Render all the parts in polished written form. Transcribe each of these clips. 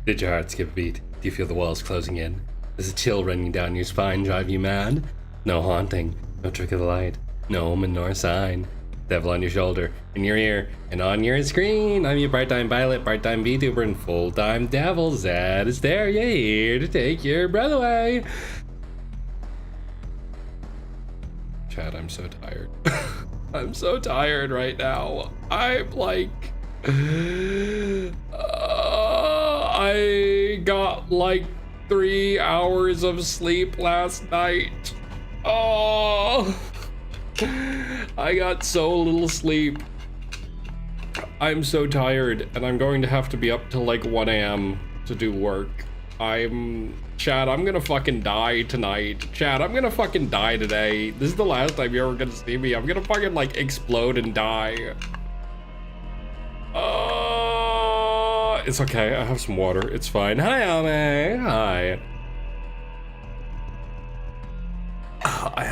Did your heart skip a beat? Do you feel the walls closing in? Does a chill running down your spine drive you mad? No haunting, no trick of the light, no omen nor sign. Devil on your shoulder, in your ear, and on your screen. I'm your part-time pilot, part-time Vtuber, and full-time devil, Zett Asteria, here to take your breath away. Chad, I'm so tired. I'm so tired right now. I'm like... I got like 3 hours of sleep last night. Oh, I got so little sleep. I'm so tired, and I'm going to have to be up till like 1 a.m. to do work. Chad, I'm gonna fucking die tonight. Chad, I'm gonna fucking die today. This is the last time you're ever gonna see me. I'm gonna fucking like explode and die. It's okay, I have some water, it's fine. Hi, Ame, hi. I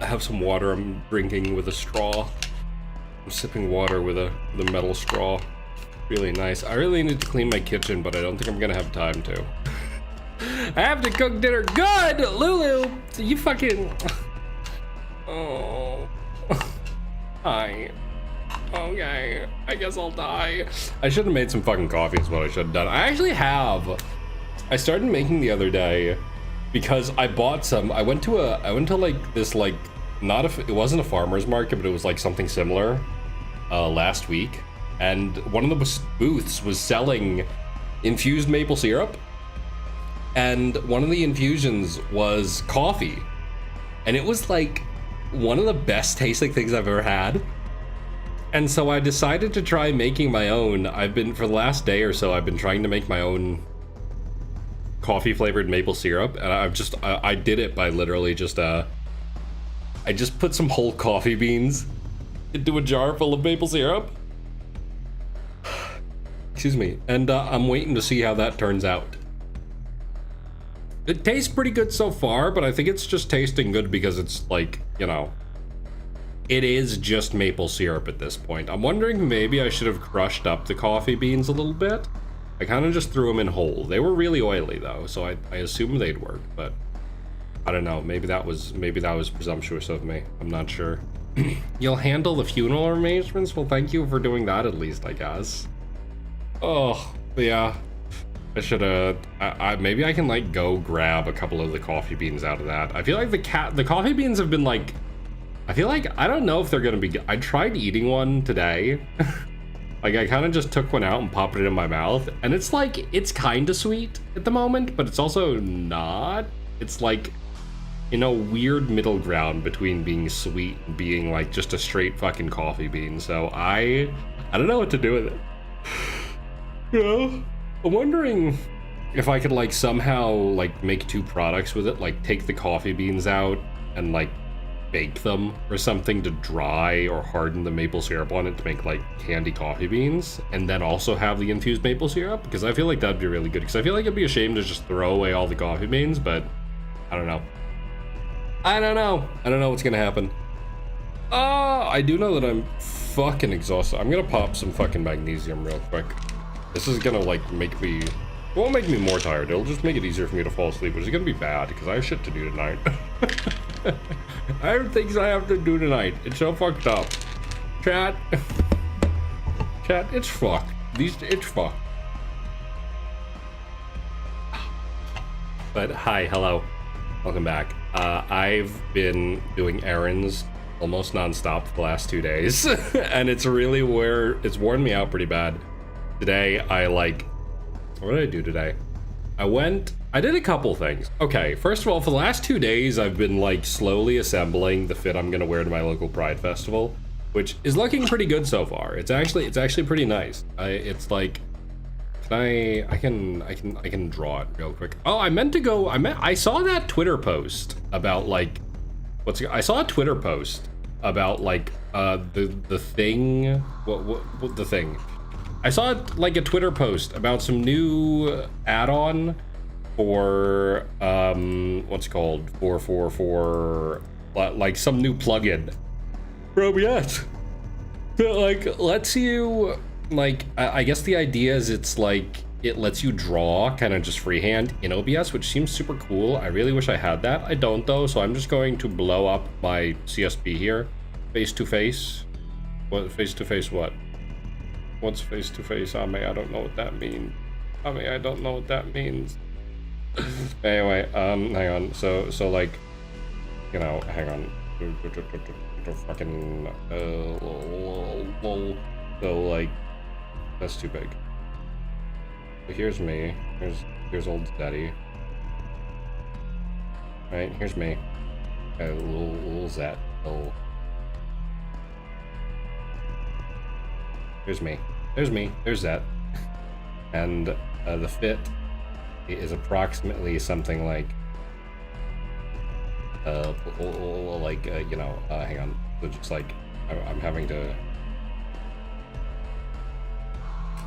have some water I'm drinking with a straw. I'm sipping water with a metal straw. Really nice. I really need to clean my kitchen, but I don't think I'm gonna have time to. I have to cook dinner. Good, Lulu. You fucking. Oh. Hi. Okay. I guess I'll die. I should have made some fucking coffee. Is what I should have done. I actually have. I started making the other day because I bought some. I went to like this like it wasn't a farmer's market, but it was like something similar last week. And one of the booths was selling infused maple syrup, and one of the infusions was coffee, and it was like one of the best tasting things I've ever had. And so I decided to try making my own. For the last day or so, I've been trying to make my own coffee flavored maple syrup, and I did it by literally just I just put some whole coffee beans into a jar full of maple syrup. Excuse me. And I'm waiting to see how that turns out. It tastes pretty good so far, but I think it's just tasting good because it's like, you know, it is just maple syrup at this point. I'm wondering maybe I should have crushed up the coffee beans a little bit. I kind of just threw them in whole. They were really oily though, so I assumed they'd work, but I don't know. Maybe that was presumptuous of me. I'm not sure. You'll handle the funeral arrangements? Well, thank you for doing that at least, I guess. Oh, yeah. I should have. Maybe I can like go grab a couple of the coffee beans out of that. I feel like the coffee beans have been like. I feel like I don't know if they're gonna be. I tried eating one today. Like I kind of just took one out and popped it in my mouth, and it's like it's kind of sweet at the moment, but it's also not. It's like, you know, weird middle ground between being sweet and being like just a straight fucking coffee bean. So I don't know what to do with it. You know, I'm wondering if I could like somehow like make 2 products with it, like take the coffee beans out and like bake them or something to dry or harden the maple syrup on it to make like candy coffee beans, and then also have the infused maple syrup, because I feel like that'd be really good, because I feel like it'd be a shame to just throw away all the coffee beans, but I don't know. I don't know what's gonna happen. I do know that I'm fucking exhausted. I'm gonna pop some fucking magnesium real quick. This is gonna like make me, it won't make me more tired, it'll just make it easier for me to fall asleep, which is gonna be bad because I have shit to do tonight. I have things I have to do tonight. It's so fucked up. Chat, it's fucked. It's fucked. But hi, hello, welcome back. I've been doing errands almost nonstop for the last 2 days, and it's really it's worn me out pretty bad. Today, what did I do today? I did a couple things. Okay, first of all, for the last 2 days, I've been like slowly assembling the fit I'm gonna wear to my local Pride Festival, which is looking pretty good so far. It's actually pretty nice. It's like, I can draw it real quick. Oh, I saw that Twitter post about like, I saw a Twitter post about like, the thing, what the thing? I saw like a Twitter post about some new add-on for what's it called, for like some new plugin for OBS that like lets you like, I guess the idea is it's like it lets you draw kind of just freehand in OBS, which seems super cool. I really wish I had that. I don't though, so I'm just going to blow up my CSP here. Face to face. What face to face what? What's face to face? I don't know what that means. I don't know what that means. Anyway, hang on. So like, you know, hang on. Fucking so like, that's too big. So here's me. Here's old daddy. Right, here's me. Little Zett. Here's me. There's me. There's Zett. And the fit is approximately something like you know, hang on. So just like I'm having to.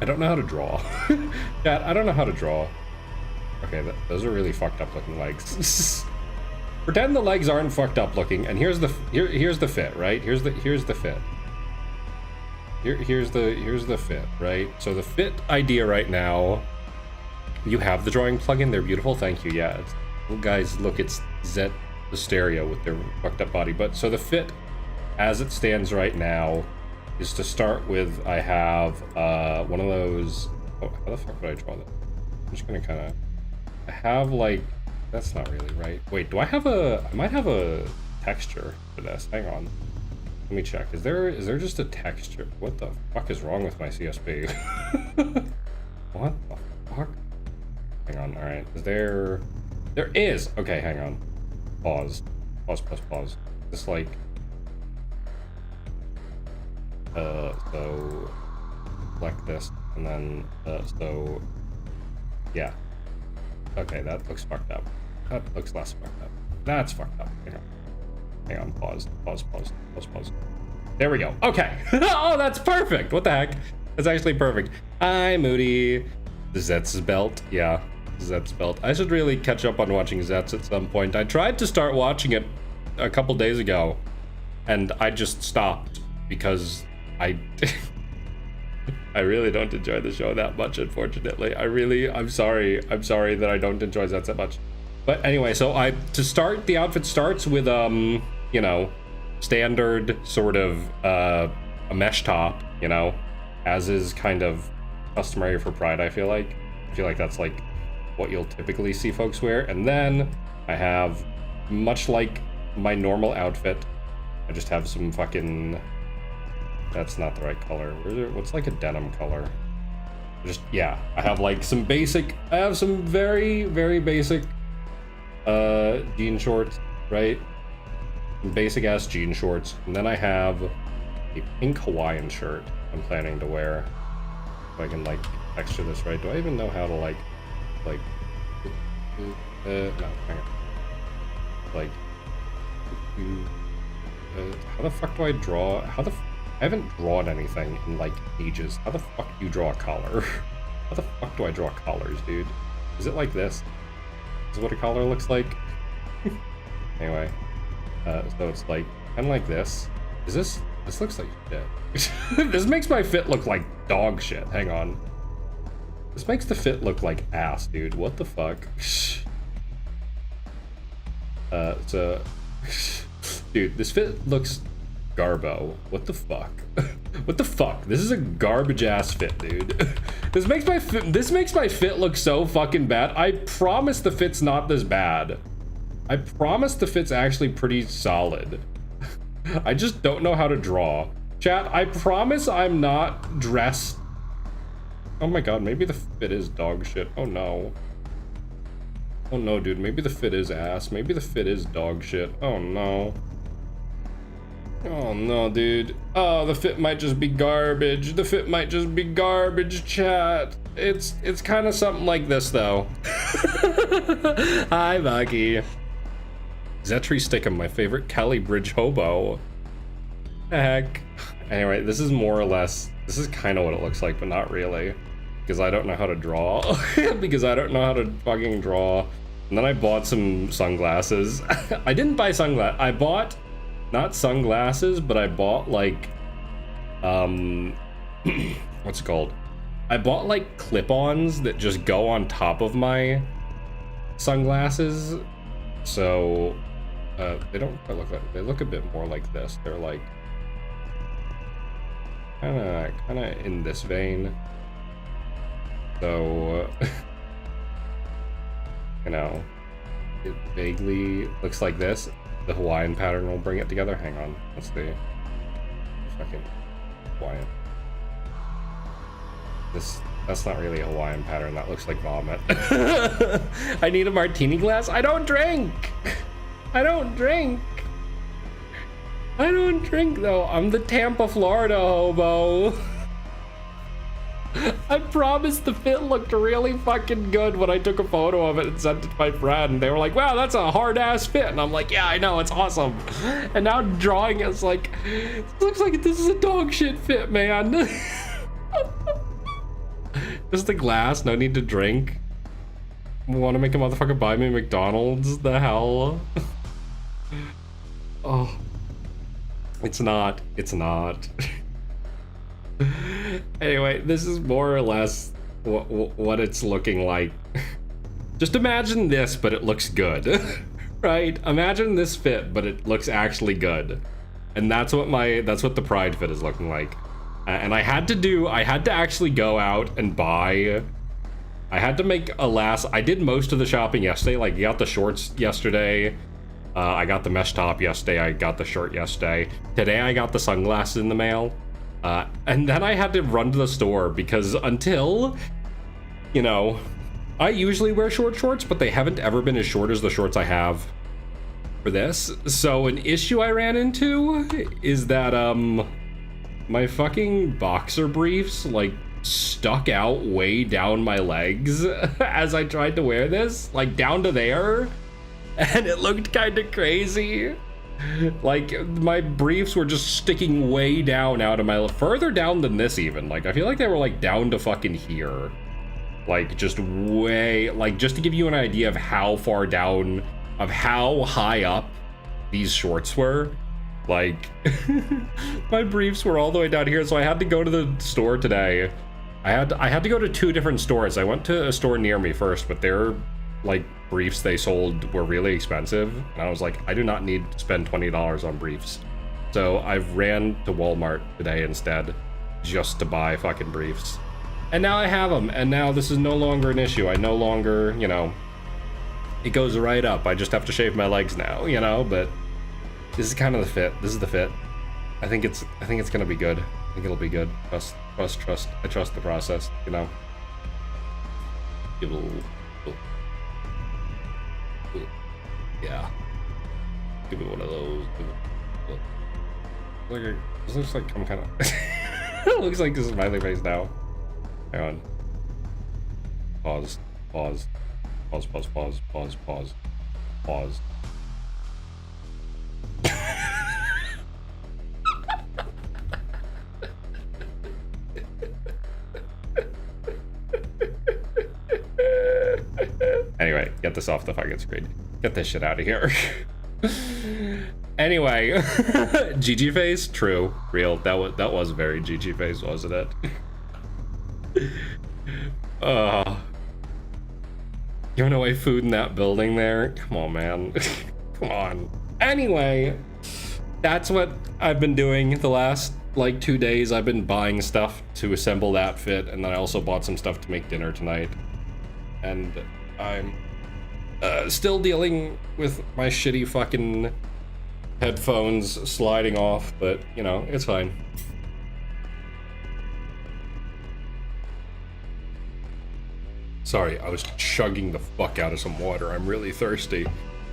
I don't know how to draw. Chat, I don't know how to draw. Okay, those are really fucked up looking legs. Pretend the legs aren't fucked up looking, and here's the fit, right? Here's the fit. Here's the fit, right? So the fit idea right now, you have the drawing plugin. They're beautiful. Thank you. Yeah, guys, look, it's Zett Asteria with their fucked up body. But so the fit, as it stands right now, is to start with. I have one of those. Oh, how the fuck would I draw that? I'm just gonna kind of. I have like. That's not really right. Wait, do I have a? I might have a texture for this. Hang on. Let me check. Is there just a texture? What the fuck is wrong with my CSP? What the fuck? Hang on. All right. Is there? There is. Okay. Hang on. Pause. Just like. So. Select this, and then so. Yeah. Okay, that looks fucked up. That looks less fucked up. That's fucked up. Hang on. Pause. There we go. Okay. Oh, that's perfect. What the heck? That's actually perfect. Hi, Moody. Zett's belt. Yeah, Zett's belt. I should really catch up on watching Zett's at some point. I tried to start watching it a couple days ago, and I just stopped because I really don't enjoy the show that much, unfortunately. I'm sorry that I don't enjoy Zett that much. But anyway, so to start, the outfit starts with, you know, standard sort of, a mesh top, you know, as is kind of customary for Pride, I feel like. That's like what you'll typically see folks wear. And then I have, much like my normal outfit, I just have some fucking... That's not the right color. What's like a denim color? Just, yeah, I have like some basic, I have some very, very basic jean shorts, right? Some basic ass jean shorts. And then I have a pink Hawaiian shirt I'm planning to wear. If I can like texture this right. Do I even know how to like, no, hang on. Like, how the fuck do I draw? I haven't drawn anything in like ages. How the fuck do you draw a collar? How the fuck do I draw collars, dude? Is it like this? Is this what a collar looks like? Anyway, so it's like kind of like this. This looks like shit. This makes my fit look like dog shit. Hang on. This makes the fit look like ass, dude. What the fuck? So, dude, this fit looks garbo. What the fuck? What the fuck? This is a garbage ass fit, dude. This makes my fit look so fucking bad. I promise the fit's not this bad. I promise the fit's actually pretty solid. I just don't know how to draw. Chat, I promise I'm not dressed. Oh my god, maybe the fit is dog shit. Oh no. Oh no, dude, maybe the fit is ass. Maybe the fit is dog shit. Oh no. Oh no, dude. Oh, the fit might just be garbage. The fit might just be garbage, chat. It's kind of something like this, though. Hi, Bucky. Zetri Stickum, my favorite Cali Bridge hobo. Heck. Anyway, this is more or less, this is kind of what it looks like, but not really. Because I don't know how to draw. Because I don't know how to fucking draw. And then I bought some sunglasses. I didn't buy sunglasses. I bought... Not sunglasses, but I bought like, what's it called? I bought like clip-ons that just go on top of my sunglasses. So they don't quite look like, they look a bit more like this. They're like kind of in this vein. So you know, it vaguely looks like this. The Hawaiian pattern will bring it together. Hang on, let's see. Fucking Hawaiian. That's not really a Hawaiian pattern. That looks like vomit. I need a martini glass. I don't drink. I don't drink. I don't drink though. I'm the Tampa, Florida hobo. I promise the fit looked really fucking good when I took a photo of it and sent it to my friend. They were like, wow, that's a hard ass fit. And I'm like, yeah, I know, it's awesome. And now drawing it's like, it looks like this is a dog shit fit, man. Just the glass, no need to drink. Want to make a motherfucker buy me McDonald's? The hell? Oh. It's not. Anyway, this is more or less what it's looking like. Just imagine this, but it looks good. Right? Imagine this fit, but it looks actually good. And that's what the Pride fit is looking like. And I had to actually go out and buy. I had to make I did most of the shopping yesterday. Like, I got the shorts yesterday. I got the mesh top yesterday. I got the shirt yesterday. Today I got the sunglasses in the mail. And then I had to run to the store because until, you know, I usually wear short shorts, but they haven't ever been as short as the shorts I have for this. So an issue I ran into is that, my fucking boxer briefs, like, stuck out way down my legs as I tried to wear this, like, down to there, and it looked kind of crazy. Like, my briefs were just sticking way down out of my, further down than this even. Like, I feel like they were, like, down to fucking here. Like, just way, like, just to give you an idea of how far down, of how high up these shorts were. Like, my briefs were all the way down here, so I had to go to the store today. I had to go to 2 different stores. I went to a store near me first, but their, like, briefs they sold were really expensive. And I was like, I do not need to spend $20 on briefs. So I ran to Walmart today instead, just to buy fucking briefs. And now I have them, and now this is no longer an issue. I no longer, you know, it goes right up. I just have to shave my legs now, you know, but this is kind of the fit. This is the fit. I think it's gonna be good. I think it'll be good. Trust. I trust the process, you know. Yeah. Give me one of those. This looks like I'm kind of. It looks like this is smiley face now. Hang on. Pause. Anyway, get this off the fucking screen. Get this shit out of here. Anyway, GG face, true, real. That was very GG face, wasn't it? Giving away food in that building there. Come on, man. Come on. Anyway, that's what I've been doing the last like 2 days. I've been buying stuff to assemble that fit, and then I also bought some stuff to make dinner tonight. And I'm still dealing with my shitty fucking headphones sliding off, but you know, it's fine. Sorry, I was chugging the fuck out of some water. I'm really thirsty.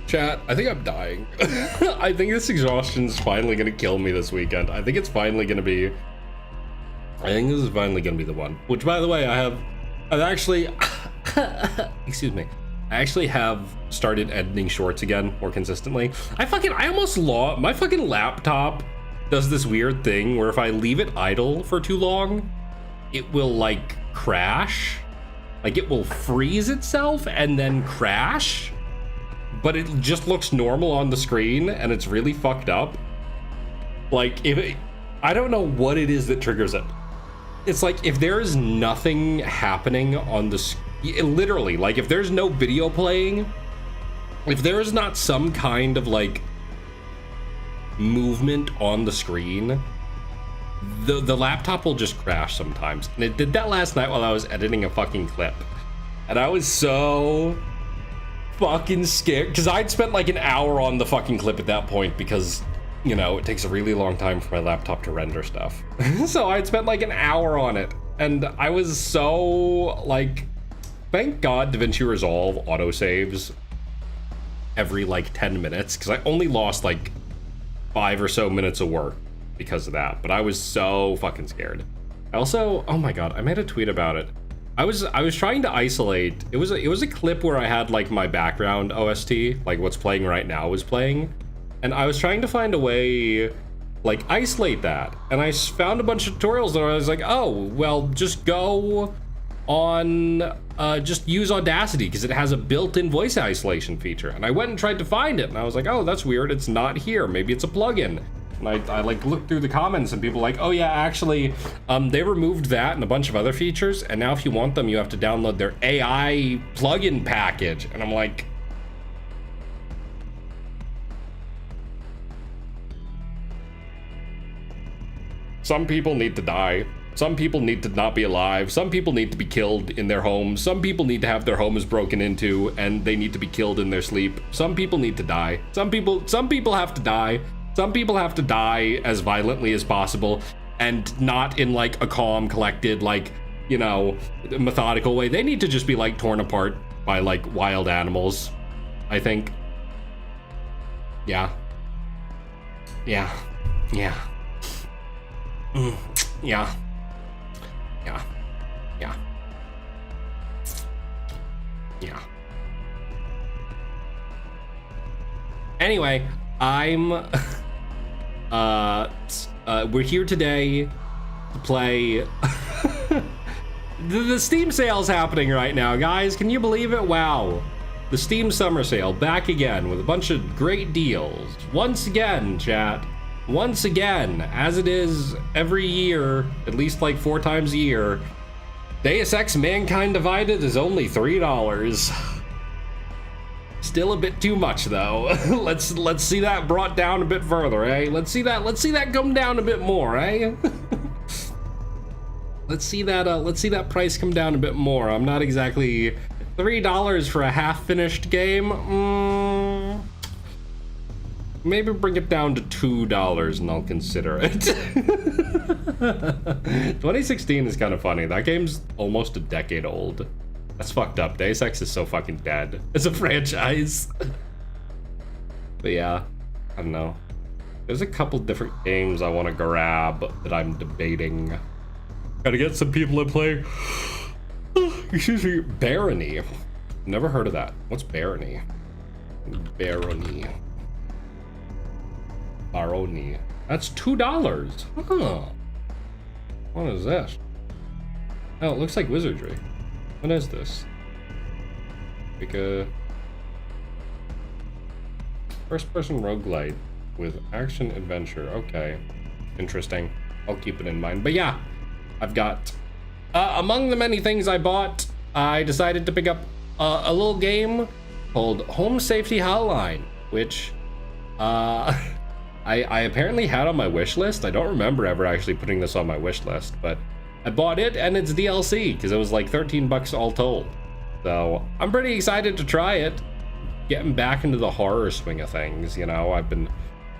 Chat, I think I'm dying. I think this exhaustion's finally gonna kill me this weekend. I think this is finally gonna be the one. Which, by the way, I've actually, excuse me. I actually have started editing shorts again more consistently. I almost lost, my fucking laptop does this weird thing where if I leave it idle for too long, it will like crash. Like it will freeze itself and then crash, but it just looks normal on the screen and it's really fucked up. Like I don't know what it is that triggers it. it's like if there is nothing happening on the literally, like if there's no video playing, if there is not some kind of like movement on the screen, the laptop will just crash sometimes. And it did that last night while I was editing a fucking clip, and I was so fucking scared because I'd spent like an hour on the fucking clip at that point because, you know, it takes a really long time for my laptop to render stuff. So I'd spent like an hour on it, and I was so like, thank God DaVinci Resolve autosaves every like 10 minutes, because I only lost like 5 or so minutes of work because of that. But I was so fucking scared. I also, oh my God, I made a tweet about it. I was trying to isolate. It was a clip where I had like my background OST, like what's playing right now was playing. And I was trying to find a way, like, isolate that. And I found a bunch of tutorials that I was like, oh, well, just go on, just use Audacity because it has a built-in voice isolation feature. And I went and tried to find it, and I was like, oh, that's weird. It's not here. Maybe it's a plugin. And I like looked through the comments, and people were like, oh yeah, actually, they removed that and a bunch of other features. And now if you want them, you have to download their AI plugin package. And I'm like, some people need to die. Some people need to not be alive. Some people need to be killed in their homes. Some people need to have their homes broken into and they need to be killed in their sleep. Some people need to die. Some people have to die. Some people have to die as violently as possible and not in like a calm, collected, like, you know, methodical way. They need to just be like torn apart by like wild animals, I think. Yeah. Yeah. Yeah. Yeah. Yeah. Yeah. Yeah. Anyway, we're here today to play the Steam sale's happening right now, guys. Can you believe it? Wow. The Steam summer sale back again with a bunch of great deals. Once again, chat. Once again, as it is every year, at least like 4 times a year, Deus Ex Mankind Divided is only $3. Still a bit too much though. let's see that brought down a bit further, eh? Let's see that come down a bit more, eh? let's see that price come down a bit more. I'm not exactly $3 for a half-finished game. Maybe bring it down to $2 and I'll consider it. 2016 is kind of funny. That game's almost a decade old. That's fucked up. Deus Ex is so fucking dead as a franchise. But yeah, I don't know. There's a couple different games I want to grab that I'm debating. Gotta get some people to play. Excuse me, Barony. Never heard of that. What's Barony? Barony. Barony. That's $2. Huh. What is this? Oh, it looks like wizardry. What is this? Like a first-person roguelite with action adventure. Okay, interesting. I'll keep it in mind. But yeah, I've got among the many things I bought, I decided to pick up a little game called Home Safety Hotline, which I apparently had on my wish list. I don't remember ever actually putting this on my wish list, but I bought it and it's DLC because it was like 13 bucks all told. So I'm pretty excited to try it. Getting back into the horror swing of things, you know, I've been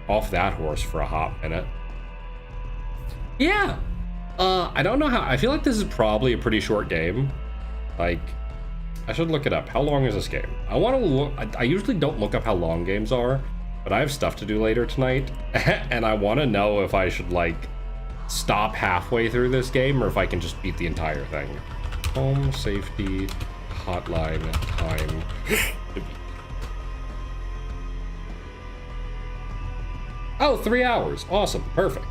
off that horse for a hot minute. Yeah, I don't know how, I feel like this is probably a pretty short game. Like, I should look it up. How long is this game? I want to look, I usually don't look up how long games are, but I have stuff to do later tonight, and I want to know if I should like stop halfway through this game or if I can just beat the entire thing. Home Safety Hotline time. Oh, 3 hours. Awesome. Perfect.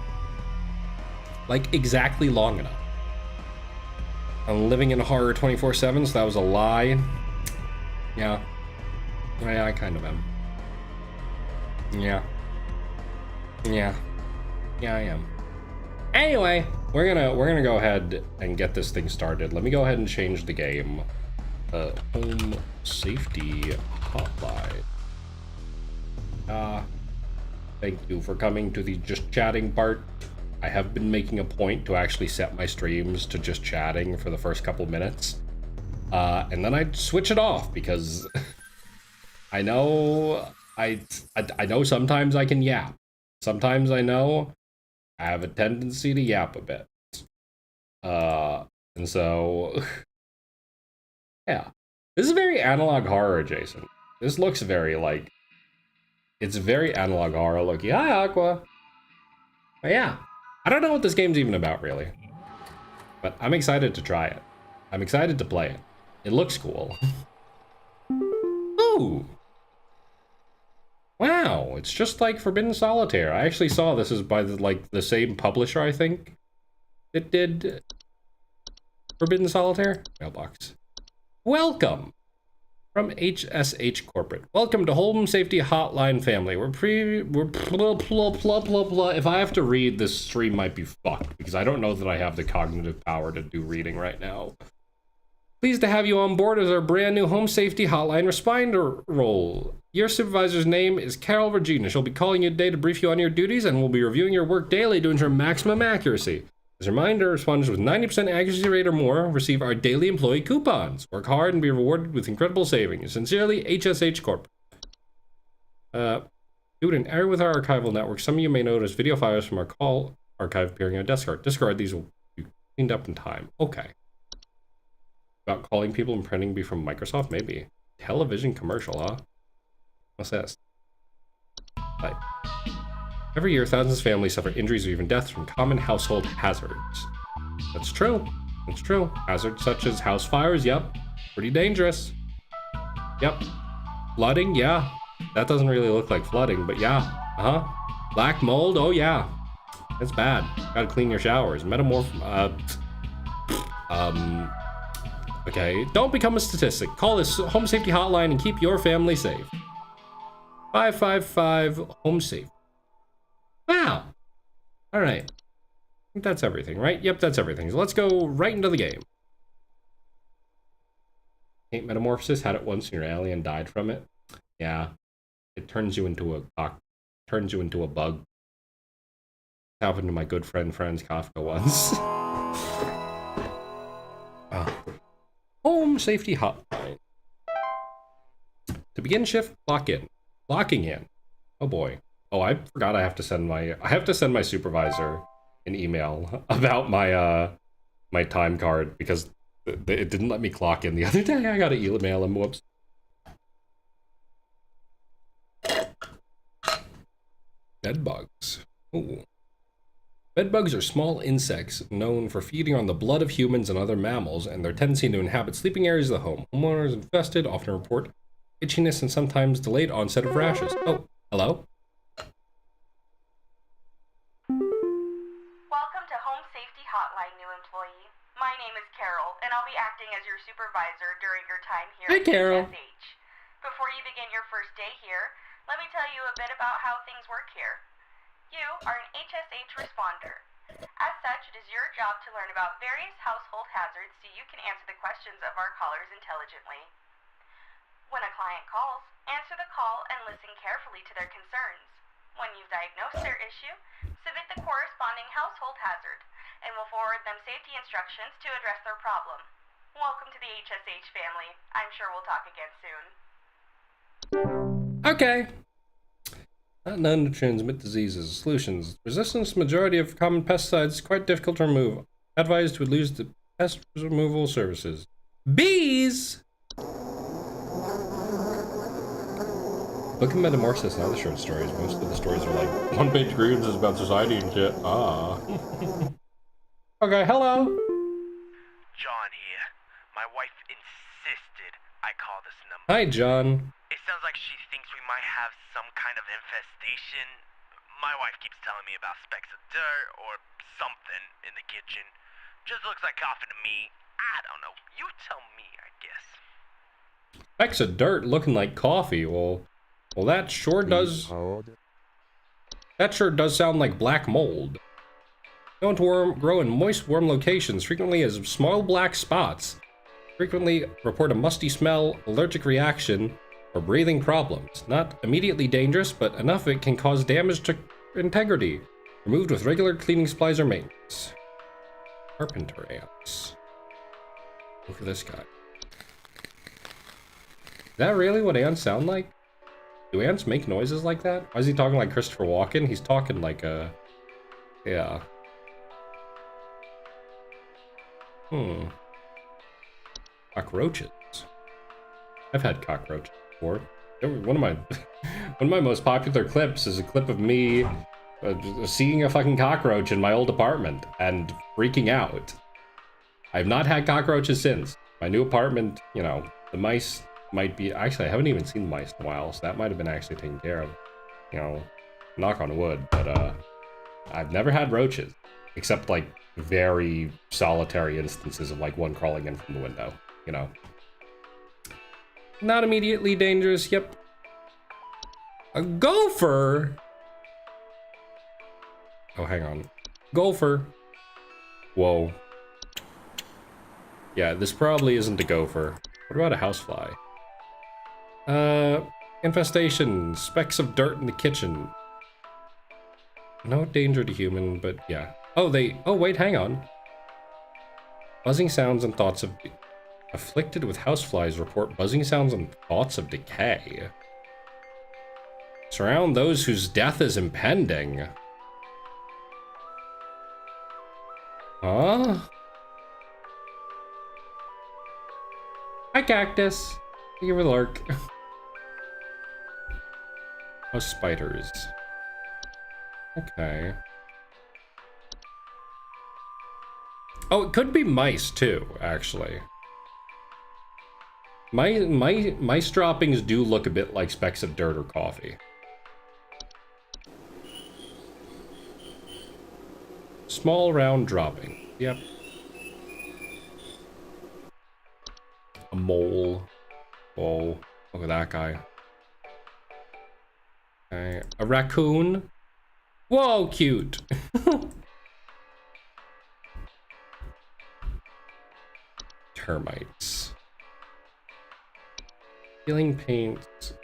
Like exactly long enough. I'm living in horror 24/7, so that was a lie. Yeah. Yeah, I kind of am. Yeah. Yeah. Yeah, I am. Anyway, we're gonna go ahead and get this thing started. Let me go ahead and change the game. Home safety hotline. Thank you for coming to the just chatting part. I have been making a point to actually set my streams to just chatting for the first couple minutes. And then I switch it off because I know I know sometimes I can yap. Sometimes I know I have a tendency to yap a bit. And so yeah. This is very analog horror adjacent. This looks very like it's very analog horror looking. Hi, Aqua. But yeah, I don't know what this game's even about, really. But I'm excited to try it. I'm excited to play it. It looks cool. Ooh. Wow, it's just like Forbidden Solitaire. I actually saw this is by the same publisher, I think. It did Forbidden Solitaire? Mailbox. Welcome. From HSH Corporate. Welcome to Home Safety Hotline family. We're blah, blah, blah, blah, blah. If I have to read, this stream might be fucked because I don't know that I have the cognitive power to do reading right now. Pleased to have you on board as our brand new Home Safety Hotline responder role. Your supervisor's name is Carol Regina. She'll be calling you today to brief you on your duties and will be reviewing your work daily to ensure maximum accuracy. As a reminder, responders with 90% accuracy rate or more receive our daily employee coupons. Work hard and be rewarded with incredible savings. Sincerely, HSH Corp. Due to an error with our archival network, some of you may notice video files from our call archive appearing on Discard. Discard, these will be cleaned up in time. Okay. About calling people and printing be from Microsoft? Maybe. Television commercial, huh? What's this? Bye. Every year, thousands of families suffer injuries or even deaths from common household hazards. That's true. That's true. Hazards such as house fires, yep. Pretty dangerous. Yep. Flooding, yeah. That doesn't really look like flooding, but yeah. Uh-huh. Black mold, oh yeah. It's bad. Gotta clean your showers. Okay. Don't become a statistic. Call this Home Safety Hotline and keep your family safe. 555 Home Safe. Wow. All right. I think that's everything, right? Yep, that's everything. So let's go right into the game. Paint metamorphosis. Had it once and your alien died from it. Yeah. It turns you into a bug. It happened to my good friend Franz Kafka once. Home Safety Hotline. To begin shift, lock in. Locking in. Oh boy. Oh, I forgot I have to send my supervisor an email about my my time card because it didn't let me clock in the other day. I got to email him. Whoops. Bedbugs. Ooh. Bedbugs are small insects known for feeding on the blood of humans and other mammals, and their tendency to inhabit sleeping areas of the home. Homeowners infested often report itchiness and sometimes delayed onset of rashes. Oh, hello? And I'll be acting as your supervisor during your time here at HSH. Before you begin your first day here, let me tell you a bit about how things work here. You are an HSH responder. As such, it is your job to learn about various household hazards so you can answer the questions of our callers intelligently. When a client calls, answer the call and listen carefully to their concerns. When you've diagnosed their issue, submit the corresponding household hazard, and we'll forward them safety instructions to address their problem. Welcome to the HSH family. I'm sure we'll talk again soon. Okay. Not known to transmit diseases. Solutions. Resistance majority of common pesticides is quite difficult to remove. Advised to lose the pest removal services. Bees! Book of Metamorphosis and other short stories. Most of the stories are like one-page grievances about society and shit. Ah. Okay, hello. John here. My wife insisted I call this number. Hi, John. It sounds like she thinks we might have some kind of infestation. My wife keeps telling me about specks of dirt or something in the kitchen. Just looks like coughing to me. I don't know. You tell me, I guess. Specks of dirt looking like coffee. Well, that sure does. That sure does sound like black mold. Known to grow in moist, warm locations, frequently as small black spots. Frequently report a musty smell, allergic reaction, or breathing problems. Not immediately dangerous, but enough it can cause damage to integrity. Removed with regular cleaning supplies or maintenance. Carpenter ants. Look at this guy. Is that really what ants sound like? Do ants make noises like that? Why is he talking like Christopher Walken? He's talking like a... Yeah. Cockroaches. I've had cockroaches before. One of my most popular clips is a clip of me seeing a fucking cockroach in my old apartment and freaking out. I've not had cockroaches since. My new apartment, you know, the mice might be... Actually, I haven't even seen the mice in a while, so that might have been actually taken care of. You know, knock on wood, but I've never had roaches. Except, like, very solitary instances of, like, one crawling in from the window, you know. Not immediately dangerous, yep. A gopher? Oh, hang on. Gopher. Whoa. Yeah, this probably isn't a gopher. What about a housefly? Infestation. Specks of dirt in the kitchen. No danger to human, but yeah. Oh, wait, hang on. Buzzing sounds and thoughts of... Afflicted with houseflies report buzzing sounds and thoughts of decay. Surround those whose death is impending. Huh? Hi, cactus. Thank you for the lurk. House spiders. Okay. Oh, it could be mice too, actually. Mice droppings do look a bit like specks of dirt or coffee. Small round dropping. Yep. A mole. Oh, look at that guy. Okay. A raccoon. Whoa, cute. Termites. Peeling paint.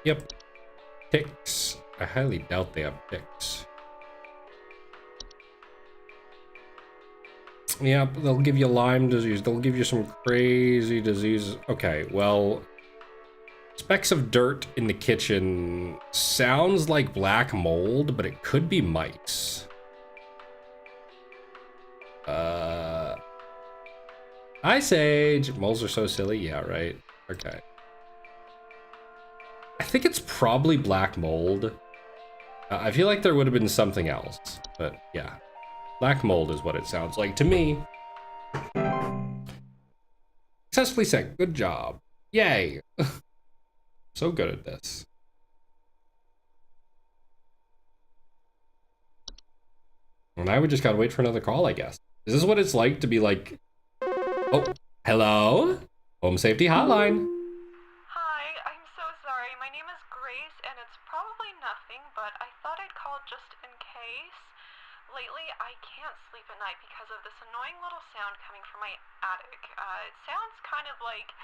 Yep. Ticks. I highly doubt they have ticks. Yep, they'll give you Lyme disease. They'll give you some crazy diseases. Okay, well... Specks of dirt in the kitchen sounds like black mold, but it could be mice. Ice Age! Moles are so silly. Yeah, right. Okay. I think it's probably black mold. I feel like there would have been something else, but yeah. Black mold is what it sounds like to me. Successfully sent. Good job. Yay. So good at this. And now we just gotta wait for another call, I guess. Is this what it's like to be like... Oh, hello? Home Safety Hotline. Hi, I'm so sorry. My name is Grace, and it's probably nothing, but I thought I'd call just in case. Lately, I can't sleep at night because of this annoying little sound coming from my attic. It sounds kind of like...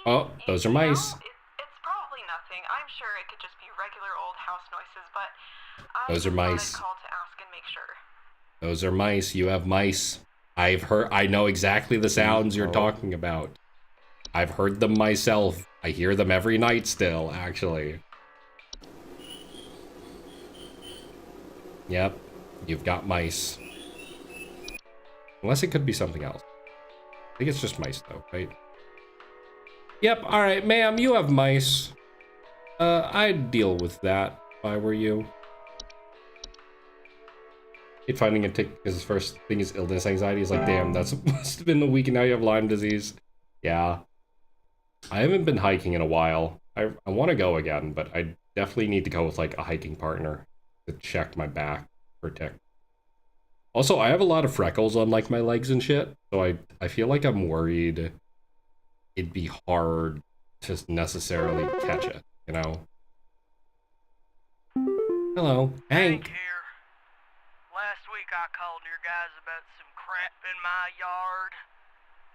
Oh, those are mice. It's probably nothing. I'm sure it could just be regular old house noises, but those are mice. I'd call to ask and make sure. Those are mice. You have mice. I know exactly the sounds you're talking about. I've heard them myself. I hear them every night still, actually. Yep, you've got mice. Unless it could be something else. I think it's just mice though, right? Yep, alright, ma'am, you have mice. I'd deal with that if I were you. Finding a tick because his first thing is illness anxiety. He's like, damn, that's must have been the week and now you have Lyme disease. Yeah. I haven't been hiking in a while. I want to go again, but I definitely need to go with like a hiking partner to check my back for tick. Also, I have a lot of freckles on like my legs and shit, so I feel like I'm worried it'd be hard to necessarily catch it, you know? Hello, Hank. Here. I called your guys about some crap in my yard.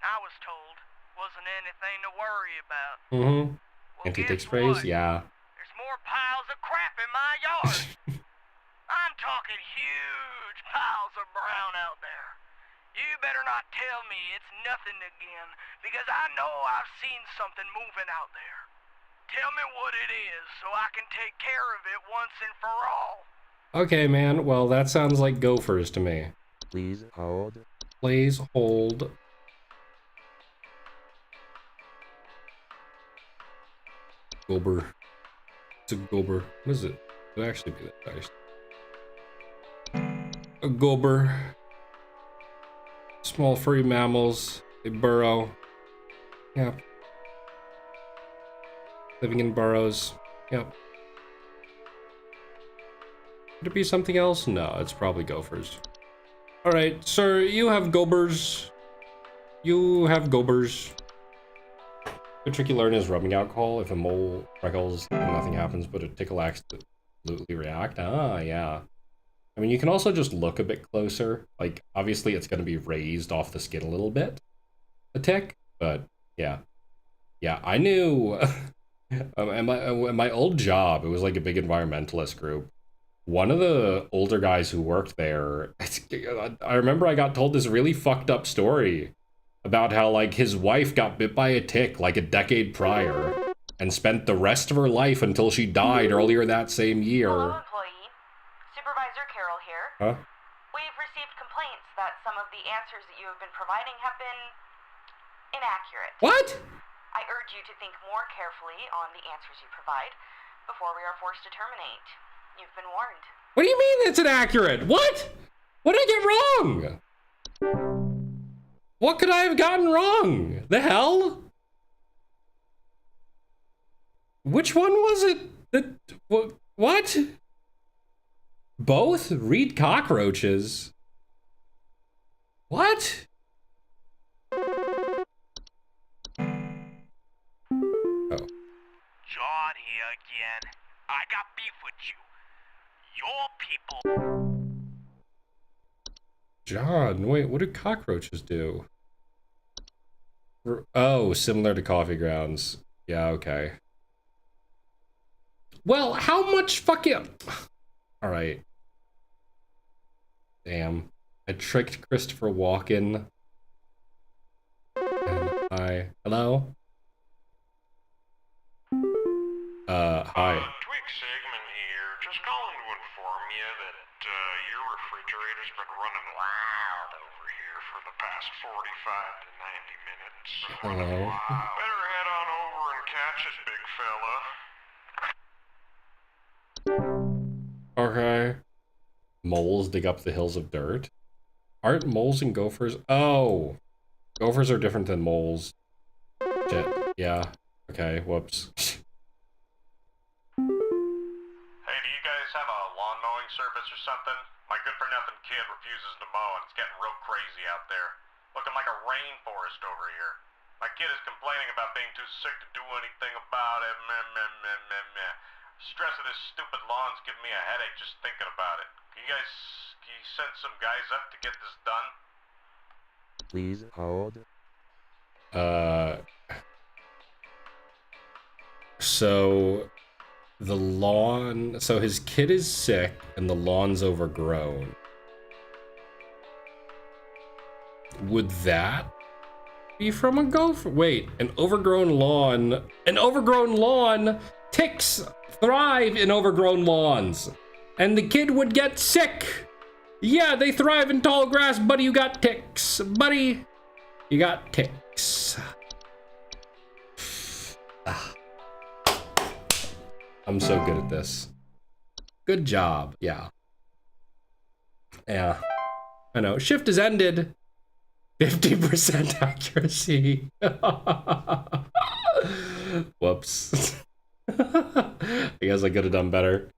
I was told wasn't anything to worry about. Mm-hmm. Well, Anti-tick guess sprays? what? Yeah. There's more piles of crap in my yard. I'm talking huge piles of brown out there. You better not tell me it's nothing again, because I know I've seen something moving out there. Tell me what it is so I can take care of it once and for all. Okay, man. Well, that sounds like gophers to me. Please hold. Please hold. Gober. It's a gober. What is it? It would actually be that nice. A gober. Small furry mammals. They burrow. Yep. Living in burrows. Yep. Could it be something else? No, it's probably gophers. Alright, sir, you have gobers. You have gobers. The trick you learn is rubbing alcohol. If a mole freckles and nothing happens, but a tickle absolutely react. Ah, yeah. I mean, you can also just look a bit closer. Like, obviously it's going to be raised off the skin a little bit, a tick, but yeah. Yeah, I knew. At my old job, it was like a big environmentalist group. One of the older guys who worked there, I remember I got told this really fucked up story about how, like, his wife got bit by a tick like a decade prior and spent the rest of her life until she died earlier that same year. Hello, employee. Supervisor Carroll here. Huh? We've received complaints that some of the answers that you have been providing have been inaccurate. What? I urge you to think more carefully on the answers you provide before we are forced to terminate. You've been warned. What do you mean it's inaccurate? What? What did I get wrong? What could I have gotten wrong? The hell? Which one was it? What? Both? Read cockroaches. What? Oh. John here again. I got beef with you. Your people. John, wait, what do cockroaches do? Oh, similar to coffee grounds. Yeah, okay. Well, how much fucking... Alright. Damn. I tricked Christopher Walken. And hi. Hello? Hi. Twig Segment here. Just calling to inform you that your refrigerator's been running wild over here for the past 45 to 90 minutes. Hello? Better head on over and catch it, big fella. Okay. Moles dig up the hills of dirt? Aren't moles and gophers? Oh! Gophers are different than moles. Shit. Yeah. Okay, whoops. Hey, do you guys have a lawn mowing service or something? My good-for-nothing kid refuses to mow and it's getting real crazy out there. Looking like a rainforest over here. My kid is complaining about being too sick to do anything about it. Meh, meh, meh, meh, meh. Stress of this stupid lawn's giving me a headache just thinking about it. Can you send some guys up to get this done? Please hold. So the lawn, so his kid is sick and the lawn's overgrown. Would that be from a gopher? Wait, an overgrown lawn, ticks thrive in overgrown lawns and the kid would get sick. Yeah, they thrive in tall grass, buddy, you got ticks. Buddy, you got ticks. I'm so good at this. Good job. Yeah. Yeah. I know. Shift has ended. 50% accuracy. Whoops. I guess I could have done better.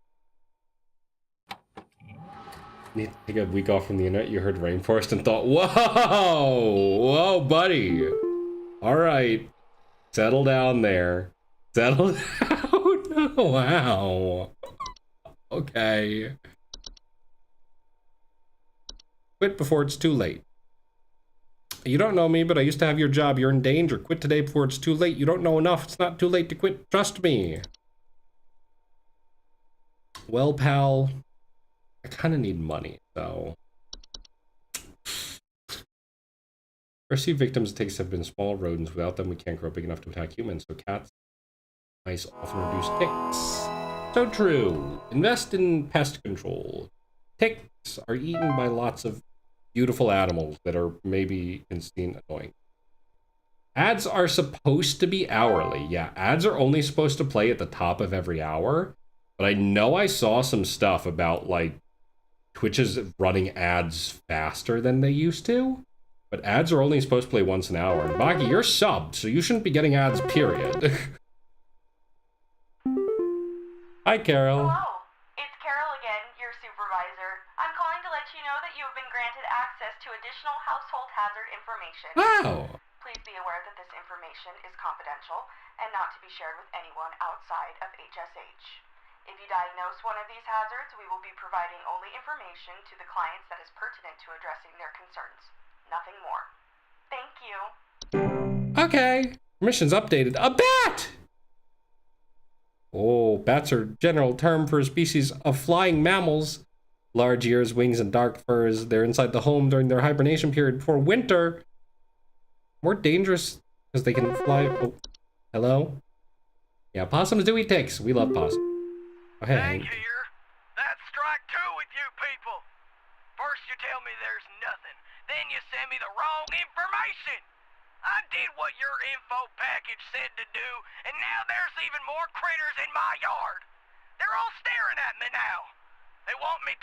Need to take a week off from the internet. You heard rainforest and thought, whoa! Whoa, buddy. All right. Settle down there. Settle down. Wow. Okay. Quit before it's too late. You don't know me, but I used to have your job. You're in danger. Quit today before it's too late. You don't know enough. It's not too late to quit. Trust me. Well, pal, I kind of need money, so. Perceived victims' ticks have been small rodents. Without them, we can't grow big enough to attack humans, so cats, mice often reduce ticks. So true. Invest in pest control. Ticks are eaten by lots of beautiful animals that are maybe seen annoying. Ads are supposed to be hourly. Yeah, ads are only supposed to play at the top of every hour. But I know I saw some stuff about, like, Twitch is running ads faster than they used to. But ads are only supposed to play once an hour. And Baki, you're subbed, so you shouldn't be getting ads, period. Hi, Carol. Hello, it's Carol again, your supervisor. I'm calling to let you know that you have been granted access to additional household hazard information. Wow. Please be aware that this information is confidential and not to be shared with anyone outside of HSH. If you diagnose one of these hazards, we will be providing only information to the clients that is pertinent to addressing their concerns. Nothing more. Thank you. Okay. Mission's updated. A bat! Oh, bats are general term for a species of flying mammals. Large ears, wings, and dark furs. They're inside the home during their hibernation period before winter. More dangerous because they can fly. Oh, hello? Yeah, possums do eat ticks. We love possums. Oh, hey, Hank Hank. here. That's strike two with you people. First you tell me there's nothing, then you send me the wrong information. I did what your info package said to do, and now there's even more critters in my yard. They're all staring at me now. They want me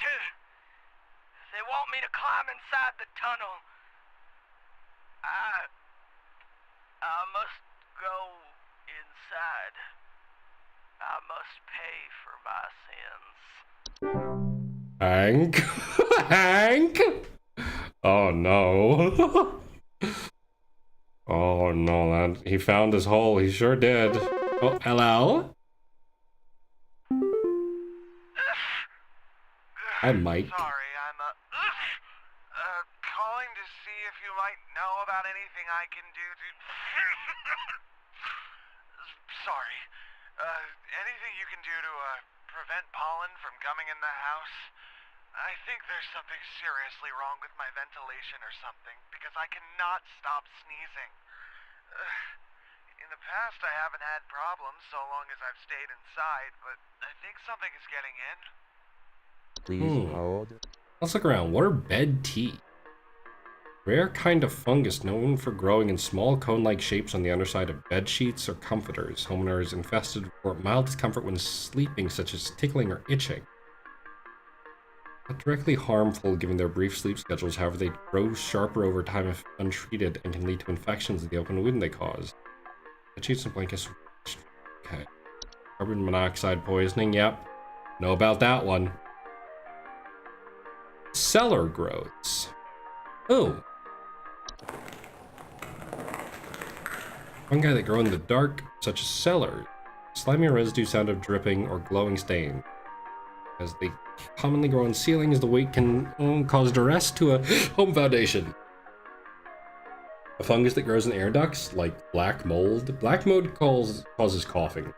to climb inside the tunnel. I must go inside. I must pay for my sins. Hank? Hank? Oh no. Oh no, he found his hole. He sure did. Oh, hello? Hi, Mike. Sorry, I'm calling to see if you might know about anything I can do to... Sorry. Anything you can do to prevent pollen from coming in the house? I think there's something seriously wrong with my ventilation or something, because I cannot stop sneezing. In the past, I haven't had problems so long as I've stayed inside, but I think something is getting in. Please hold. Let's look around. What are bed tea? Rare kind of fungus known for growing in small cone-like shapes on the underside of bed sheets or comforters. Homeowners infested report mild discomfort when sleeping, such as tickling or itching. Not directly harmful given their brief sleep schedules, however, they grow sharper over time if untreated and can lead to infections in the open wound they cause. Bed sheets and blankets. Okay. Carbon monoxide poisoning, yep. Know about that one. Cellar growths. Oh. Fungi that grow in the dark, such as cellars. Slimy residue sound of dripping or glowing stain. As they commonly grow on ceilings, the weight can cause duress to a home foundation. A fungus that grows in air ducts, like black mold. Black mold causes coughing.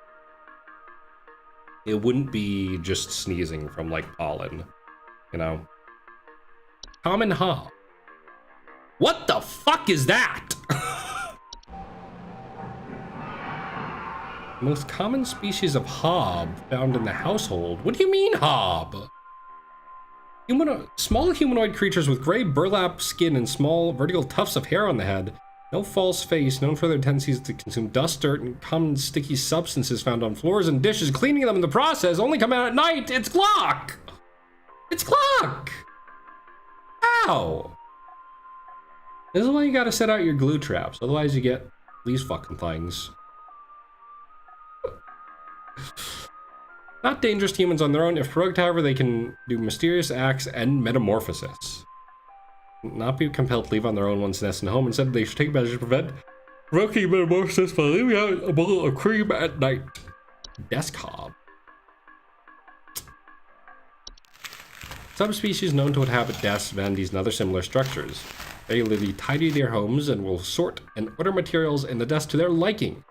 It wouldn't be just sneezing from, like, pollen, you know? Common hob. What the fuck is that? Most common species of hob found in the household. What do you mean hob? Small humanoid creatures with gray burlap skin and small vertical tufts of hair on the head. No false face, known for their tendencies to consume dust, dirt, and common sticky substances found on floors and dishes. Cleaning them in the process only come out at night. It's clock! It's clock! Ow! This is why you gotta set out your glue traps, otherwise you get these fucking things. Not dangerous to humans on their own. If provoked, however, they can do mysterious acts and metamorphosis. Not be compelled to leave on their own once nest in the home. Instead, they should take measures to prevent provoking metamorphosis by leaving out a bowl of cream at night. Desk hob. Subspecies known to inhabit desks, vanities, and other similar structures. They regularly tidy their homes and will sort and order materials in the desk to their liking.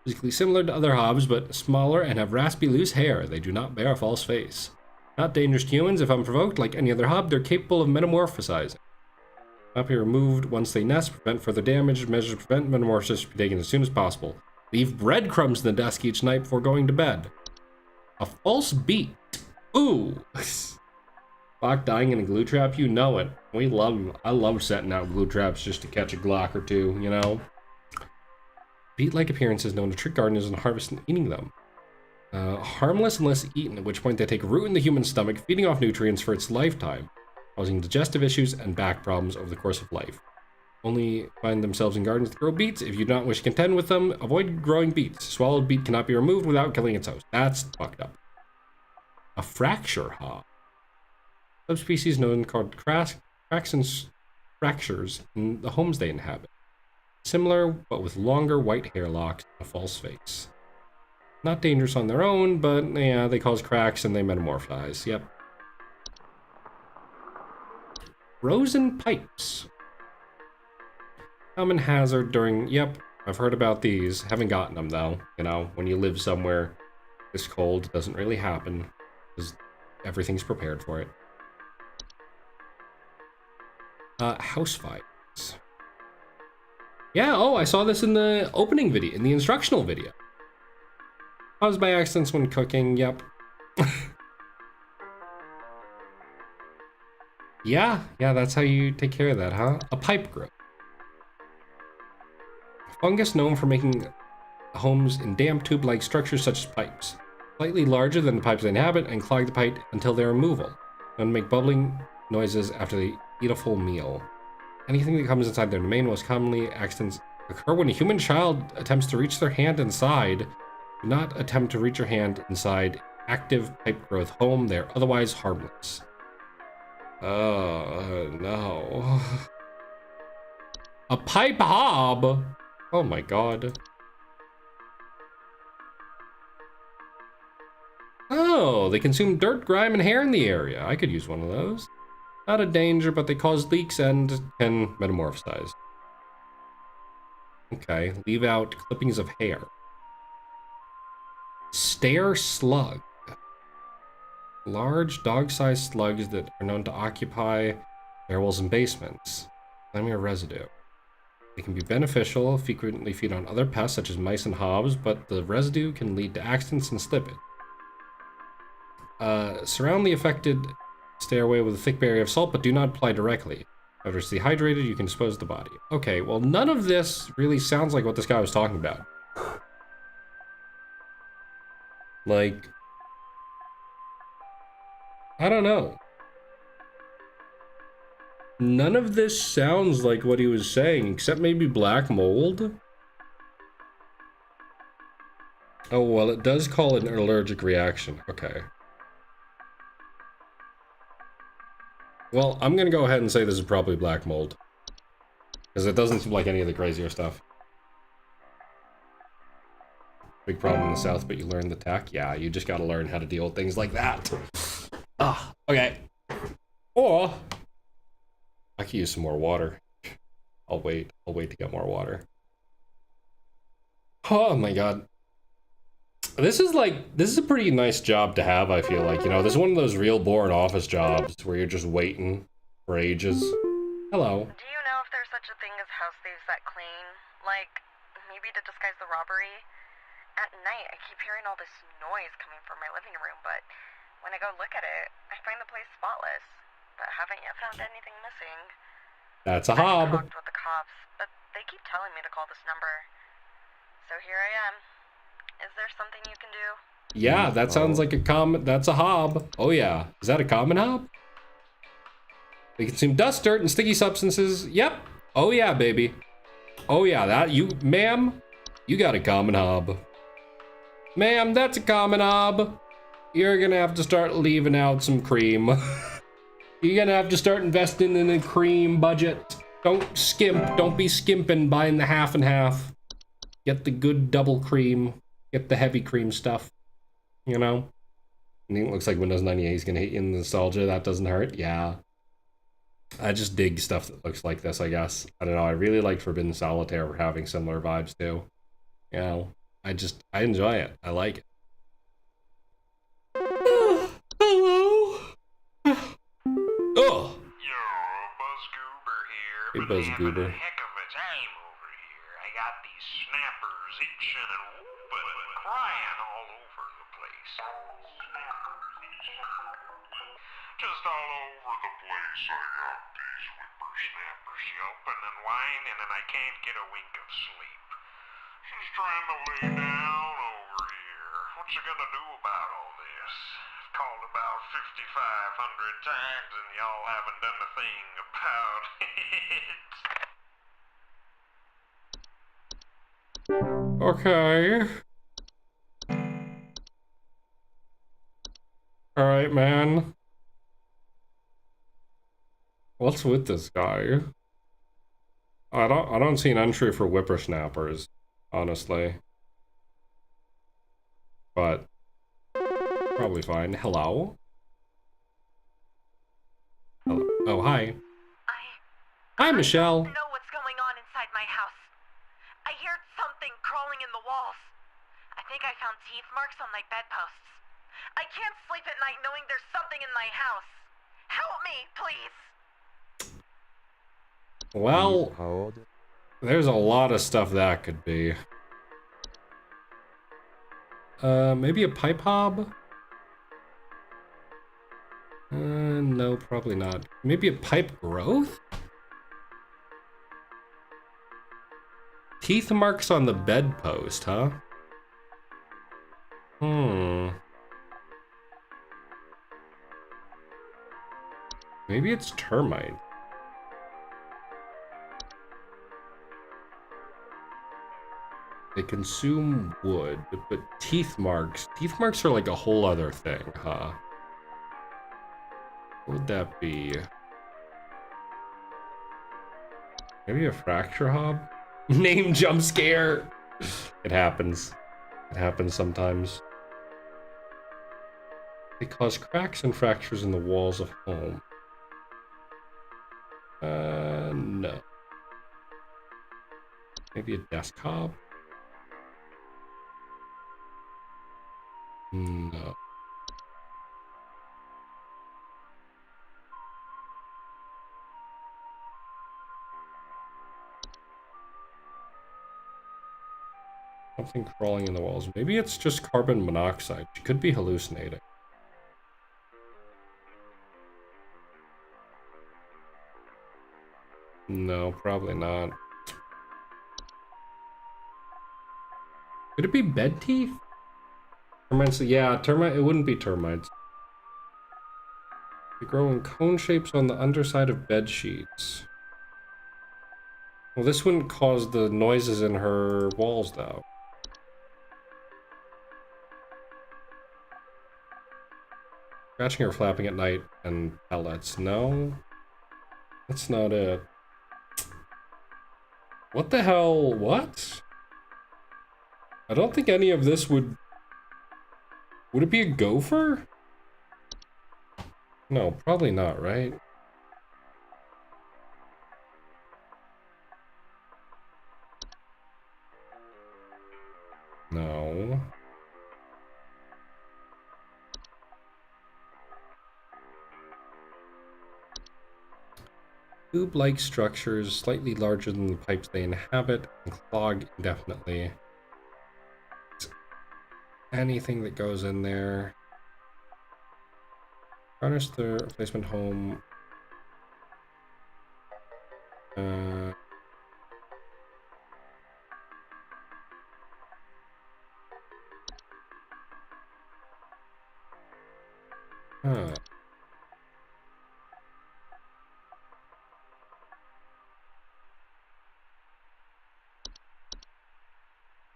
Physically similar to other hobs, but smaller and have raspy, loose hair. They do not bear a false face. Not dangerous to humans if unprovoked. Like any other hob, they're capable of metamorphosizing. Not be removed once they nest, prevent further damage, measures to prevent metamorphosis to be taken as soon as possible. Leave breadcrumbs in the desk each night before going to bed. A false beat. Ooh. Fuck, dying in a glue trap, you know it. I love setting out glue traps just to catch a Glock or two, you know? Beet-like appearances known to trick gardeners and harvest and eating them. Harmless unless eaten, at which point they take root in the human stomach, feeding off nutrients for its lifetime, causing digestive issues and back problems over the course of life. Only find themselves in gardens that grow beets. If you do not wish to contend with them, avoid growing beets. Swallowed beet cannot be removed without killing its host. That's fucked up. A fracture hob. Subspecies known called cracks and fractures in the homes they inhabit. Similar, but with longer white hair locks and a false face. Not dangerous on their own, but yeah, they cause cracks and they metamorphose. Yep. Frozen pipes. Common hazard during, yep, I've heard about these. Haven't gotten them though. You know, when you live somewhere this cold, it doesn't really happen because everything's prepared for it. House fires. Yeah, oh, I saw this in the opening video, in the instructional video. Caused by accidents when cooking, yep. Yeah, that's how you take care of that, huh? A pipe growth. Fungus known for making homes in damp tube-like structures such as pipes. Slightly larger than the pipes they inhabit and clog the pipe until their removal. And make bubbling noises after they eat a full meal. Anything that comes inside their domain, most commonly accidents occur when a human child attempts to reach their hand inside. Do not attempt to reach your hand inside active pipe growth home. They're otherwise harmless. Oh, no. A pipe hob? Oh my god. Oh, they consume dirt, grime, and hair in the area. I could use one of those. Not a danger, but they cause leaks and can metamorphosize. Okay, leave out clippings of hair. Stair slug. Large dog-sized slugs that are known to occupy stairwells and basements. Flammable residue. They can be beneficial, frequently feed on other pests such as mice and hobs, but the residue can lead to accidents and slippage. Surround the affected stairway with a thick barrier of salt, but do not apply directly. After it's dehydrated, you can dispose of the body. Okay, well, none of this really sounds like what this guy was talking about. Like, I don't know. None of this sounds like what he was saying, except maybe black mold. Oh, well, it does call it an allergic reaction. Okay. Well, I'm gonna go ahead and say this is probably black mold. Because it doesn't seem like any of the crazier stuff. Big problem in the South, but you learn the tech. Yeah, you just gotta learn how to deal with things like that. Ah, okay. Or I could use some more water. I'll wait to get more water. Oh my god. This is a pretty nice job to have, I feel like. You know, this is one of those real boring office jobs where you're just waiting for ages. Hello. Do you know if there's such a thing as house thieves that clean? Like, maybe to disguise the robbery? At night, I keep hearing all this noise coming from my living room, but when I go look at it, I find the place spotless, but haven't yet found anything missing. That's a hob. I talked with the cops, but they keep telling me to call this number. So here I am. Is there something you can do? Yeah, that sounds like that's a hob. Oh yeah. Is that a common hob? They consume dust, dirt, and sticky substances. Yep. Oh yeah, baby. Oh yeah, ma'am, you got a common hob. Ma'am, that's a common hob. You're gonna have to start leaving out some cream. You're gonna have to start investing in a cream budget. Don't skimp. Don't be skimping buying the half and half. Get the good double cream. Get the heavy cream stuff. You know? It looks like Windows 98 is gonna hit you in nostalgia. That doesn't hurt. Yeah. I just dig stuff that looks like this, I guess. I don't know. I really like Forbidden Solitaire for having similar vibes too. You know, I enjoy it. I like it. Hello. Oh. Yo, Buzzgoober here. Hey, Been having Buzzgoober. a heck of a time over here. I got these snappers itching and whooping and crying all over the place. Just all over the place. I got these whippersnappers yelping and whining, and I can't get a wink of sleep. She's trying to lay down over here. What's she gonna do about all this? I've called about 5,500 times, and y'all haven't done a thing about it. Okay. All right, man. What's with this guy? I don't see an entry for whippersnappers, honestly. But probably fine. Hello? Hello. Oh, hi. Hi, Michelle. I don't know what's going on inside my house. I hear something crawling in the walls. I think I found teeth marks on my bedposts. I can't sleep at night knowing there's something in my house. Help me, please. Well, How old? there's a lot of stuff that could be. Maybe a pipe hob? No, probably not. Maybe a pipe growth? Teeth marks on the bedpost, huh? Maybe it's termite. They consume wood, but teeth marks are like a whole other thing, huh? What would that be? Maybe a fracture hob? Name jump scare! It happens. It happens sometimes. They cause cracks and fractures in the walls of home. No. Maybe a desk hob? No. Something crawling in the walls. Maybe it's just carbon monoxide. She could be hallucinating. No, probably not. Could it be bed teeth? Termites, yeah, it wouldn't be termites. They grow in cone shapes on the underside of bed sheets. Well, this wouldn't cause the noises in her walls, though. Scratching or flapping at night and pellets. No, that's not it. What the hell? What? I don't think any of this would... Would it be a gopher? No, probably not, right? No. Tube-like structures slightly larger than the pipes they inhabit and clog indefinitely. Anything that goes in there. Furnish the replacement home. Huh.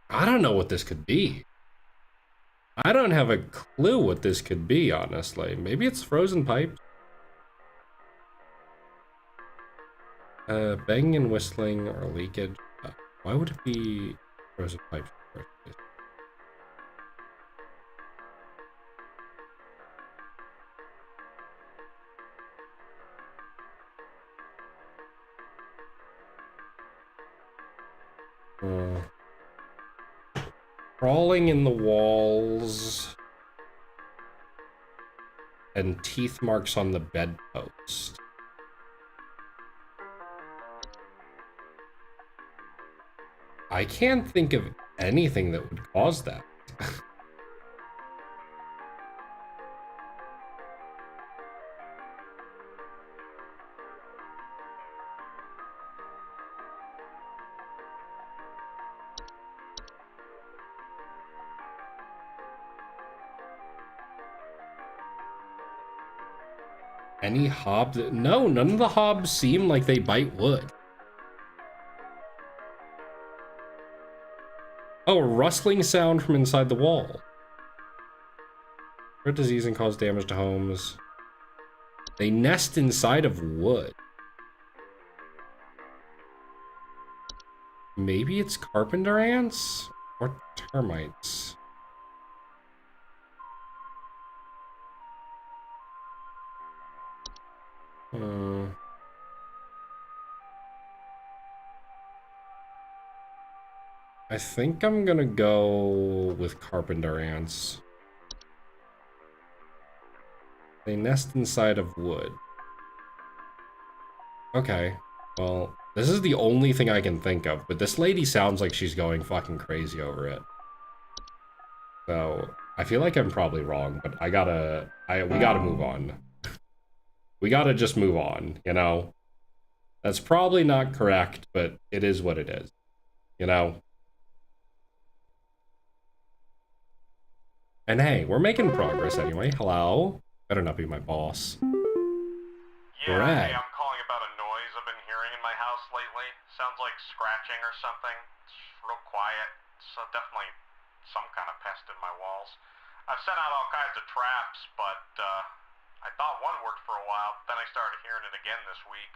I don't know what this could be. I don't have a clue what this could be, honestly. Maybe it's frozen pipes. Banging and whistling or leakage. Why would it be frozen pipes in the first place? Crawling in the walls. And teeth marks on the bedpost. I can't think of anything that would cause that. Any hobs? No, none of the hobs seem like they bite wood. Oh, a rustling sound from inside the wall. Spread disease and cause damage to homes. They nest inside of wood. Maybe it's carpenter ants? Or termites? I think I'm gonna go with carpenter ants. They nest inside of wood. Okay, well, this is the only thing I can think of, but this lady sounds like she's going fucking crazy over it. So, I feel like I'm probably wrong, but we gotta move on. We gotta just move on, you know? That's probably not correct, but it is what it is, you know? And hey, we're making progress anyway. Hello? Better not be my boss. Yeah, Brad. hey, I'm calling about a noise I've been hearing in my house lately. Sounds like scratching or something. It's real quiet. So definitely some kind of pest in my walls. I've sent out all kinds of traps, but I thought one worked for a while. Then I started hearing it again this week.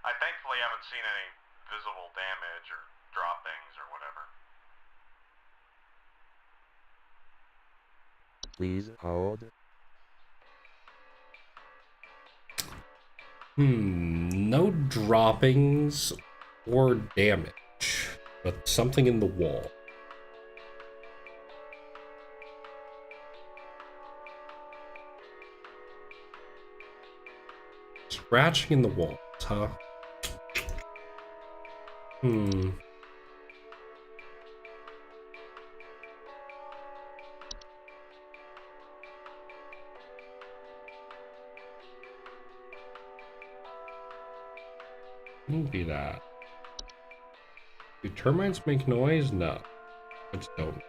I thankfully haven't seen any visible damage or droppings or whatever. Please hold. No droppings or damage, but something in the wall. Scratching in the walls, huh? Wouldn't be that. Do termites make noise? No. I just don't.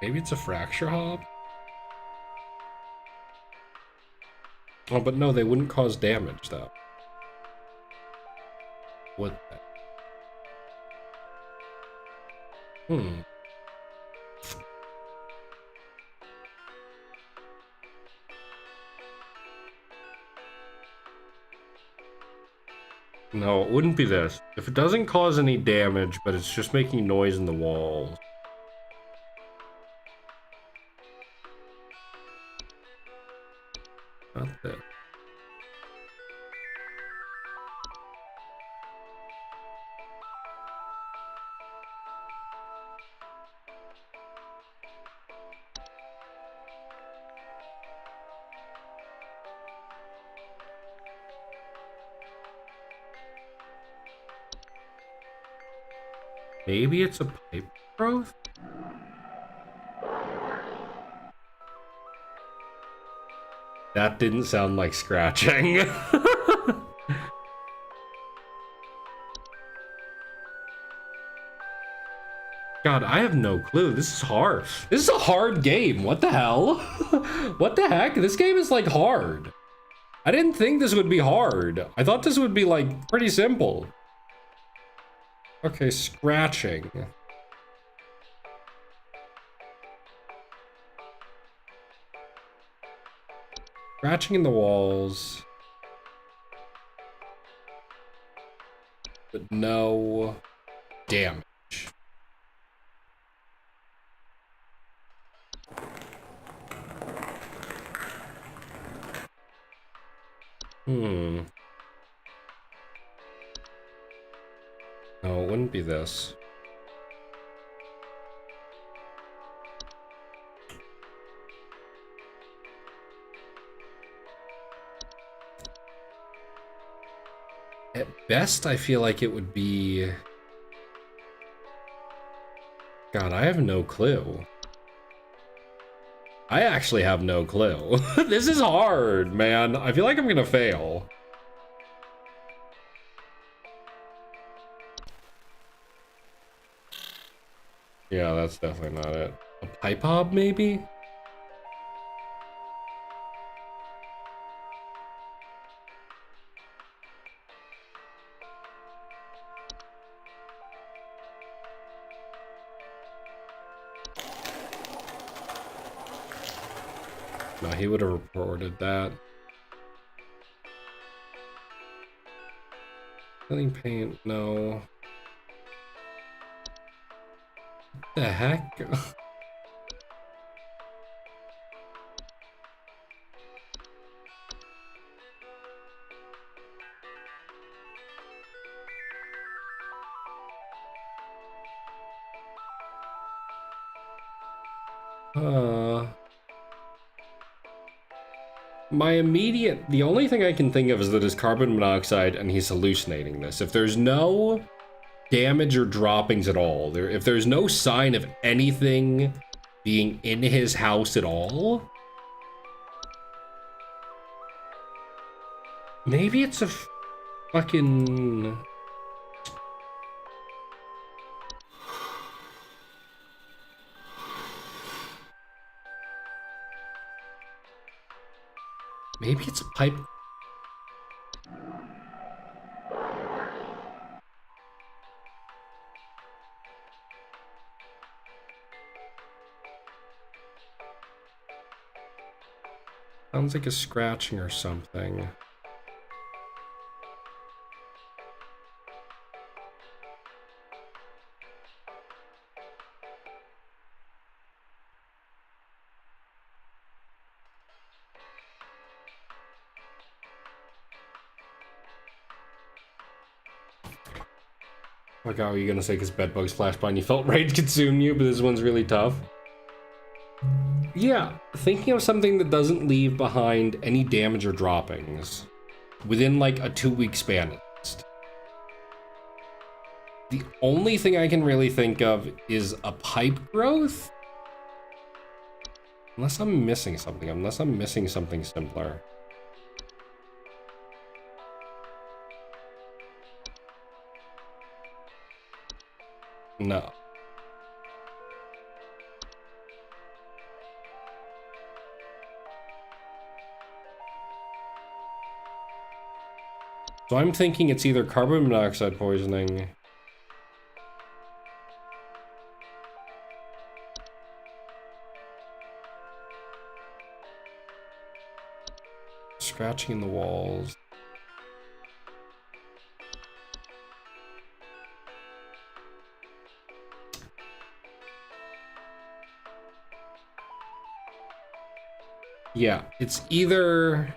Maybe it's a fracture hob? Oh, but no, they wouldn't cause damage, though. Would they? No, it wouldn't be this. If it doesn't cause any damage, but it's just making noise in the walls. Not this. Maybe it's a pipe growth? That didn't sound like scratching. God, I have no clue. This is hard. This is a hard game. What the hell? What the heck? This game is like hard. I didn't think this would be hard. I thought this would be like pretty simple. Okay, scratching. Scratching in the walls. But no damage. No, it wouldn't be this. At best, I feel like it would be... God, I have no clue. I actually have no clue. This is hard, man. I feel like I'm gonna fail. Yeah, that's definitely not it. A pipe hob, maybe? No, he would have reported that. Filling paint, no. What the heck? The only thing I can think of is that it's carbon monoxide and he's hallucinating this. If there's no damage or droppings at all, if there's no sign of anything being in his house at all, maybe it's a fucking... Maybe it's a pipe. Sounds like a scratching or something. Like, how are you gonna say because bedbugs flash by and you felt rage consume you, but this one's really tough? Yeah, thinking of something that doesn't leave behind any damage or droppings within like a 2-week span at least. The only thing I can really think of is a pipe growth. Unless I'm missing something simpler. No. So I'm thinking it's either carbon monoxide poisoning, scratching in the walls. Yeah, it's either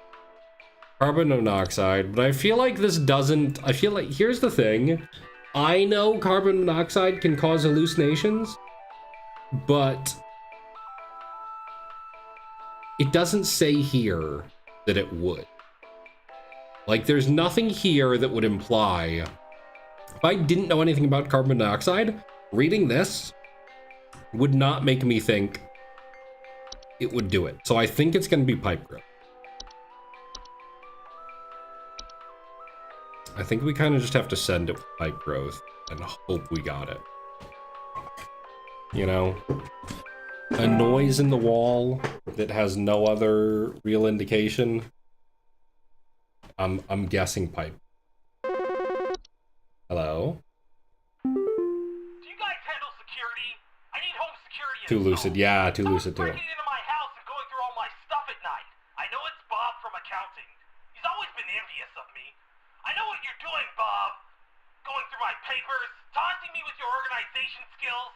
carbon monoxide, but I feel like this doesn't... I feel like... Here's the thing. I know carbon monoxide can cause hallucinations, but it doesn't say here that it would. Like, there's nothing here that would imply... If I didn't know anything about carbon monoxide, reading this would not make me think it would do it. So I think it's going to be pipe growth. I think we kind of just have to send it with pipe growth and hope we got it. You know? A noise in the wall that has no other real indication. I'm guessing pipe. Hello? Do you guys handle security? I need home security. Too lucid. Yeah, too lucid too. Breaking into my house and going through all my stuff at night. I know it's Bob from accounting. He's always been envious of me. I know what you're doing, Bob. Going through my papers, taunting me with your organization skills.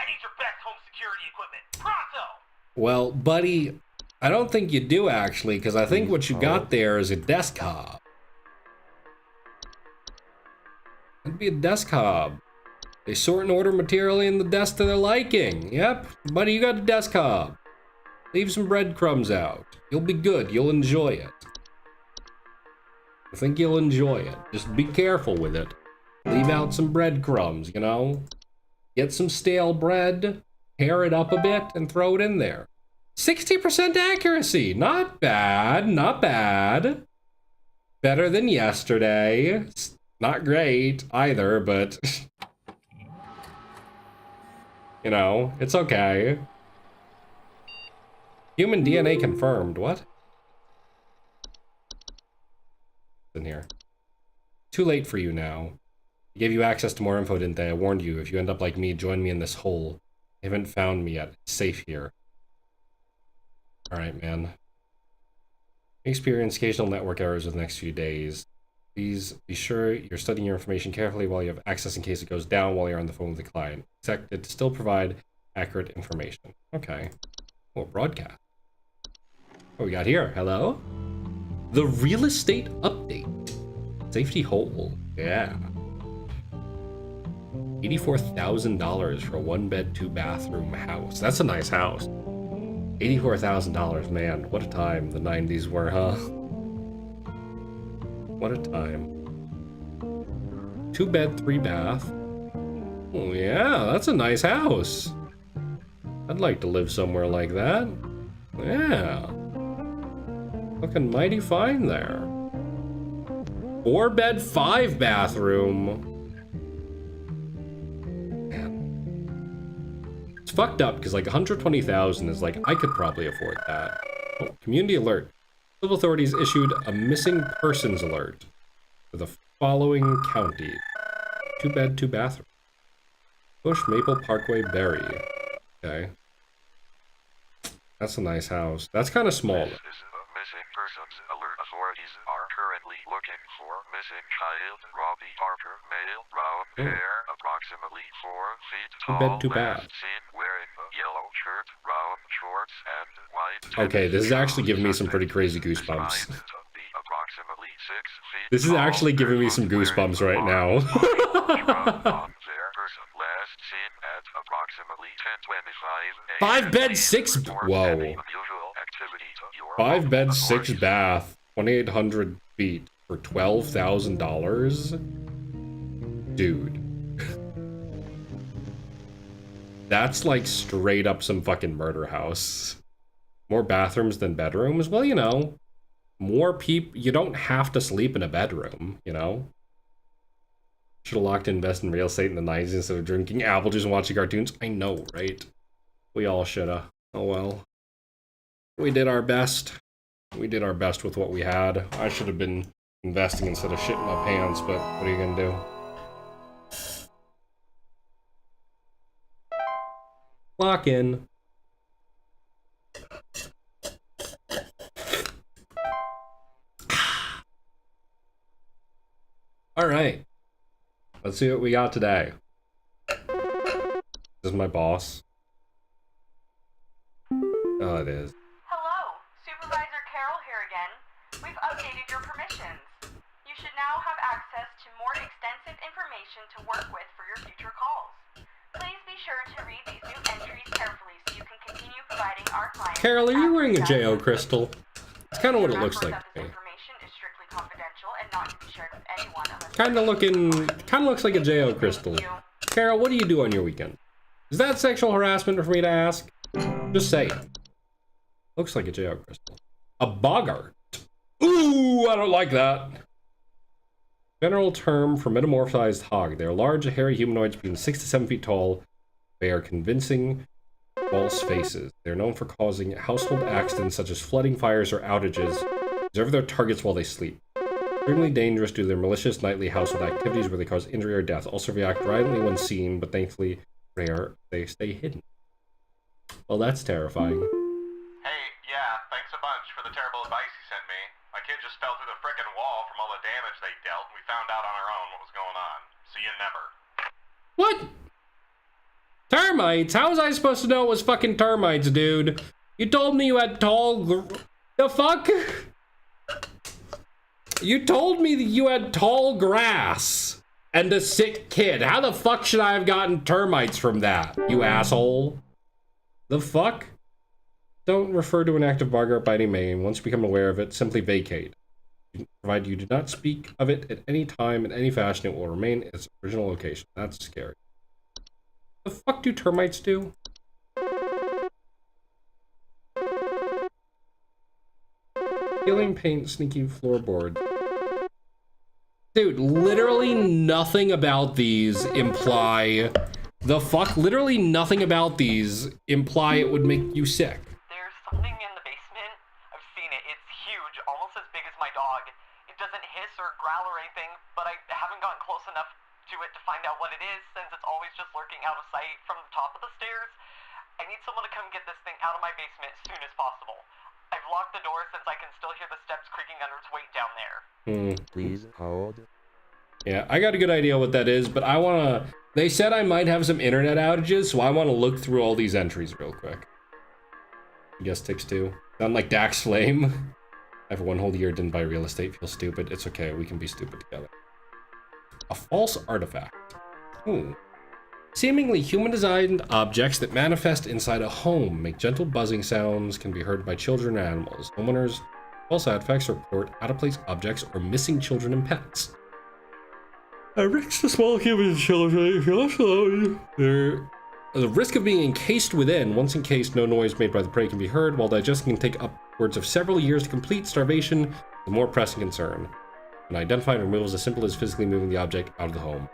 I need your best home security equipment. Pronto! Well, buddy, I don't think you do actually, because I think what you got there is a desk hob. It'd be a desk hob. They sort and order material in the desk to their liking. Yep, buddy, you got a desk hob. Leave some breadcrumbs out. You'll be good. You'll enjoy it. I think you'll enjoy it. Just be careful with it. Leave out some breadcrumbs, you know? Get some stale bread, tear it up a bit, and throw it in there. 60% accuracy. Not bad. Not bad. Better than yesterday. Not great either, but... you know, it's okay. Human DNA confirmed. What? In here. Too late for you now. I gave you access to more info, didn't they? I warned you. If you end up like me, join me in this hole. You haven't found me yet. It's safe here. Alright, man. Experience occasional network errors over the next few days. Please be sure you're studying your information carefully while you have access in case it goes down while you're on the phone with the client. Expect it to still provide accurate information. Okay. Oh, broadcast. What we got here? Hello? The real estate update. Safety hole. Yeah. $84,000 for a 1-bed, 2-bathroom house. That's a nice house. $84,000, man. What a time the 90s were, huh? What a time. 2-bed, 3-bath. Oh yeah, that's a nice house. I'd like to live somewhere like that. Yeah. Looking mighty fine there. 4-bed, 5-bathroom. Man. It's fucked up because like 120,000 is like, I could probably afford that. Oh, community alert. Civil authorities issued a missing persons alert for the following county. 2-bed, 2-bathroom. Bush Maple Parkway, Berry. Okay. That's a nice house. That's kind of small. This is a missing persons alert. Authorities are currently looking for missing child Robbie Parker, male, brown hair, approximately 4 feet tall. 2-bed, 2-bath. Seen wearing a yellow shirt, brown shorts, and white. Okay, this is actually giving me some pretty crazy goosebumps. This is actually giving me some goosebumps right now. 5-bed, 6. Whoa. 5-bed, 6-bath, 2,800 feet for $12,000. Dude. That's like straight up some fucking murder house. More bathrooms than bedrooms? Well, you know, more people. You don't have to sleep in a bedroom, you know? Should have locked in invest in real estate in the 90s instead of drinking apple juice and watching cartoons. I know, right? We all shoulda. Oh well. We did our best. We did our best with what we had. I should have been investing instead of shitting my pants, but what are you gonna do? Lock in. All right. Let's see what we got today. This is my boss. Oh, it is. Hello, Supervisor Carroll here again. We've updated your permissions. You should now have access to more extensive information to work with for your future calls. Please be sure to read these new entries carefully so you can continue providing our clients. Carol, are you wearing a J.O. crystal? It's kind of what it looks like to me. Kind of looks like a J.O. crystal. Carol, what do you do on your weekend? Is that sexual harassment for me to ask? Just say it. Looks like a J.O. crystal. A boggart. Ooh, I don't like that. General term for metamorphized hog. They are large, hairy humanoids between 6 to 7 feet tall. They are convincing false faces. They are known for causing household accidents such as flooding, fires, or outages. Observe their targets while they sleep. Extremely dangerous due to their malicious nightly household activities where they cause injury or death. Also react violently when seen, but thankfully rare. They stay hidden. Well, that's terrifying. Hey, yeah, thanks a bunch for the terrible advice you sent me. My kid just fell through the frickin' wall from all the damage they dealt, and we found out on our own what was going on. See you never. What? Termites? How was I supposed to know it was fucking termites, dude? You told me you had tall... The fuck? You told me that you had tall grass and a sick kid. How the fuck should I have gotten termites from that, you asshole? The fuck? Don't refer to an active bar by any name. Once you become aware of it, simply vacate. Provided you do not speak of it at any time in any fashion, it will remain in its original location. That's scary. The fuck do termites do? Peeling paint, sneaky floorboard. Dude, literally nothing about these imply... The fuck? Literally nothing about these imply it would make you sick. There's something in the basement. I've seen it. It's huge, almost as big as my dog. It doesn't hiss or growl or anything, but I haven't gotten close enough to it to find out what it is, since it's always just lurking out of sight from the top of the stairs. I need someone to come get this thing out of my basement as soon as possible. I've locked the door since I can still hear the steps creaking under its weight down there. Please hold. Yeah, I got a good idea what that is, but I wanna... They said I might have some internet outages, so I want to look through all these entries real quick. I guess ticks too. Sound like Dax Flame. I for one whole year didn't buy real estate. Feel stupid. It's okay. We can be stupid together. A false artifact. Seemingly human-designed objects that manifest inside a home, make gentle buzzing sounds, can be heard by children and animals. Homeowners, false artifacts report out-of-place objects or missing children and pets. A risk to small human children if you're left alone. There's a risk of being encased within. Once encased, no noise made by the prey can be heard, while digesting can take upwards of several years to complete. Starvation, the more pressing concern. When identified, removal is as simple as physically moving the object out of the home.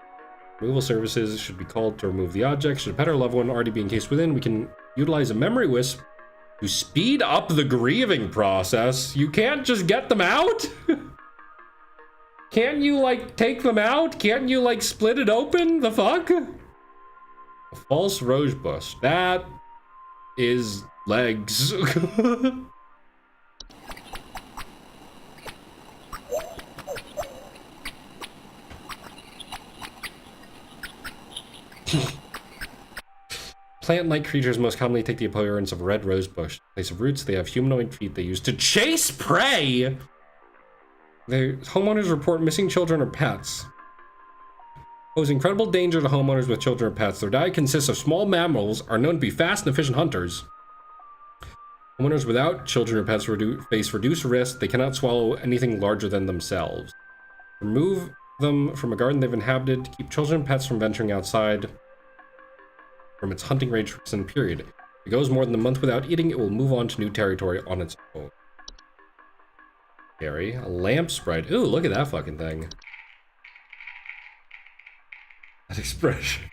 Removal services should be called to remove the object. Should a pet or loved one already be encased within, we can utilize a memory wisp to speed up the grieving process. You can't just get them out? Can't you, like, take them out? Can't you, like, split it open? The fuck? A false rose bush. That is legs. Plant-like creatures most commonly take the appearance of a red rose bush. In place of roots, they have humanoid feet they use to chase prey! The homeowners report missing children or pets, pose incredible danger to homeowners with children or pets. Their diet consists of small mammals, are known to be fast and efficient hunters. Homeowners without children or pets face reduced risk. They cannot swallow anything larger than themselves. Remove them from a garden they've inhabited to keep children and pets from venturing outside from its hunting range for a certain period. If it goes more than a month without eating, it will move on to new territory on its own. Scary. A lamp sprite. Ooh, look at that fucking thing. That expression.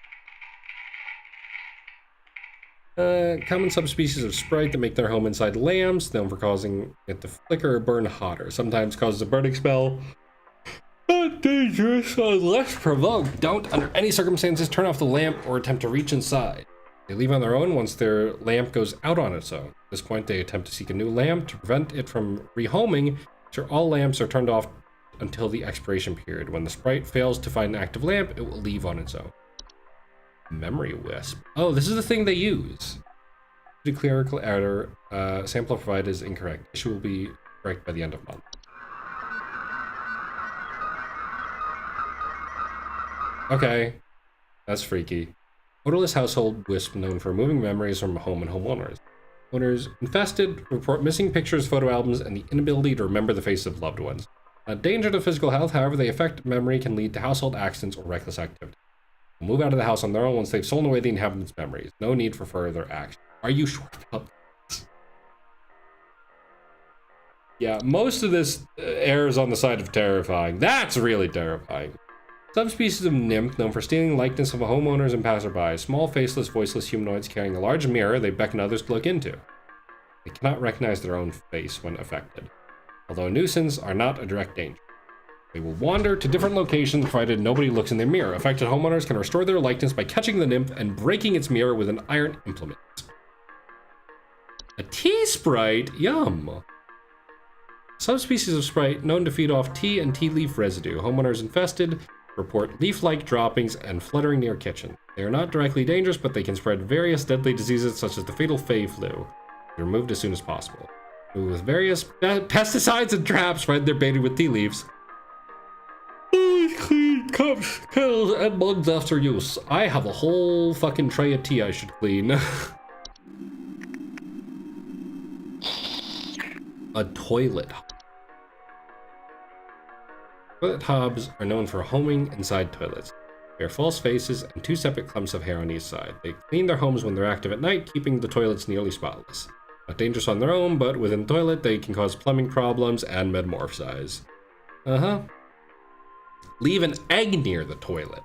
Common subspecies of sprite that make their home inside lamps, known for causing it to flicker or burn hotter. Sometimes causes a burning spell. Not dangerous unless provoked. Don't, under any circumstances, turn off the lamp or attempt to reach inside. They leave on their own once their lamp goes out on its own. At this point, they attempt to seek a new lamp to prevent it from rehoming. So all lamps are turned off until the expiration period. When the sprite fails to find an active lamp, it will leave on its own. Memory wisp. Oh, this is the thing they use. Due to clerical error, sample provided is incorrect. Issue will be correct by the end of month. Okay, that's freaky. Odorless household wisp known for removing memories from home and homeowners. Owners infested report missing pictures, photo albums, and the inability to remember the faces of loved ones. A danger to physical health, however, they affect memory can lead to household accidents or reckless activity. They'll move out of the house on their own once they've stolen away the inhabitants' memories. No need for further action. Are you sure about this? Yeah, most of this errs on the side of terrifying. That's really terrifying. Subspecies of nymph known for stealing likeness of homeowners and passerby. Small, faceless, voiceless humanoids carrying a large mirror they beckon others to look into. They cannot recognize their own face when affected. Although a nuisance, are not a direct danger. They will wander to different locations provided nobody looks in their mirror. Affected homeowners can restore their likeness by catching the nymph and breaking its mirror with an iron implement. A tea sprite? Yum! Subspecies of sprite known to feed off tea and tea leaf residue. Homeowners infested report leaf-like droppings and fluttering near kitchen. They are not directly dangerous, but they can spread various deadly diseases such as the fatal Fey flu. Be removed as soon as possible. With various pesticides and traps, right? They're baited with tea leaves. Clean Cups, kettles, and mugs after use. I have a whole fucking tray of tea I should clean. A toilet. Toilet hobs are known for homing inside toilets. They are false faces and 2 separate clumps of hair on each side. They clean their homes when they're active at night, keeping the toilets nearly spotless. Not dangerous on their own, but within the toilet, they can cause plumbing problems and metamorphosize. Leave an egg near the toilet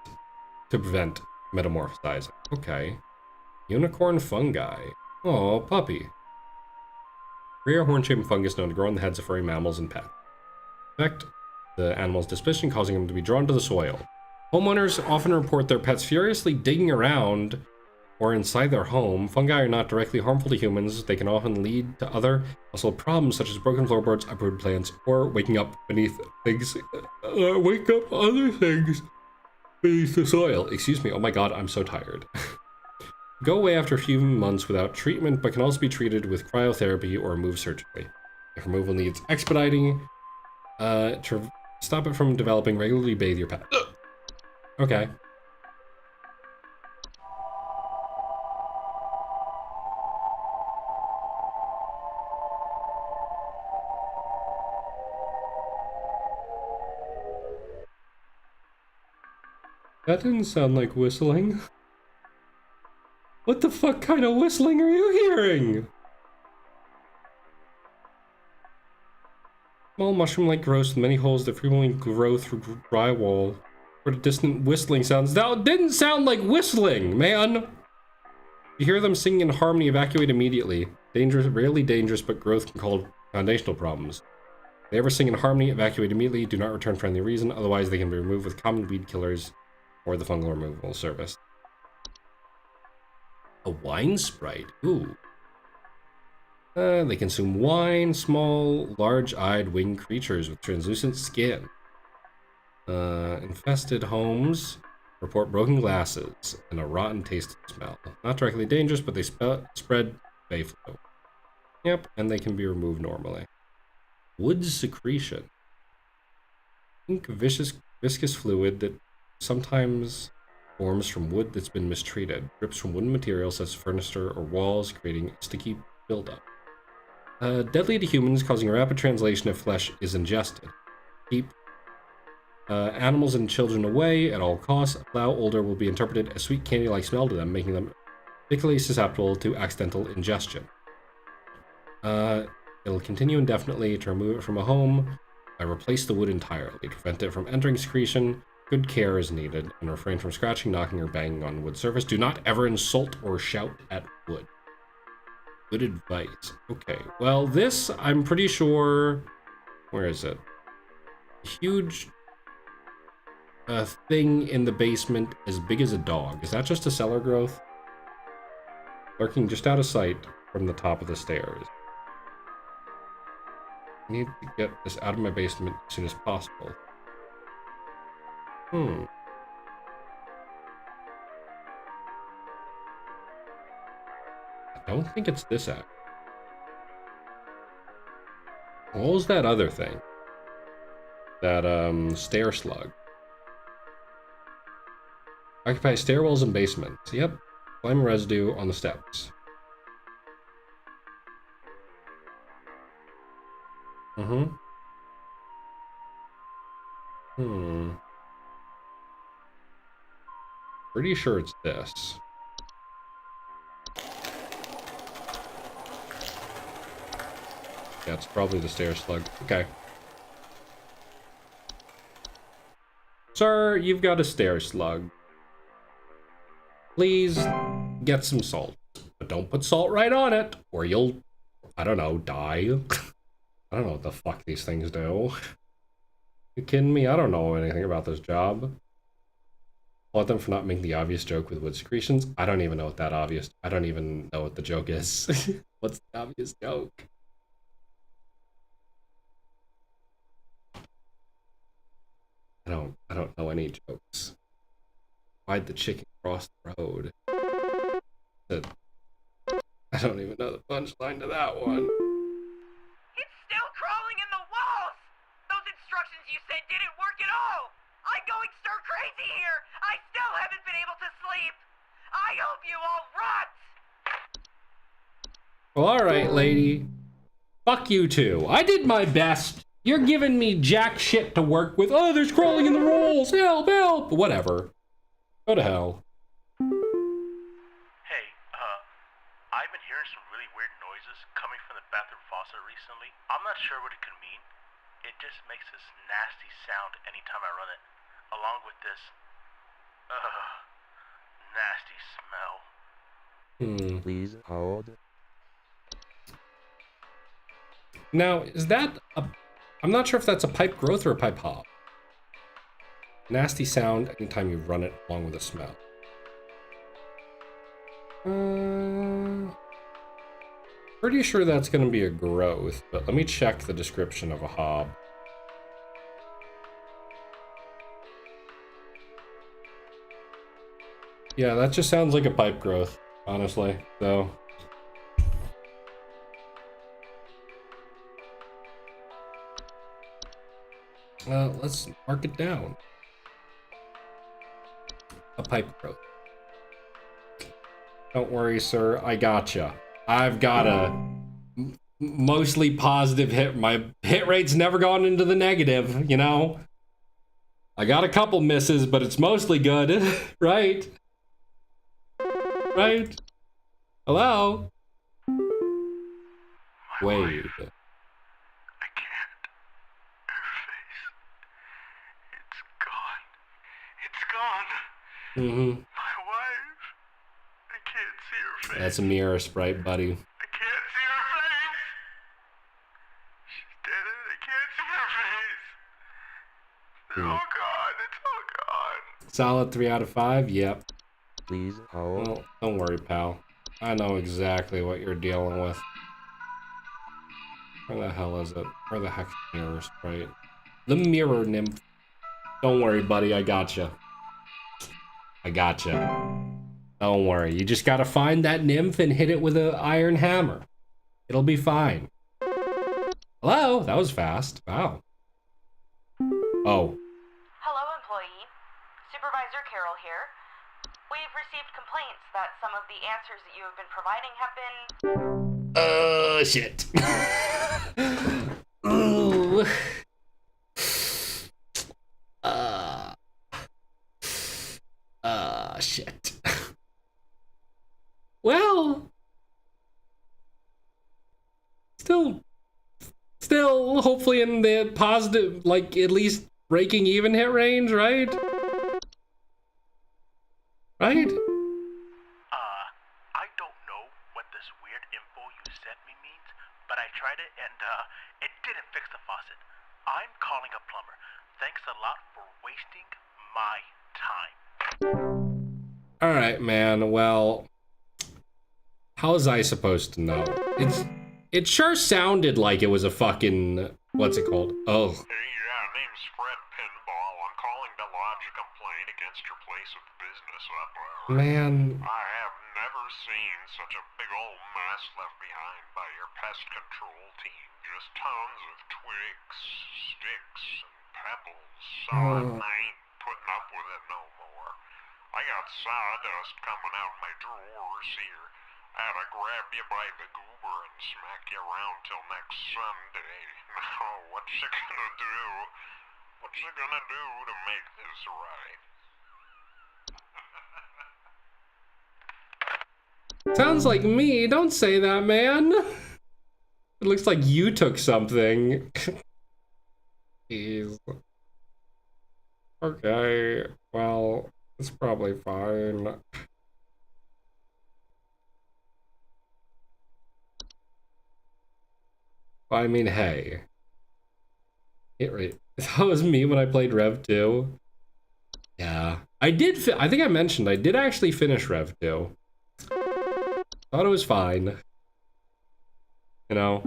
to prevent metamorphosizing. Okay. Unicorn fungi. Oh, puppy. Rare horn-shaped fungus known to grow on the heads of furry mammals and pets. Affect the animal's disposition, causing them to be drawn to the soil. Homeowners often report their pets furiously digging around or inside their home. Fungi are not directly harmful to humans. They can often lead to other household problems such as broken floorboards, uprooted plants, or waking up beneath things. Wake up other things beneath the soil. Excuse me. Oh my god, I'm so tired. Go away after a few months without treatment, but can also be treated with cryotherapy or removed surgically. If removal needs expediting, to stop it from developing, regularly bathe your pet. Okay. That didn't sound like whistling. What the fuck kind of whistling are you hearing? Small mushroom-like growths with many holes that frequently grow through drywall. What a distant whistling sounds. That didn't sound like whistling, man! You hear them singing in harmony, evacuate immediately. Dangerous, rarely dangerous, but growth can cause foundational problems. If they ever sing in harmony, evacuate immediately. Do not return for any reason, otherwise they can be removed with common weed killers or the fungal removal service. A wine sprite. Ooh. They consume wine, small, large-eyed winged creatures with translucent skin. Infested homes report broken glasses and a rotten taste and smell. Not directly dangerous, but they spread bay flu. Yep, and they can be removed normally. Wood secretion. Pink, viscous fluid that sometimes forms from wood that's been mistreated. Drips from wooden materials such as furniture or walls, creating sticky buildup. Deadly to humans, causing a rapid translation if flesh is ingested. Keep animals and children away at all costs. Allow older will be interpreted as sweet candy-like smell to them, making them particularly susceptible to accidental ingestion. It'll continue indefinitely. To remove it from a home, replace the wood entirely. To prevent it from entering secretion, good care is needed, and refrain from scratching, knocking, or banging on wood surface. Do not ever insult or shout at wood. Good advice. Okay, well, this, I'm pretty sure... Where is it? A huge thing in the basement as big as a dog. Is that just a cellar growth? Lurking just out of sight from the top of the stairs. I need to get this out of my basement as soon as possible. I don't think it's this act. What was that other thing? That, stair slug. Occupy stairwells and basements. Yep. Slime residue on the steps. Pretty sure it's this. Yeah, it's probably the stair slug. Okay. Sir, you've got a stair slug. Please get some salt. But don't put salt right on it, or you'll, I don't know, die. I don't know what the fuck these things do. You kidding me? I don't know anything about this job. Applaud them for not making the obvious joke with wood secretions. I don't even know what that obvious... I don't even know what the joke is. What's the obvious joke? I don't know any jokes. Why'd the chicken cross the road? I don't even know the punchline to that one. It's still crawling in the walls! Those instructions you said didn't work at all! I I'm going stir crazy here! I still haven't been able to sleep! I hope you all rot! Well, alright, lady. Fuck you too. I did my best. You're giving me jack shit to work with. Oh, there's crawling in the rolls. Help, help. Whatever. Go to hell. Hey, I've been hearing some really weird noises coming from the bathroom faucet recently. I'm not sure what it could mean. It just makes this nasty sound anytime I run it, along with this, nasty smell. Please hold. Now, is that a... I'm not sure if that's a pipe growth or a pipe hop. Nasty sound anytime you run it along with a smell. Pretty sure that's going to be a growth, but let me check the description of a hob. Yeah, that just sounds like a pipe growth, honestly, so... let's mark it down. A pipe growth. Don't worry, sir. I gotcha. I've got a mostly positive hit. My hit rate's never gone into the negative, you know? I got a couple misses, but it's mostly good, right? Right? Hello? Wait. Mm-hmm. My wife. I can't see her face. That's a mirror sprite, buddy. I can't see her face. She's dead and I can't see her face. It's all gone. It's all gone. Solid 3 out of 5? Yep. Please hold. Well, don't worry, pal. I know exactly what you're dealing with. Where the hell is it? Where the heck's the mirror sprite? The mirror nymph. Don't worry, buddy. I gotcha. I gotcha. Don't worry. You just gotta find that nymph and hit it with an iron hammer. It'll be fine. Hello? That was fast. Wow. Oh. Hello, employee. Supervisor Carroll here. We've received complaints that some of the answers that you have been providing have been... Shit. Ooh. Shit. Well, still, hopefully in the positive, like, at least breaking even hit range, right? Right? I don't know what this weird info you sent me means, but I tried it and, it didn't fix the faucet. I'm calling a plumber. Thanks a lot for wasting my time. Alright, man, well, how was I supposed to know? It sure sounded like it was a fucking, what's it called? Oh. Hey, yeah, name's Fred Pinball. I'm calling to lodge a complaint against your place of business up there. Man. I have never seen such a big old mess left behind by your pest control team. Just tons of twigs, sticks, and pebbles. So I ain't putting up with it no more. I got sawdust coming out my drawers here. I had to grab you by the goober and smack you around till next Sunday. Now, what's you gonna do? What's you gonna do to make this right? Sounds like me. Don't say that, man. It looks like you took something. Jeez. Okay, well, it's probably fine. I mean, hey. Right. That was me when I played Rev 2. Yeah. I think I mentioned I did actually finish Rev 2. Thought it was fine. You know?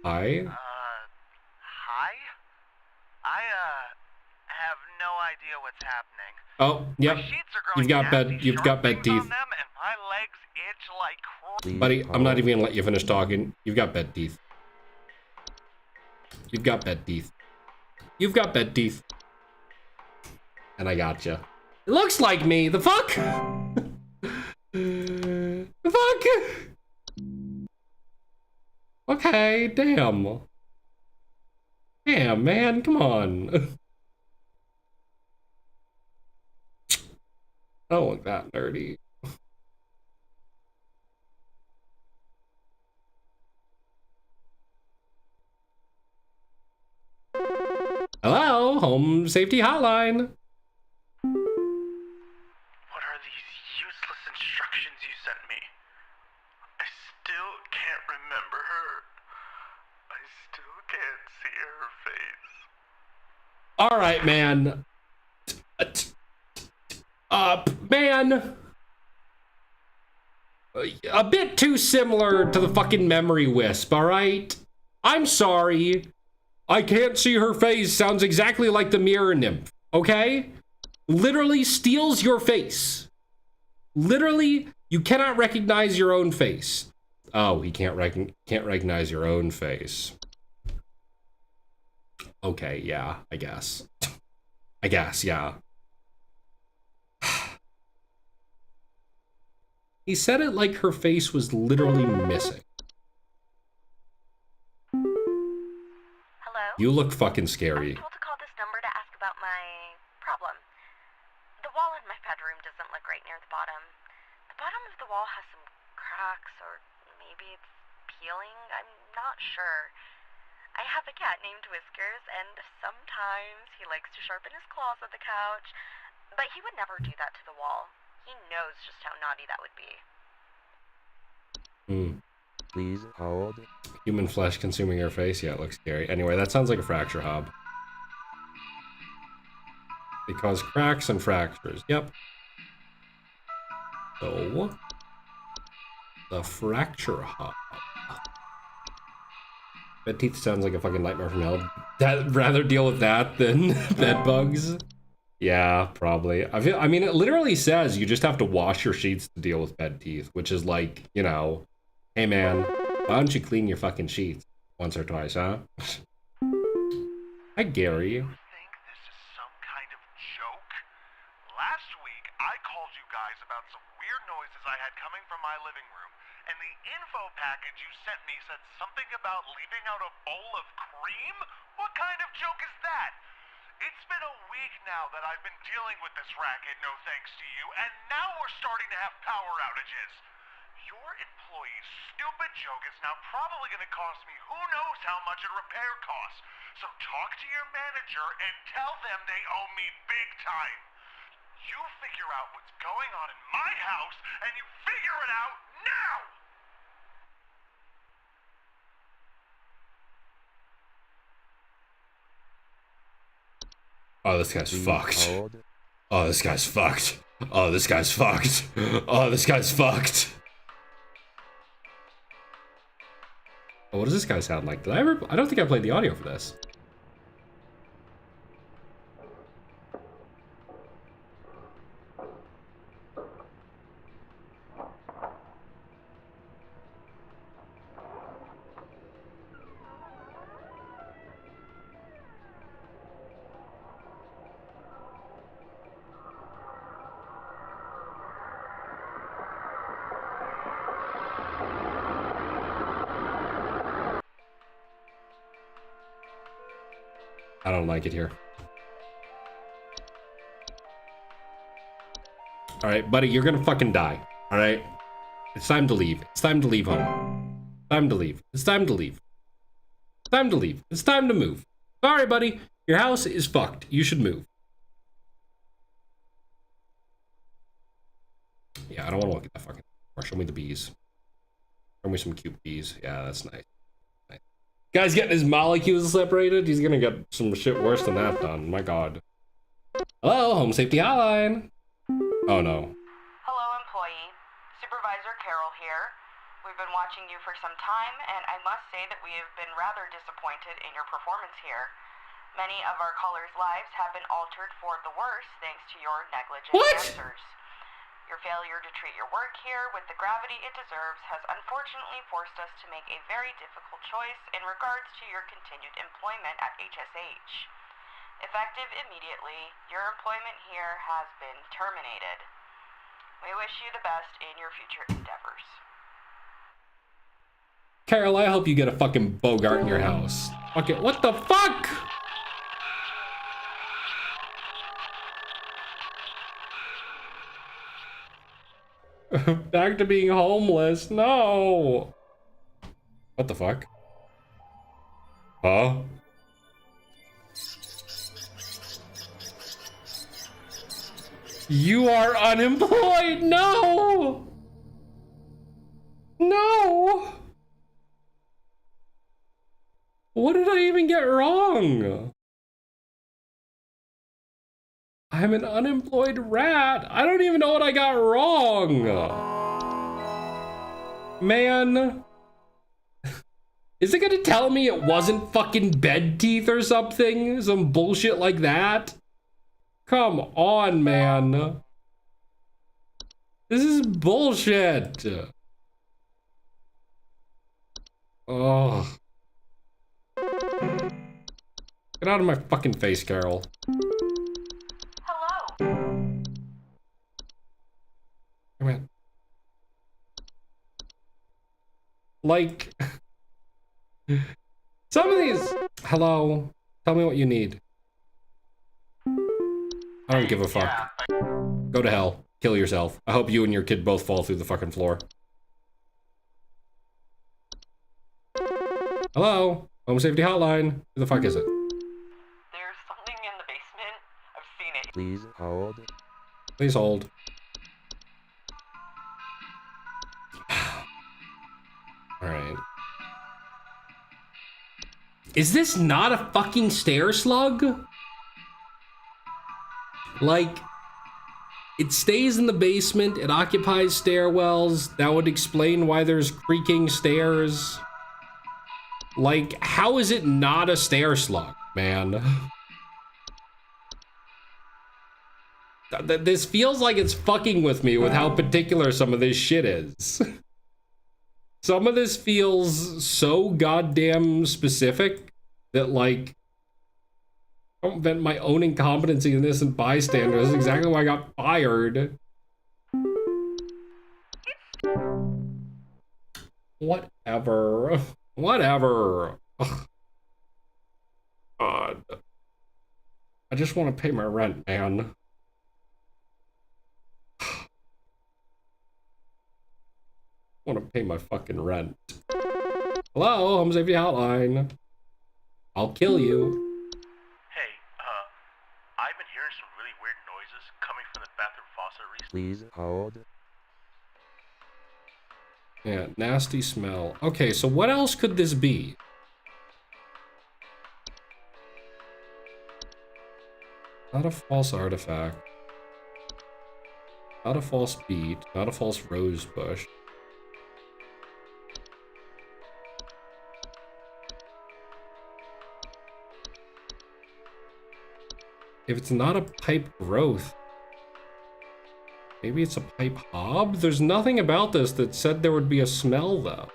Hi? Hi? I, have no idea what's happening. Oh, yep. My sheets are growing You've got bed sharp teeth. things on them, and my legs itch like crazy. Buddy, I'm not even gonna let you finish talking. You've got bed teeth. You've got bed teeth. You've got bed teeth. And I gotcha. It looks like me. The fuck? The fuck? Okay, damn. Damn, man, come on. I don't look that nerdy. Hello, home safety hotline. What are these useless instructions you sent me? I still can't remember her. I still can't see her face. All right, man. Man. A bit too similar to the fucking memory wisp, all right? I'm sorry. I can't see her face sounds exactly like the mirror nymph, okay? Literally steals your face. Literally, you cannot recognize your own face. Oh, he can't recognize your own face. Okay, yeah, I guess. I guess, yeah. He said it like her face was literally missing. Hello? You look fucking I scary. was told to call this number to ask about my problem. The wall in my bedroom doesn't look right near the bottom. The bottom of the wall has some cracks, or maybe it's peeling. I'm not sure. I have a cat named Whiskers, and sometimes he likes to sharpen his claws at the couch, but he would never do that to the wall. He knows just how naughty that would be. Please hold. Human flesh consuming your face? Yeah, it looks scary. Anyway, that sounds like a fracture hob. They cause cracks and fractures. Yep. So, the fracture hob. Bed teeth sounds like a fucking nightmare from hell. I'd rather deal with that than bed bugs. Yeah, probably. I mean, it literally says you just have to wash your sheets to deal with bed teeth, which is like, you know, hey man, why don't you clean your fucking sheets once or twice, huh? Hi, Gary. You think this is some kind of joke? Last week, I called you guys about some weird noises I had coming from my living room, and the info package you sent me said something about leaving out a bowl of cream? What kind of joke is that? It's been a week now that I've been dealing with this racket, no thanks to you, and now we're starting to have power outages. Your employee's stupid joke is now probably going to cost me who knows how much in repair costs. So talk to your manager and tell them they owe me big time. You figure out what's going on in my house, and you figure it out now! Oh, this guy's Please fucked. hold. Oh, this guy's fucked. Oh, this guy's fucked. Oh, this guy's fucked. Oh, what does this guy sound like? I don't think I played the audio for this. I don't like it here. All right, buddy, you're gonna fucking die. All right, it's time to leave. It's time to leave home. Time to leave. It's time to leave. Time to leave. It's time to move. Sorry, buddy, your house is fucked. You should move. Yeah, I don't want to look at that fucking. Or show me the bees. Show me some cute bees. Yeah, that's nice. Guy's getting his molecules separated. He's gonna get some shit worse than that done. My god. Hello, home safety hotline. Oh no. Hello, employee. Supervisor Carol here. We've been watching you for some time, and I must say that we have been rather disappointed in your performance here. Many of our callers' lives have been altered for the worse thanks to your negligent answers. Your failure to treat your work here with the gravity it deserves has unfortunately forced us to make a very difficult choice in regards to your continued employment at HSH. Effective immediately, your employment here has been terminated. We wish you the best in your future endeavors. Carol, I hope you get a fucking Bogart in your house. Okay, what the fuck? Back to being homeless, no. What the fuck? Huh? You are unemployed, no! No! What did I even get wrong? I'm an unemployed rat. I don't even know what I got wrong. Man. Is it gonna tell me it wasn't fucking bed teeth or something? Some bullshit like that? Come on, man. This is bullshit. Oh. Get out of my fucking face, Carol. Hello. Come on. Like, some of these. Hello. Tell me what you need. I don't give a fuck. Go to hell. Kill yourself. I hope you and your kid both fall through the fucking floor. Hello? Home safety hotline. Who the fuck is it? There's something in the basement. I've seen it. Please hold. Please hold. Alright. Is this not a fucking stair slug? Like, it stays in the basement, it occupies stairwells, that would explain why there's creaking stairs. Like, how is it not a stair slug, man? This feels like it's fucking with me with how particular some of this shit is. Some of this feels so goddamn specific that, like, I don't vent my own incompetency in innocent bystander. This is exactly why I got fired. Whatever. Whatever. Ugh. God. I just want to pay my rent, man. I want to pay my fucking rent. Hello, Home Safety Hotline. I'll kill you. Hey, I've been hearing some really weird noises coming from the bathroom faucet recently. Please hold. Yeah, nasty smell. Okay, so what else could this be? Not a false artifact. Not a false bead. Not a false rose bush. If it's not a pipe growth, maybe it's a pipe hob? There's nothing about this that said there would be a smell, though.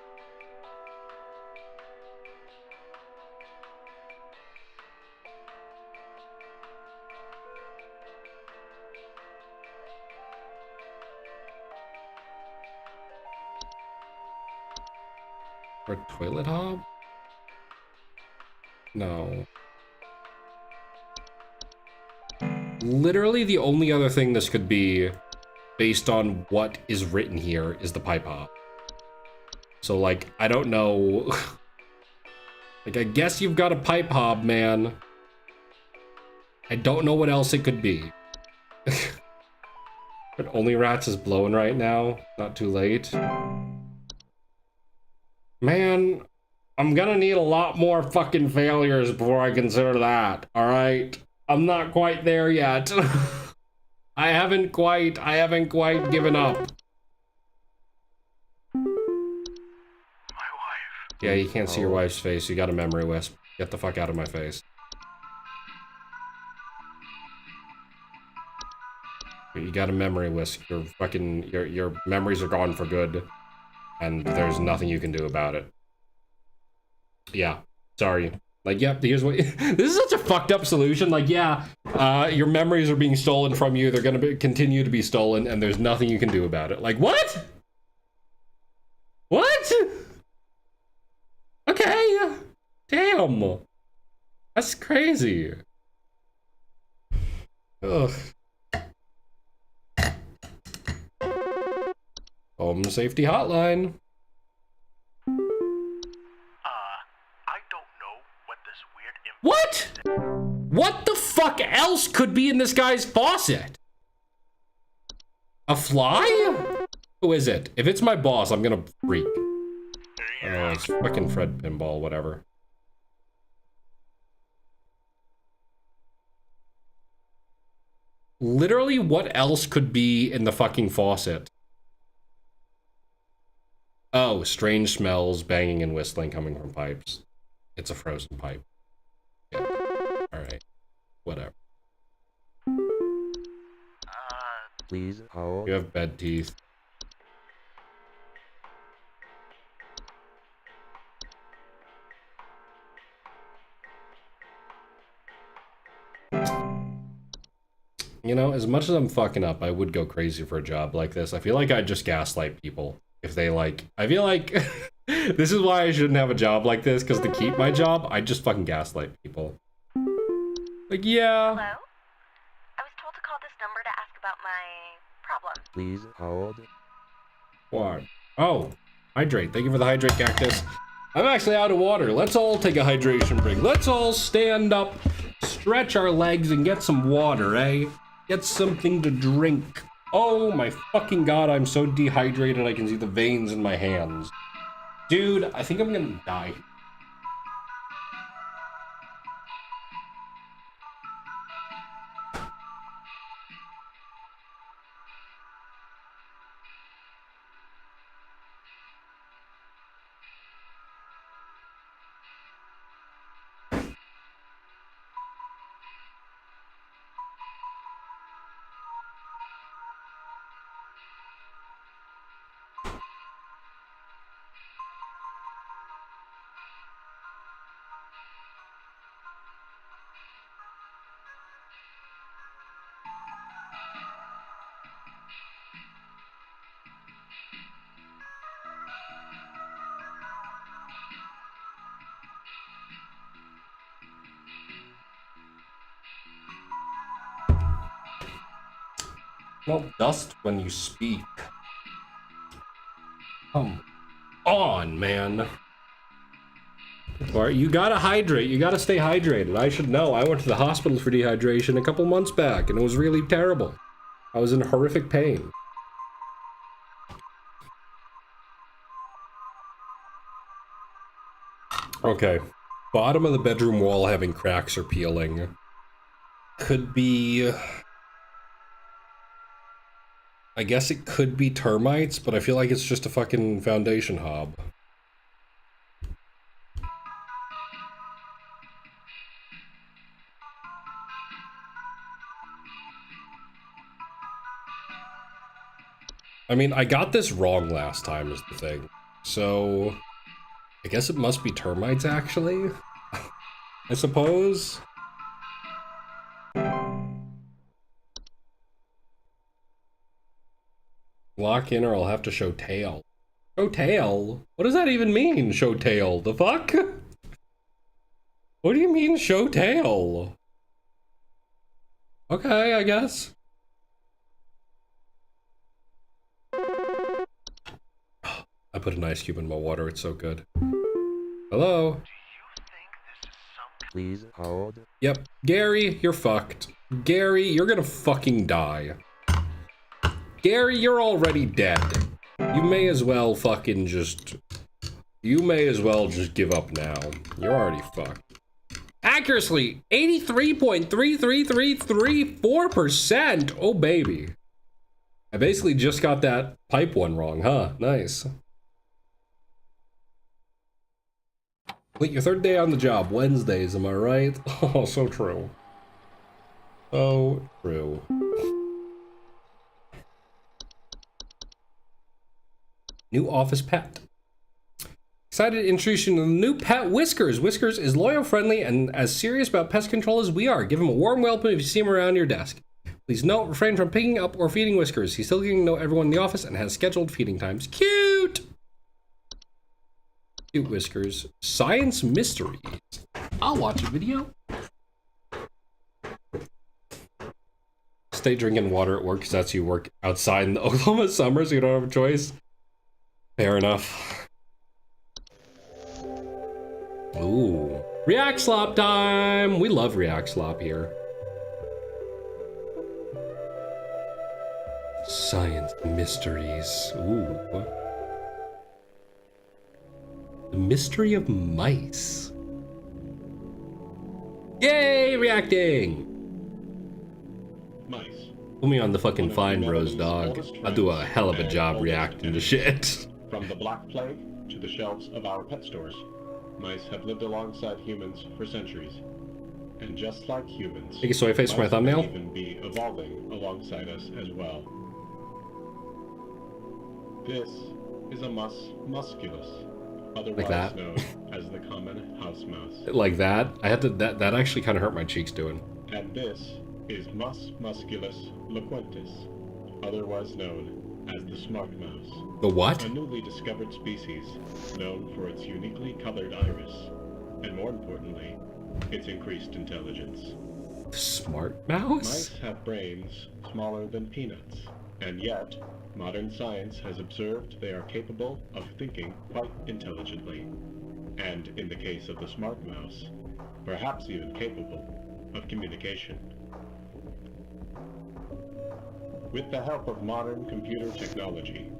Or a toilet hob? No. Literally the only other thing this could be, based on what is written here, is the pipe hob. So, like, I don't know. Like, I guess you've got a pipe hob, man. I don't know what else it could be. But Only Rats is blowing right now. Not too late. Man, I'm gonna need a lot more fucking failures before I consider that, alright? I'm not quite there yet. I haven't quite given up. My wife. Yeah, you can't see your wife's face. You got a memory wisp. Get the fuck out of my face. You got a memory wisp. Your fucking, your memories are gone for good. And there's nothing you can do about it. Yeah, sorry. Like, yep, here's what... This is such a fucked up solution. Like, yeah, your memories are being stolen from you. They're going to continue to be stolen, and there's nothing you can do about it. Like, what? What? Okay. Damn. That's crazy. Ugh. Home safety hotline. I don't know what this weird What? What the fuck else could be in this guy's faucet? A fly? Who is it? If it's my boss, I'm gonna freak. Oh, it's fucking Fred Pinball, whatever. Literally, what else could be in the fucking faucet? Oh, strange smells, banging and whistling coming from pipes. It's a frozen pipe. Yeah. Alright. Whatever. Please hold. You have bed teeth. You know, as much as I'm fucking up, I would go crazy for a job like this. I feel like I'd just gaslight people. If they like, I feel like this is why I shouldn't have a job like this, because to keep my job, I'd just fucking gaslight people. Like, yeah. Hello? I was told to call this number to ask about my problem. Please hold. What? Oh, hydrate. Thank you for the hydrate cactus. I'm actually out of water. Let's all take a hydration break. Let's all stand up, stretch our legs, and get some water, eh? Get something to drink. Oh my fucking god, I'm so dehydrated I can see the veins in my hands. Dude, I think I'm gonna die. Well, dust when you speak. Come on, man. Or you gotta hydrate. You gotta stay hydrated. I should know. I went to the hospital for dehydration a couple months back, and it was really terrible. I was in horrific pain. Okay. Bottom of the bedroom wall having cracks or peeling. Could be... I guess it could be termites, but I feel like it's just a fucking foundation hob. I mean, I got this wrong last time is the thing. So, I guess it must be termites, actually? I suppose? Lock in or I'll have to show tail. Show tail? What does that even mean, show tail? The fuck? What do you mean, show tail? Okay, I guess. I put an ice cube in my water, it's so good. Hello? Please hold. Yep, Gary, you're fucked. Gary, you're gonna fucking die. Gary, you're already dead. You may as well fucking just... You may as well just give up now. You're already fucked. Accuracy, 83.33334%. Oh, baby. I basically just got that pipe one wrong, huh? Nice. Wait, your third day on the job, Wednesdays, am I right? Oh, so true. So true. New office pet. Excited to introduce you to the new pet, Whiskers. Whiskers is loyal, friendly, and as serious about pest control as we are. Give him a warm welcome if you see him around your desk. Please note, refrain from picking up or feeding Whiskers. He's still getting to know everyone in the office and has scheduled feeding times. Cute! Cute Whiskers. Science mysteries. I'll watch a video. Stay drinking water at work because that's you work outside in the Oklahoma summer, so you don't have a choice. Fair enough. Ooh. React Slop time! We love React Slop here. Science mysteries. Ooh. The mystery of mice. Yay, reacting! Mice. Put me on the fucking Fine Bros, dog. I'll do a hell of a job reacting to shit. From the Black Plague to the shelves of our pet stores, mice have lived alongside humans for centuries. And just like humans, Make a soy face for my thumbnail. mice may even be evolving alongside us as well. This is a mus musculus, otherwise that. known as the common house mouse. Like that? I had to, that actually kind of hurt my cheeks doing. And this is Mus musculus loquentis, otherwise known as the smart mouse. The what? A newly discovered species known for its uniquely colored iris, and more importantly, its increased intelligence. Smart mouse? Mice have brains smaller than peanuts, and yet, modern science has observed they are capable of thinking quite intelligently, and in the case of the smart mouse, perhaps even capable of communication. With the help of modern computer technology,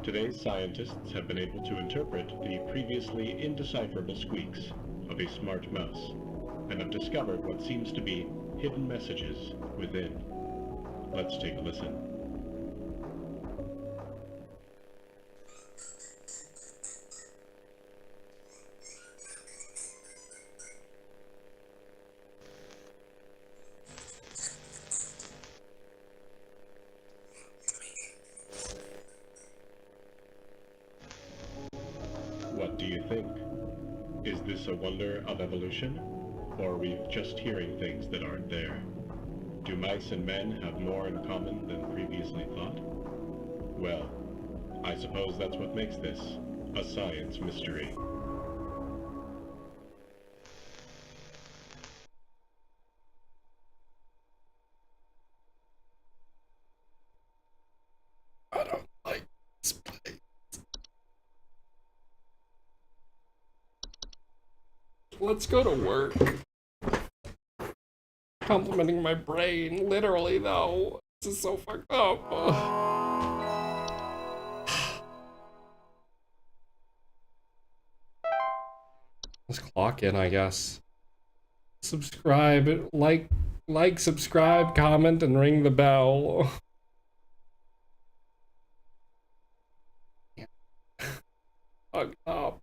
today's scientists have been able to interpret the previously indecipherable squeaks of a smart mouse, and have discovered what seems to be hidden messages within. Let's take a listen. What do you think? Is this a wonder of evolution? Or are we just hearing things that aren't there? Do mice and men have more in common than previously thought? Well, I suppose that's what makes this a science mystery. I don't like this place. Let's go to work. Complimenting my brain, literally though. This is so fucked up. Let's clock in, I guess. Subscribe, like, subscribe, comment, and ring the bell. Fucked up.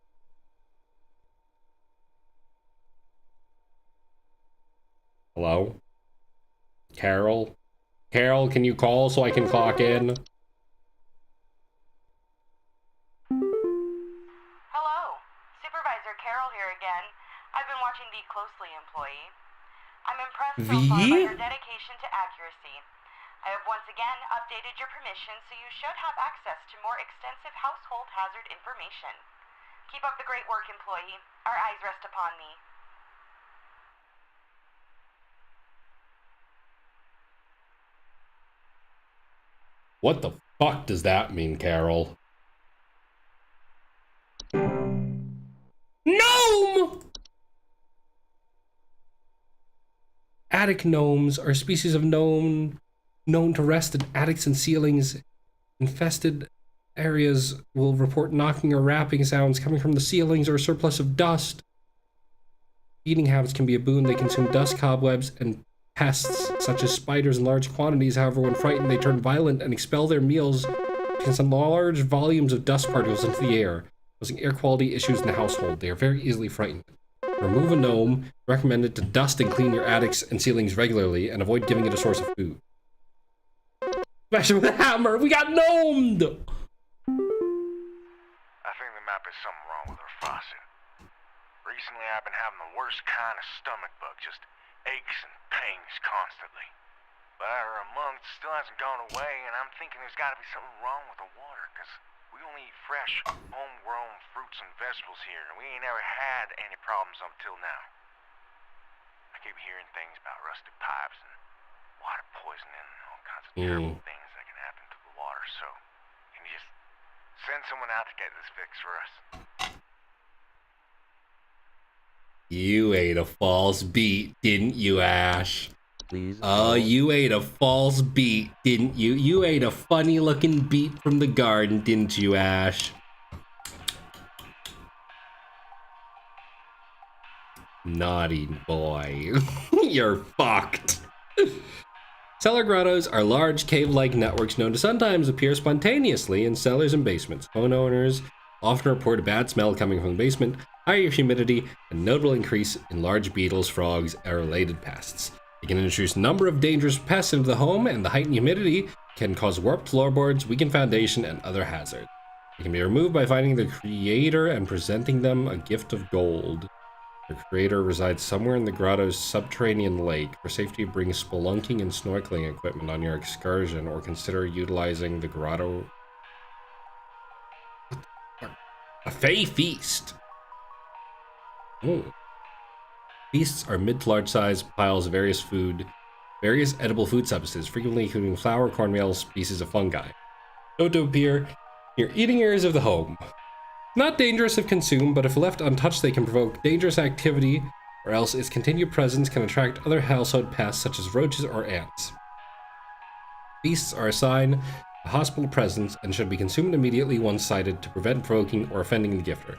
Hello? Carol? Carol, can you call so I can clock in? Hello, Supervisor Carol here again. I've been watching V closely, employee. I'm impressed so far by your dedication to accuracy. I have once again updated your permissions, so you should have access to more extensive household hazard information. Keep up the great work, employee. Our eyes rest upon me. What the fuck does that mean, Carol? Gnome! Attic gnomes are a species of gnome known to rest in attics and ceilings. Infested areas will report knocking or rapping sounds coming from the ceilings or a surplus of dust. Eating habits can be a boon. They consume dust, cobwebs, and pests such as spiders in large quantities. However, when frightened, they turn violent and expel their meals, and send large volumes of dust particles into the air, causing air quality issues in the household. They are very easily frightened. Remove a gnome. Recommended to dust and clean your attics and ceilings regularly, and avoid giving it a source of food. Smash it with a hammer. We got gnomed. I think there might be something wrong with her faucet. recently I've been having the worst kind of stomach bug, just aches and pains constantly. But after a month, it still hasn't gone away, and I'm thinking there's gotta be something wrong with the water, because we only eat fresh, homegrown fruits and vegetables here, and we ain't ever had any problems up till now. I keep hearing things about rusted pipes and water poisoning and all kinds of terrible things that can happen to the water, so can you just send someone out to get this fixed for us? You ate a false beat, didn't you, Ash? Please Oh, hold. you ate a false beat, didn't you? You ate a funny looking beet from the garden, didn't you, Ash? Naughty boy. You're fucked. Cellar grottos are large cave-like networks known to sometimes appear spontaneously in cellars and basements. Homeowners often report a bad smell coming from the basement, higher humidity, and notable increase in large beetles, frogs, and related pests. It can introduce a number of dangerous pests into the home, and the heightened humidity can cause warped floorboards, weakened foundation, and other hazards. It can be removed by finding the creator and presenting them a gift of gold. The creator resides somewhere in the grotto's subterranean lake. For safety, bring spelunking and snorkeling equipment on your excursion, or consider utilizing the grotto. A Fey feast. Ooh. Feasts are mid to large size piles of various edible food substances, frequently including flour, cornmeal, species of fungi. Known to appear near eating areas of the home. Not dangerous if consumed, but if left untouched, they can provoke dangerous activity, or else its continued presence can attract other household pests such as roaches or ants. Feasts are a sign of hospitable presence and should be consumed immediately once sighted to prevent provoking or offending the gifter.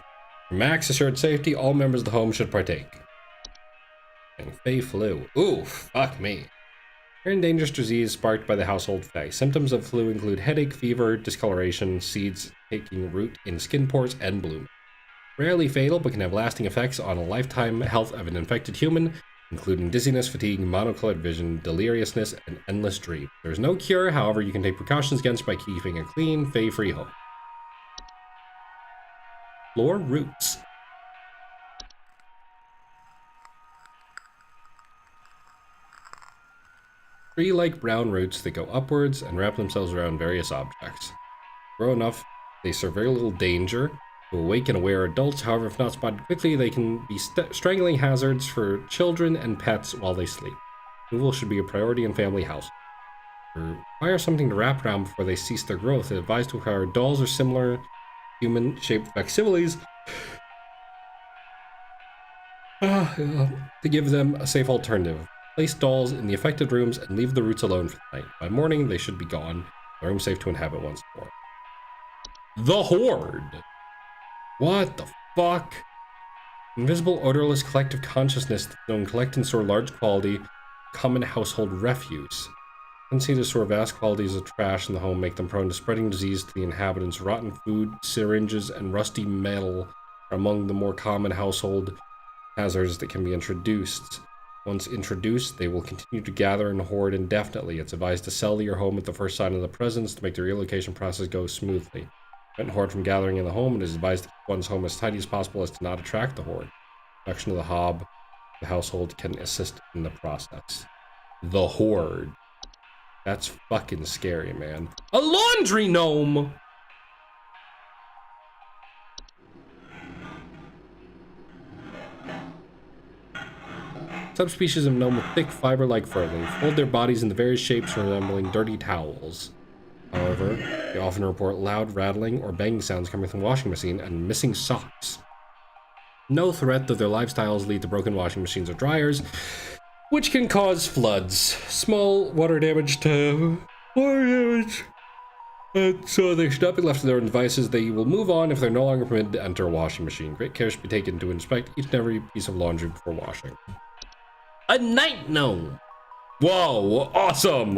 For max assured safety, all members of the home should partake. And Fey flu. Ooh, fuck me. Very dangerous disease sparked by the household Fey. Symptoms of flu include headache, fever, discoloration, seeds taking root in skin pores, and bloom. Rarely fatal, but can have lasting effects on a lifetime health of an infected human, including dizziness, fatigue, monocolored vision, deliriousness, and endless dreams. There is no cure, however, you can take precautions against by keeping a clean, Fey-free home. Floor roots. Tree-like brown roots that go upwards and wrap themselves around various objects. Grow enough, they serve very little danger to awaken aware adults. However, if not spotted quickly, they can be strangling hazards for children and pets while they sleep. Removal should be a priority in family households. Require something to wrap around before they cease their growth. It is advised to acquire dolls or similar human-shaped facsimiles to give them a safe alternative. Place dolls in the affected rooms and leave the roots alone for the night. By morning, they should be gone. The room safe to inhabit once more. The Horde! What the fuck? Invisible, odorless collective consciousness that don't collect and store large quality, common household refuse. Tendency to store vast quantities of trash in the home make them prone to spreading disease to the inhabitants. Rotten food, syringes, and rusty metal are among the more common household hazards that can be introduced. Once introduced, they will continue to gather and hoard indefinitely. It's advised to sell your home at the first sign of the presence to make the relocation process go smoothly. Prevent horde from gathering in the home. It is advised to keep one's home as tidy as possible as to not attract the horde. Reduction of the hob, the household can assist in the process. The Horde. That's fucking scary, man. A laundry gnome! Subspecies of gnome with thick fiber-like fur. They fold their bodies into various shapes resembling dirty towels. However, they often report loud rattling or banging sounds coming from the washing machine and missing socks. No threat that their lifestyles lead to broken washing machines or dryers, which can cause floods. Small water damage. So they should not be left to their own devices. They will move on if they're no longer permitted to enter a washing machine. Great care should be taken to inspect each and every piece of laundry before washing. A night gnome! Whoa, awesome!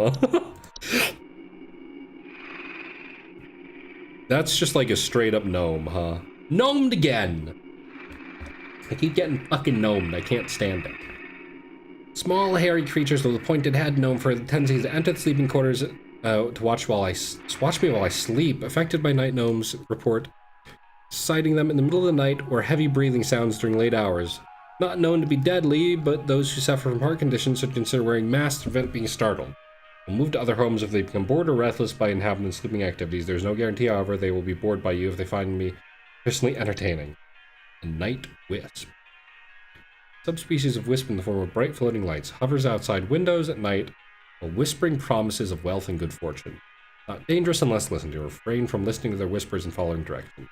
That's just like a straight up gnome, huh? Gnomed again! I keep getting fucking gnomed, I can't stand it. Small, hairy creatures with a pointed head known for the tendency to enter the sleeping quarters to watch me while I sleep. Affected by night gnomes report citing them in the middle of the night or heavy breathing sounds during late hours. Not known to be deadly, but those who suffer from heart conditions should consider wearing masks to prevent being startled. Will move to other homes if they become bored or restless by inhabitants' sleeping activities. There's no guarantee, however, they will be bored by you if they find me personally entertaining. A night wisp. Subspecies of wisp in the form of bright floating lights hovers outside windows at night while whispering promises of wealth and good fortune. Not dangerous unless listened to. Refrain from listening to their whispers and following directions.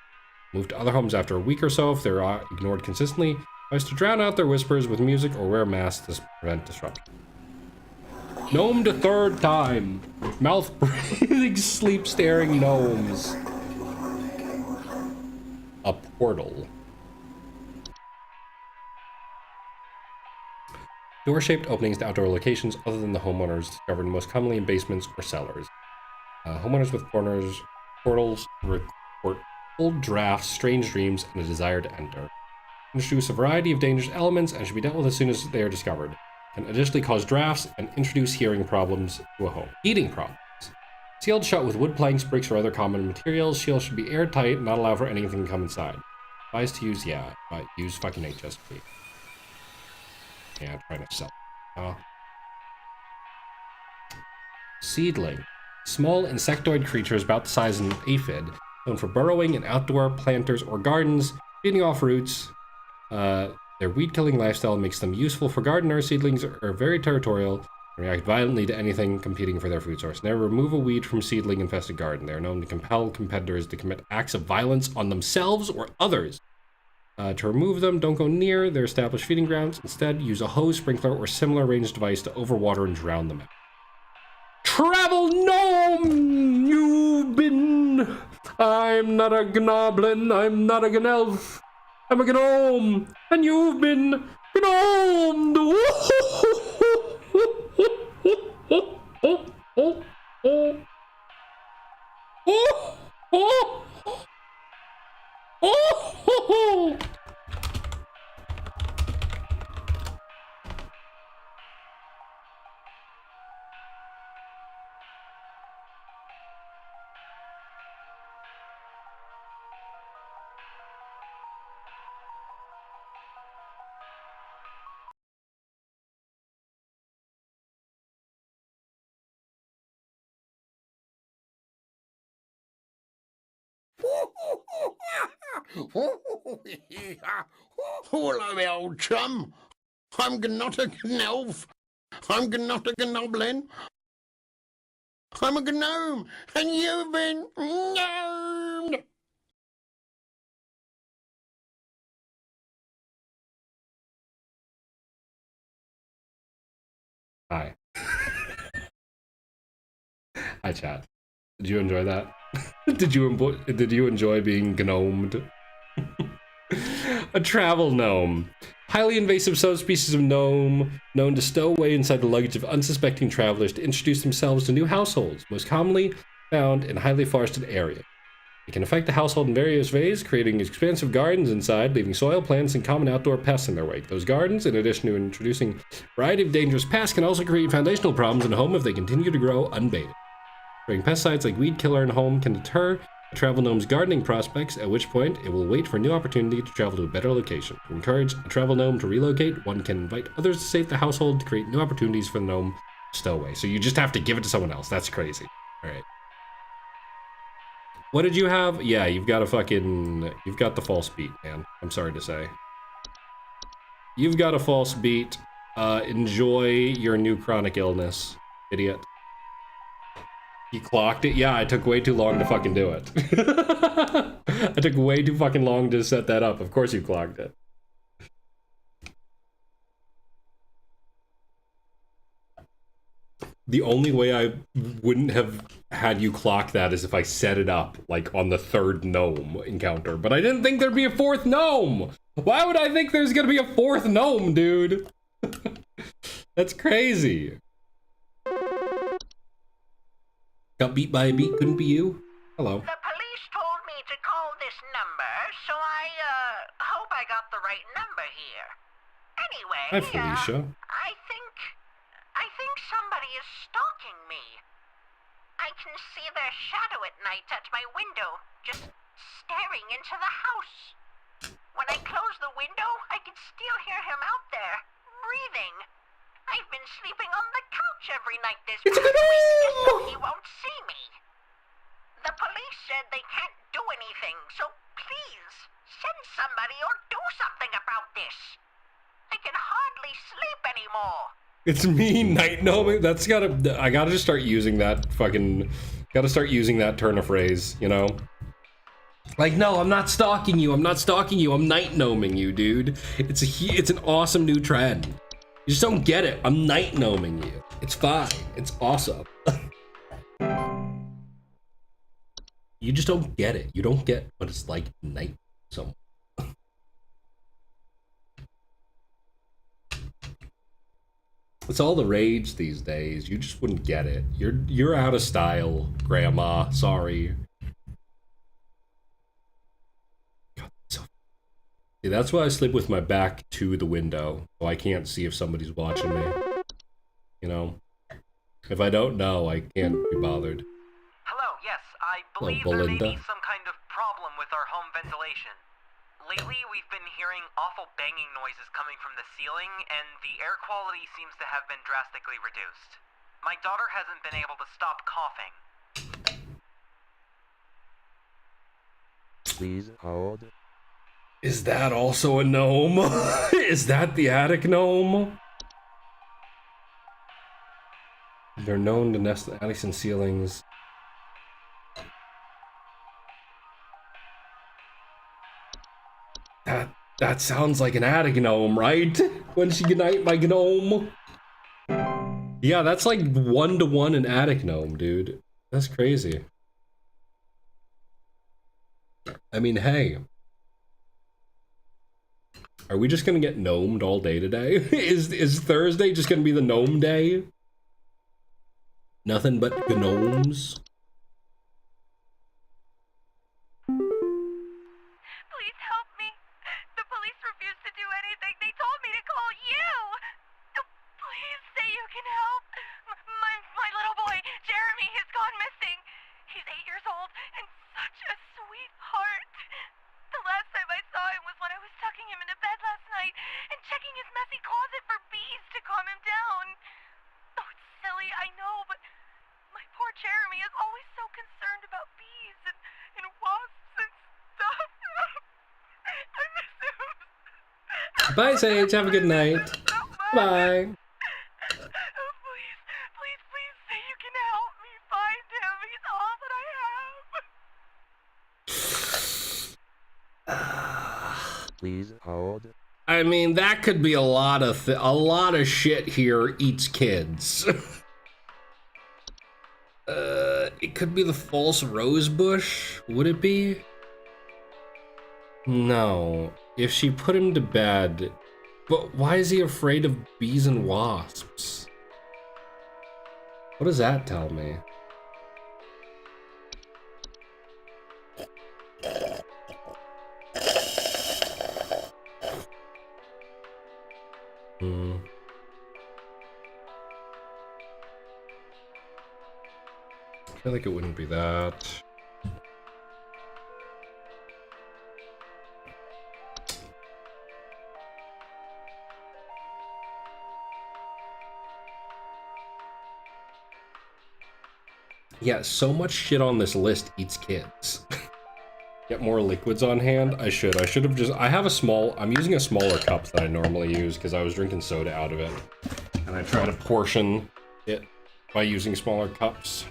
Move to other homes after a week or so if they're ignored consistently. Advise to drown out their whispers with music or wear masks to prevent disruption. Gnome to third time. Mouth breathing, sleep staring gnomes. A portal. Door-shaped openings to outdoor locations other than the homeowners discovered most commonly in basements or cellars. Homeowners with portals report old drafts, strange dreams, and a desire to enter. Introduce a variety of dangerous elements and should be dealt with as soon as they are discovered. Can additionally cause drafts and introduce hearing problems to a home. Heating problems. Sealed shut with wood planks, bricks, or other common materials. Shields should be airtight and not allow for anything to come inside. Advised to use, use fucking HSP. Yeah, I'm trying to sell. Seedling. Small insectoid creatures about the size of an aphid, known for burrowing in outdoor planters or gardens, feeding off roots. Their weed-killing lifestyle makes them useful for gardeners. Seedlings are very territorial and react violently to anything competing for their food source. Never remove a weed from seedling-infested garden. They are known to compel competitors to commit acts of violence on themselves or others. To remove them, don't go near their established feeding grounds. Instead, use a hose, sprinkler, or similar ranged device to overwater and drown them out. Travel gnome! You've been... I'm not a gnoblin, I'm not a gnelf. I'm a gnome, and you've been gnomed! Hello, my old chum. I'm not a gnelf. I'm not a gnoblin. I'm a gnome, and you've been gnomed. Hi. Hi, chat. Did you enjoy that? Did you enjoy being gnomed? A travel gnome. Highly invasive subspecies of gnome known to stow away inside the luggage of unsuspecting travelers to introduce themselves to new households, most commonly found in highly forested areas. It can affect the household in various ways, creating expansive gardens inside, leaving soil, plants, and common outdoor pests in their wake. Those gardens, in addition to introducing a variety of dangerous pests, can also create foundational problems in a home if they continue to grow unbaited. Spraying pesticides like weed killer in a home can deter a travel gnome's gardening prospects, at which point it will wait for a new opportunity to travel to a better location. To encourage a travel gnome to relocate, one can invite others to save the household to create new opportunities for the gnome to stow away. So you just have to give it to someone else. That's crazy. All right. What did you have? Yeah, you've got the false beat, man. I'm sorry to say. You've got a false beat. Enjoy your new chronic illness, idiot. You clocked it? Yeah, I took way too long to fucking do it. I took way too fucking long to set that up. Of course you clocked it. The only way I wouldn't have had you clock that is if I set it up, like, on the third gnome encounter. But I didn't think there'd be a fourth gnome! Why would I think there's gonna be a fourth gnome, dude? That's crazy. Got beat by a beat, couldn't be you? Hello. The police told me to call this number, so I hope I got the right number here. Anyway, Hi, Felicia. I think somebody is stalking me. I can see their shadow at night at my window, just staring into the house. When I close the window, I can still hear him out there, breathing. I've been sleeping on the couch every night this past week just so he won't see me. The police said they can't do anything, so please, send somebody or do something about this. I can hardly sleep anymore. It's me, night gnoming. That's gotta. I gotta just start using that fucking. Gotta start using that turn of phrase, you know? Like, no, I'm not stalking you. I'm not stalking you. I'm night gnoming you, dude. It's an awesome new trend. You just don't get it. I'm night gnoming you. It's fine. It's awesome. You just don't get it. You don't get what it's like to night someone. It's all the rage these days. You just wouldn't get it. You're out of style, Grandma. Sorry. God, see, that's why I sleep with my back to the window, so I can't see if somebody's watching me. You know? If I don't know, I can't be bothered. Hello, yes, I believe there may be some kind of problem with our home ventilation. Lately, we've been hearing awful banging noises coming from the ceiling, and the air quality seems to have been drastically reduced. My daughter hasn't been able to stop coughing. Please hold. Is that also a gnome? Is that the attic gnome? They're known to nest in attics and ceilings. That sounds like an attic gnome, right? When she goodnight my gnome. Yeah, that's like 1-to-1 an attic gnome, dude. That's crazy. I mean, hey. Are we just gonna get gnomed all day today? Is Thursday just gonna be the gnome day? Nothing but gnomes? Please help me. The police refuse to do anything. They told me to call you. Please say you can help. My little boy, Jeremy, has gone missing. He's 8 years old and such a sweetheart. The last time I saw him was when I was tucking him into bed last night and checking his messy closet for bees to calm him down. Oh, it's silly, I know, but my poor Jeremy is always so concerned about bees and wasps and stuff. I miss him. Bye, Sage. Have a good night. Bye. Please say you can help me find him. He's all that I have. Please hold. I mean, that could be a lot of shit here eats kids. It could be the false rose bush. Would it be? No. If she put him to bed, but why is he afraid of bees and wasps? What does that tell me? I feel like it wouldn't be that. Yeah, so much shit on this list eats kids. Get more liquids on hand? I should have just, I'm using a smaller cup than I normally use because I was drinking soda out of it. And I try to portion it by using smaller cups.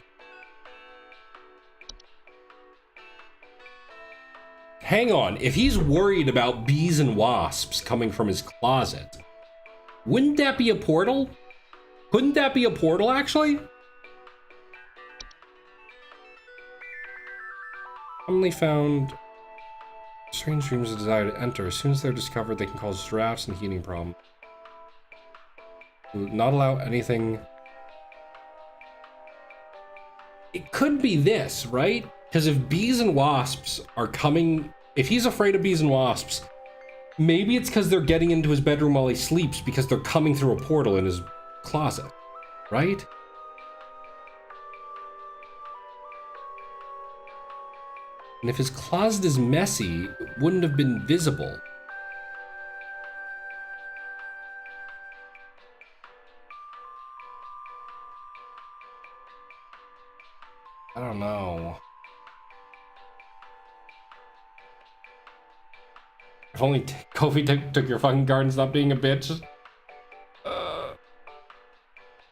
Hang on, if he's worried about bees and wasps coming from his closet, wouldn't that be a portal? Couldn't that be a portal, actually? Commonly found strange dreams of desire to enter. As soon as they're discovered, they can cause drafts and heating problems. Not allow anything. It could be this, right? Because if bees and wasps are coming, if he's afraid of bees and wasps, maybe it's because they're getting into his bedroom while he sleeps because they're coming through a portal in his closet, right? And if his closet is messy, it wouldn't have been visible. I don't know. If only Kofi took your fucking card and stopped being a bitch.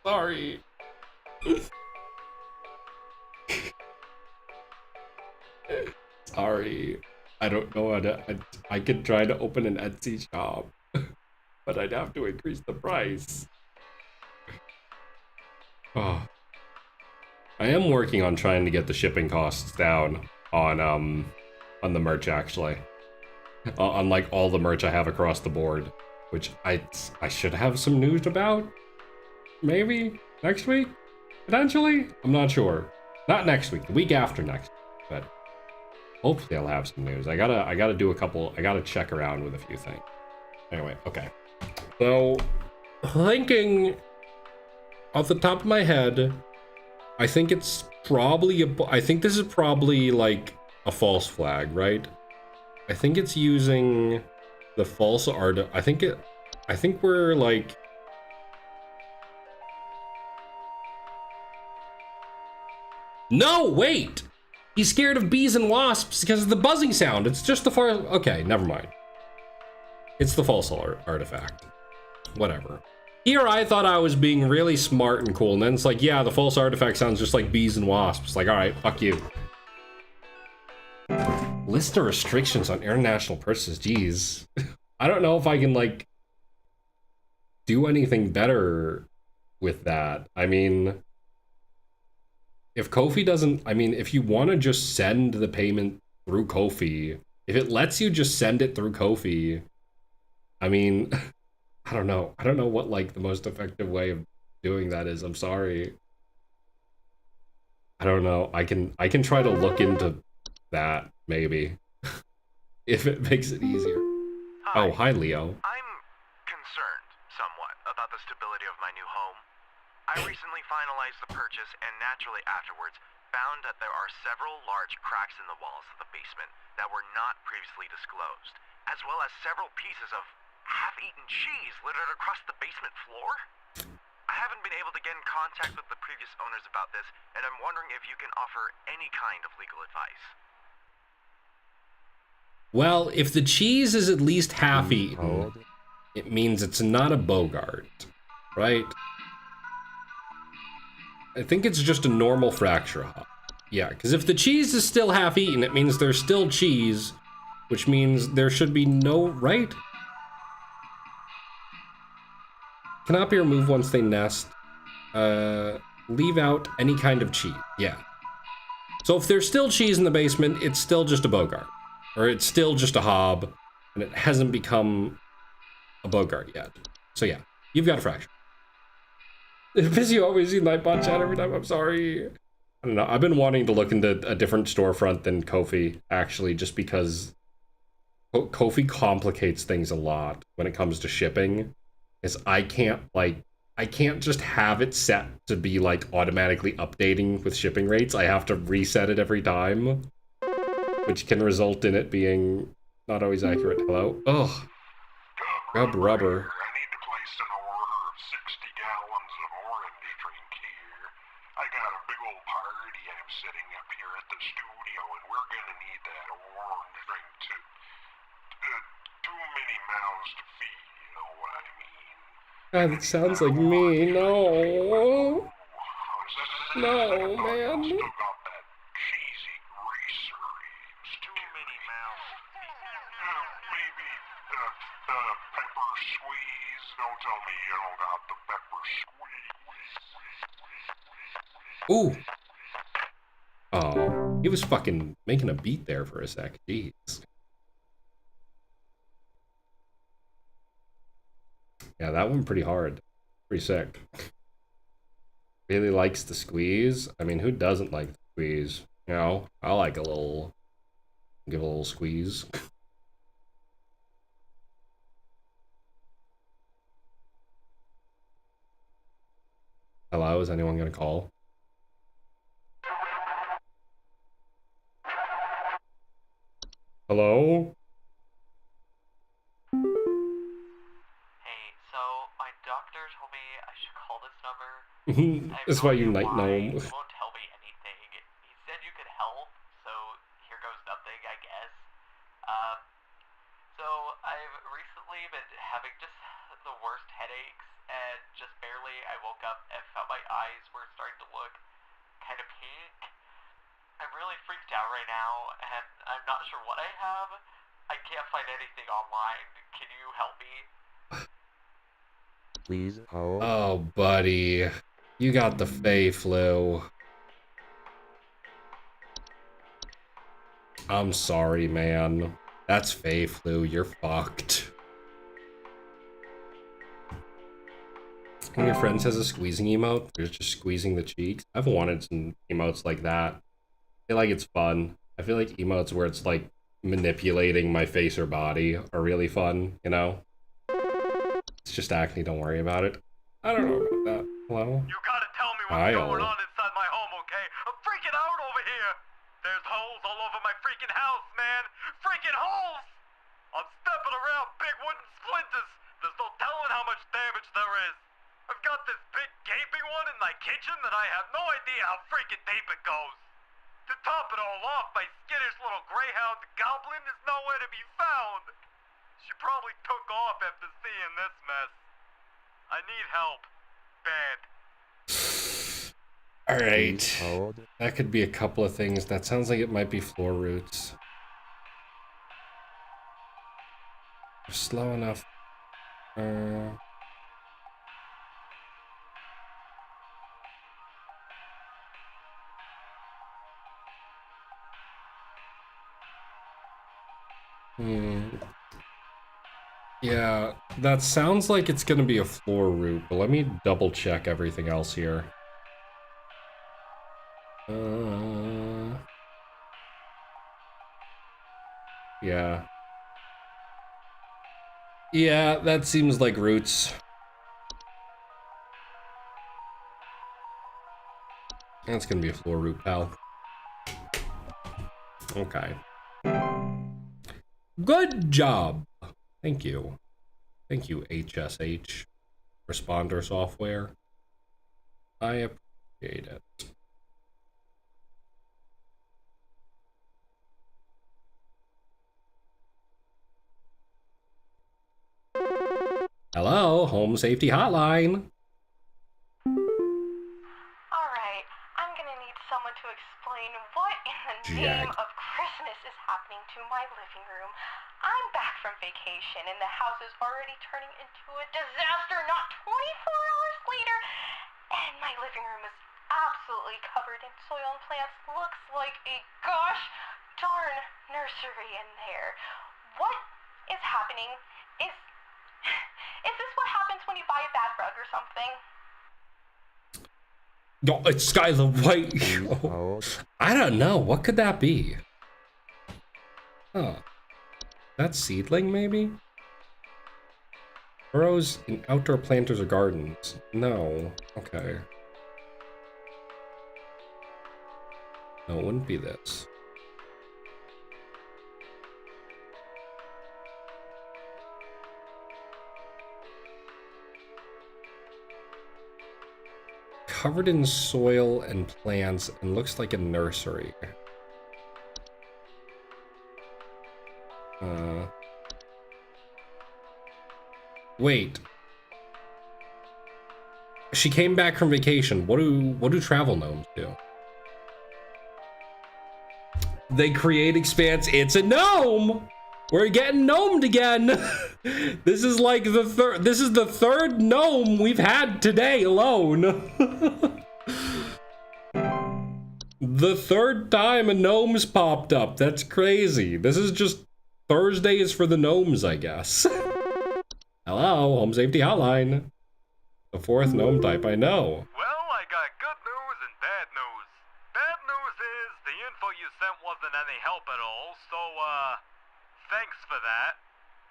Sorry. Sorry. I don't know how to. I could try to open an Etsy shop, but I'd have to increase the price. Oh. I am working on trying to get the shipping costs down on the merch actually. On like all the merch I have across the board, which I should have some news about. Maybe next week, potentially. I'm not sure. Not next week. The week after next week, but hopefully I'll have some news. I gotta do a couple. I gotta check around with a few things. Anyway, okay. So thinking off the top of my head, I think it's probably I think this is probably like a false flag, right? I think it's using the false art. I think we're like. No, wait! He's scared of bees and wasps because of the buzzing sound. It's just the far. Okay, never mind. It's the false artifact. Whatever. Here I thought I was being really smart and cool, and then it's like, yeah, the false artifact sounds just like bees and wasps. Like, alright, fuck you. List of restrictions on international purchases. Jeez. I don't know if I can, like, do anything better with that. I mean, if Ko-fi doesn't, I mean, if you want to just send the payment through Ko-fi, if it lets you just send it through Ko-fi, I mean, I don't know. I don't know what, like, the most effective way of doing that is. I'm sorry. I don't know. I can try to look into that, maybe. If it makes it easier. Hi. Oh, hi, Leo. I'm concerned somewhat about the stability of my new home. I recently finalized the purchase and naturally afterwards found that there are several large cracks in the walls of the basement that were not previously disclosed, as well as several pieces of half-eaten cheese littered across the basement floor. I haven't been able to get in contact with the previous owners about this, and I'm wondering if you can offer any kind of legal advice. Well, if the cheese is at least half-eaten, it means it's not a Bogart, right? I think it's just a normal fracture hop. Yeah, because if the cheese is still half-eaten, it means there's still cheese, which means there should be no, right? Cannot be removed once they nest. Leave out any kind of cheese. Yeah. So if there's still cheese in the basement, it's still just a Bogart. Or it's still just a hob, and it hasn't become a Bogart yet. So yeah, you've got a fracture. Because you always see Nightbot chat every time, I'm sorry. I don't know, I've been wanting to look into a different storefront than Ko-fi, actually, just because Ko-fi complicates things a lot when it comes to shipping. Is I can't just have it set to be like automatically updating with shipping rates. I have to reset it every time, which can result in it being not always accurate. Hello? Ugh. Rub rubber. I need to place an order of 60 gallons of orange drink here. I got a big old party I'm setting up here at the studio, and we're gonna need that orange drink to... too many mouths to feed, you know what I mean? God, that sounds like me. No. No, man. Still got that cheesy greaser. Too many mouths. Maybe pepper squeeze. Don't tell me you don't got the pepper squeeze. Ooh. Oh, he was fucking making a beat there for a sec. Jeez. Yeah, that one pretty hard. Pretty sick. Really likes the squeeze. I mean, who doesn't like the squeeze? You know, I like a little... give a little squeeze. Hello, is anyone gonna call? Hello? Hey, so my doctor told me I should call this number. I have That's no why you idea night why. gnome. He won't tell me anything. He said you could help, so here goes nothing, I guess. So I've recently been having just the worst headaches, and just barely I woke up and felt my eyes were starting to look kind of pink. I'm really freaked out right now, and I'm not sure what I have. I can't find anything online. Can you help me? Please hold. Oh, buddy. You got the Fey flu. I'm sorry, man. That's Fey flu. You're fucked. When your friend says a squeezing emote, they're just squeezing the cheeks. I've wanted some emotes like that. I feel like it's fun. I feel like emotes where it's like manipulating my face or body are really fun, you know? It's just acne, don't worry about it. I don't know about that. Hello? You gotta tell me what's going on inside my home, okay? I'm freaking out over here. There's holes all over my freaking house, man. Freaking holes! I'm stepping around big wooden splinters. There's no telling how much damage there is. I've got this big gaping one in my kitchen that I have no idea how freaking deep it goes. To top it all off, my skittish little greyhound goblin is nowhere to be found. She probably took off after seeing this mess. I need help. Bad. Alright. Hold. That could be a couple of things. That sounds like it might be floor roots. They're slow enough. Yeah, that sounds like it's gonna be a floor root, but let me double check everything else here. Yeah. Yeah, that seems like roots. That's gonna be a floor root, pal. Okay. Good job. Thank you. Thank you, HSH. Responder software. I appreciate it. Hello, Home Safety Hotline. Alright, I'm gonna need someone to explain what in the name of Christmas is happening to my living room. I'm back from vacation and the house is already turning into a disaster not 24 hours later. And my living room is absolutely covered in soil and plants. Looks like a gosh darn nursery in there. What is happening? Is this what happens when you buy a bad rug or something? No, it's Skylar White. I don't know. What could that be? Huh. That seedling, maybe? Burrows in outdoor planters or gardens. No. Okay. No, it wouldn't be this. Covered in soil and plants and looks like a nursery. Wait. She came back from vacation. What do travel gnomes do? They create expanse. It's a gnome. We're getting gnomed again. This is like the third. This is the third gnome we've had today alone. The third time a gnome's popped up. That's crazy. This is just Thursday is for the gnomes, I guess. Hello, Home Safety Hotline. The fourth gnome type I know. Well, I got good news and bad news. Bad news is the info you sent wasn't any help at all, so, thanks for that.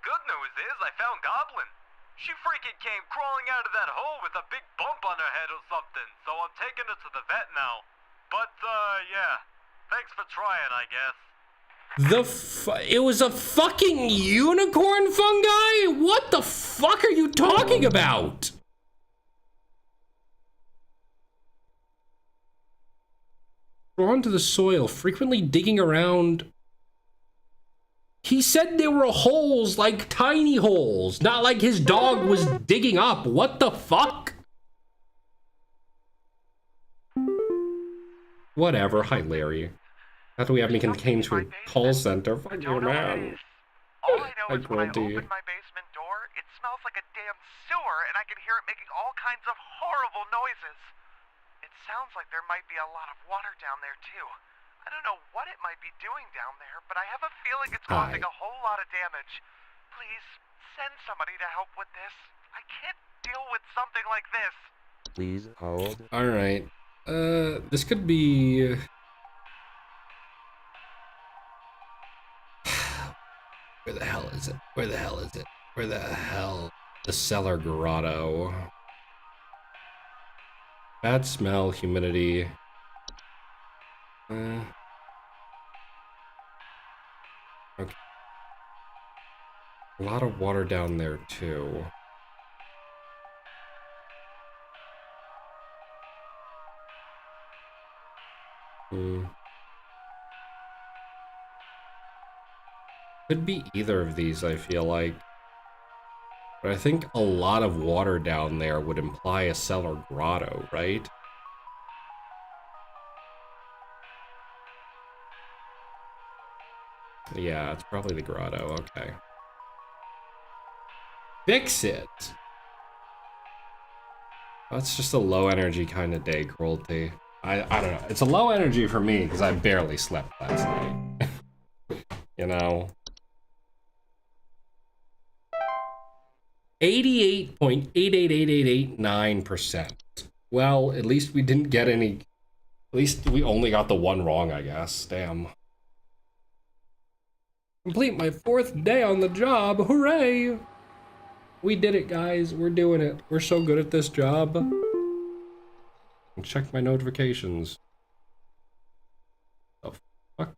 Good news is I found Goblin. She freaking came crawling out of that hole with a big bump on her head or something, so I'm taking her to the vet now. But, yeah. Thanks for trying, I guess. It was a fucking unicorn fungi? What the fuck are you talking about? Drawn to the soil, frequently digging around. He said there were holes, like tiny holes, not like his dog was digging up. What the fuck? Whatever. Hi, Larry. Not that we have any contained to a call center. Fuck you, man. All I know I is when I grunty. open my basement door, it smells like a damn sewer, and I can hear it making all kinds of horrible noises. It sounds like there might be a lot of water down there, too. I don't know what it might be doing down there, but I have a feeling it's causing a whole lot of damage. Please, send somebody to help with this. I can't deal with something like this. Please hold. Alright. This could be... Where the hell is it? Where the hell is it? Where the hell? The cellar grotto. Bad smell, humidity. Okay. A lot of water down there, too. Could be either of these, I feel like. But I think a lot of water down there would imply a cellar grotto, right? Yeah, it's probably the grotto, okay. Fix it! That's just a low energy kind of day, cruelty. I don't know. It's a low energy for me because I barely slept last night. You know? 88.888889%. Well, at least we didn't get any... At least we only got the one wrong, I guess. Damn. Complete my 4th day on the job. Hooray! We did it, guys. We're doing it. We're so good at this job. Check my notifications. The fuck?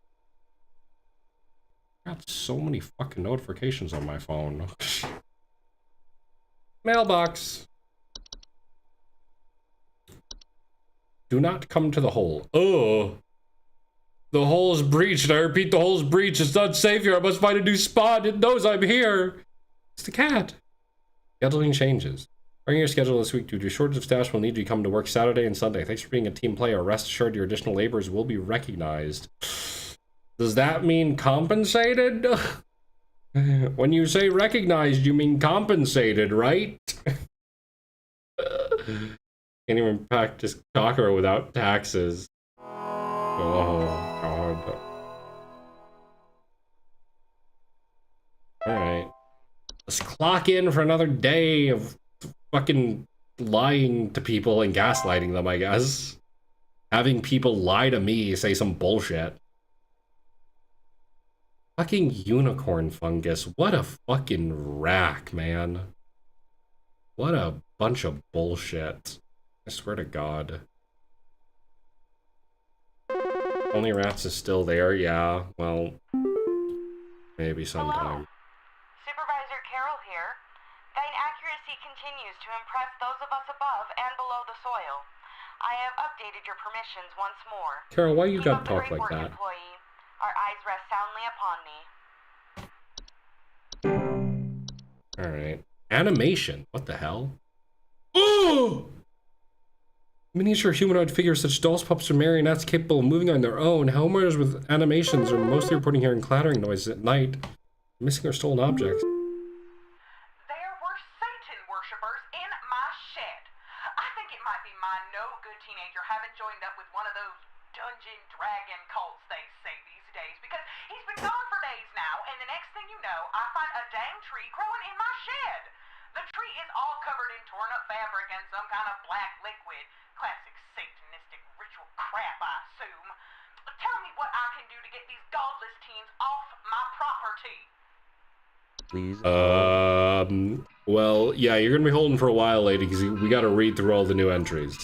I got so many fucking notifications on my phone. Mailbox. Do not come to the hole. Oh. The hole is breached. I repeat, the hole is breached. It's not safe here. I must find a new spot. It knows I'm here. It's the cat. Scheduling changes. Bring your schedule this week due to shortage of staff will need you to come to work Saturday and Sunday. Thanks for being a team player. Rest assured your additional labors will be recognized. Does that mean compensated? When you say recognized, you mean compensated, right? Can't even practice Kakara without taxes. Oh, God. Alright. Let's clock in for another day of fucking lying to people and gaslighting them, I guess. Having people lie to me, say some bullshit. Fucking unicorn fungus. What a fucking rack, man. What a bunch of bullshit. I swear to God. Only Rats is still there, yeah. Well, maybe sometime. Hello. Supervisor Carroll here. Thine accuracy continues to impress those of us above and below the soil. I have updated your permissions once more. Carol, why you Keep gotta up the talk great like work, that? Employee. Our eyes rest soundly upon thee. Alright. Animation. What the hell? Oh! Miniature humanoid figures such dolls, pups, or marionettes capable of moving on their own. Homeowners with animations are mostly reporting hearing clattering noises at night. Missing or stolen objects. There were Satan worshippers in my shed. I think it might be my no-good teenager having joined up with one of those dungeon dragon cults they say these days, because he's been gone for days now, and the next thing you know, I find a dang tree growing in my shed. The tree is all covered in torn-up fabric and some kind of black liquid. Classic satanistic ritual crap, I assume. Tell me what I can do to get these godless teens off my property. Please. Well, yeah, you're gonna be holding for a while, lady, because we gotta read through all the new entries.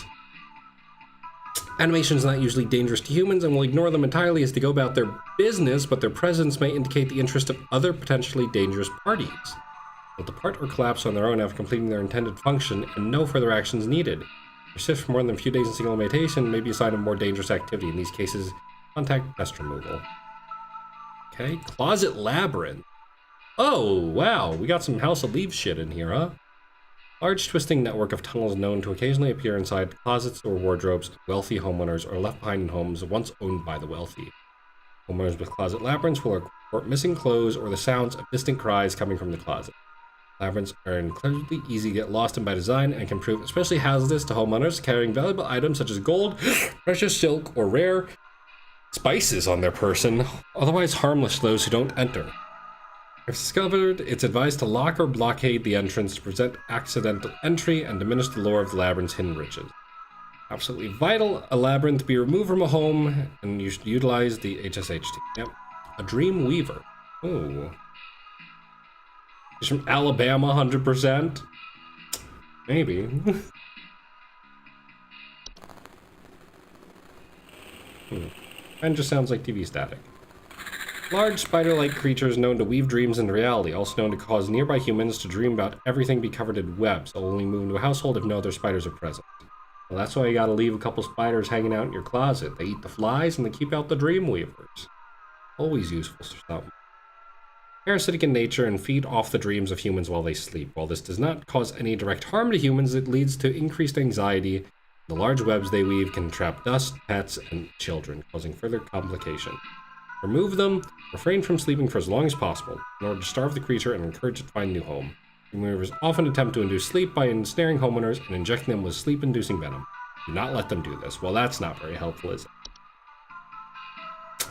Animation is not usually dangerous to humans and will ignore them entirely as they go about their business, but their presence may indicate the interest of other potentially dangerous parties. They'll depart or collapse on their own after completing their intended function, and no further actions needed. Persist for more than a few days in single imitation may be a sign of more dangerous activity. In these cases, contact pest removal. Okay, Closet Labyrinth. Oh, wow, we got some House of Leaves shit in here, huh? Large twisting network of tunnels known to occasionally appear inside closets or wardrobes of wealthy homeowners or left behind in homes once owned by the wealthy. Homeowners with closet labyrinths will report missing clothes or the sounds of distant cries coming from the closet. Labyrinths are incredibly easy to get lost in by design and can prove especially hazardous to homeowners carrying valuable items such as gold, precious silk, or rare spices on their person, otherwise harmless to those who don't enter. If discovered, it's advised to lock or blockade the entrance to prevent accidental entry and diminish the lure of the labyrinth's hidden riches. Absolutely vital, a labyrinth be removed from a home, and you should utilize the HSHT. Yep. A Dream Weaver. Ooh. He's from Alabama, 100%. Maybe. And just sounds like TV static. Large spider-like creatures known to weave dreams into reality, also known to cause nearby humans to dream about everything be covered in webs. They'll only move into a household if no other spiders are present. Well, that's why you gotta leave a couple spiders hanging out in your closet. They eat the flies and they keep out the dream weavers. Always useful for something. Parasitic in nature and feed off the dreams of humans while they sleep. While this does not cause any direct harm to humans, it leads to increased anxiety. The large webs they weave can trap dust, pets, and children, causing further complication. Remove them, refrain from sleeping for as long as possible, in order to starve the creature and encourage it to find a new home. Removers often attempt to induce sleep by ensnaring homeowners and injecting them with sleep-inducing venom. Do not let them do this. Well, that's not very helpful, is it?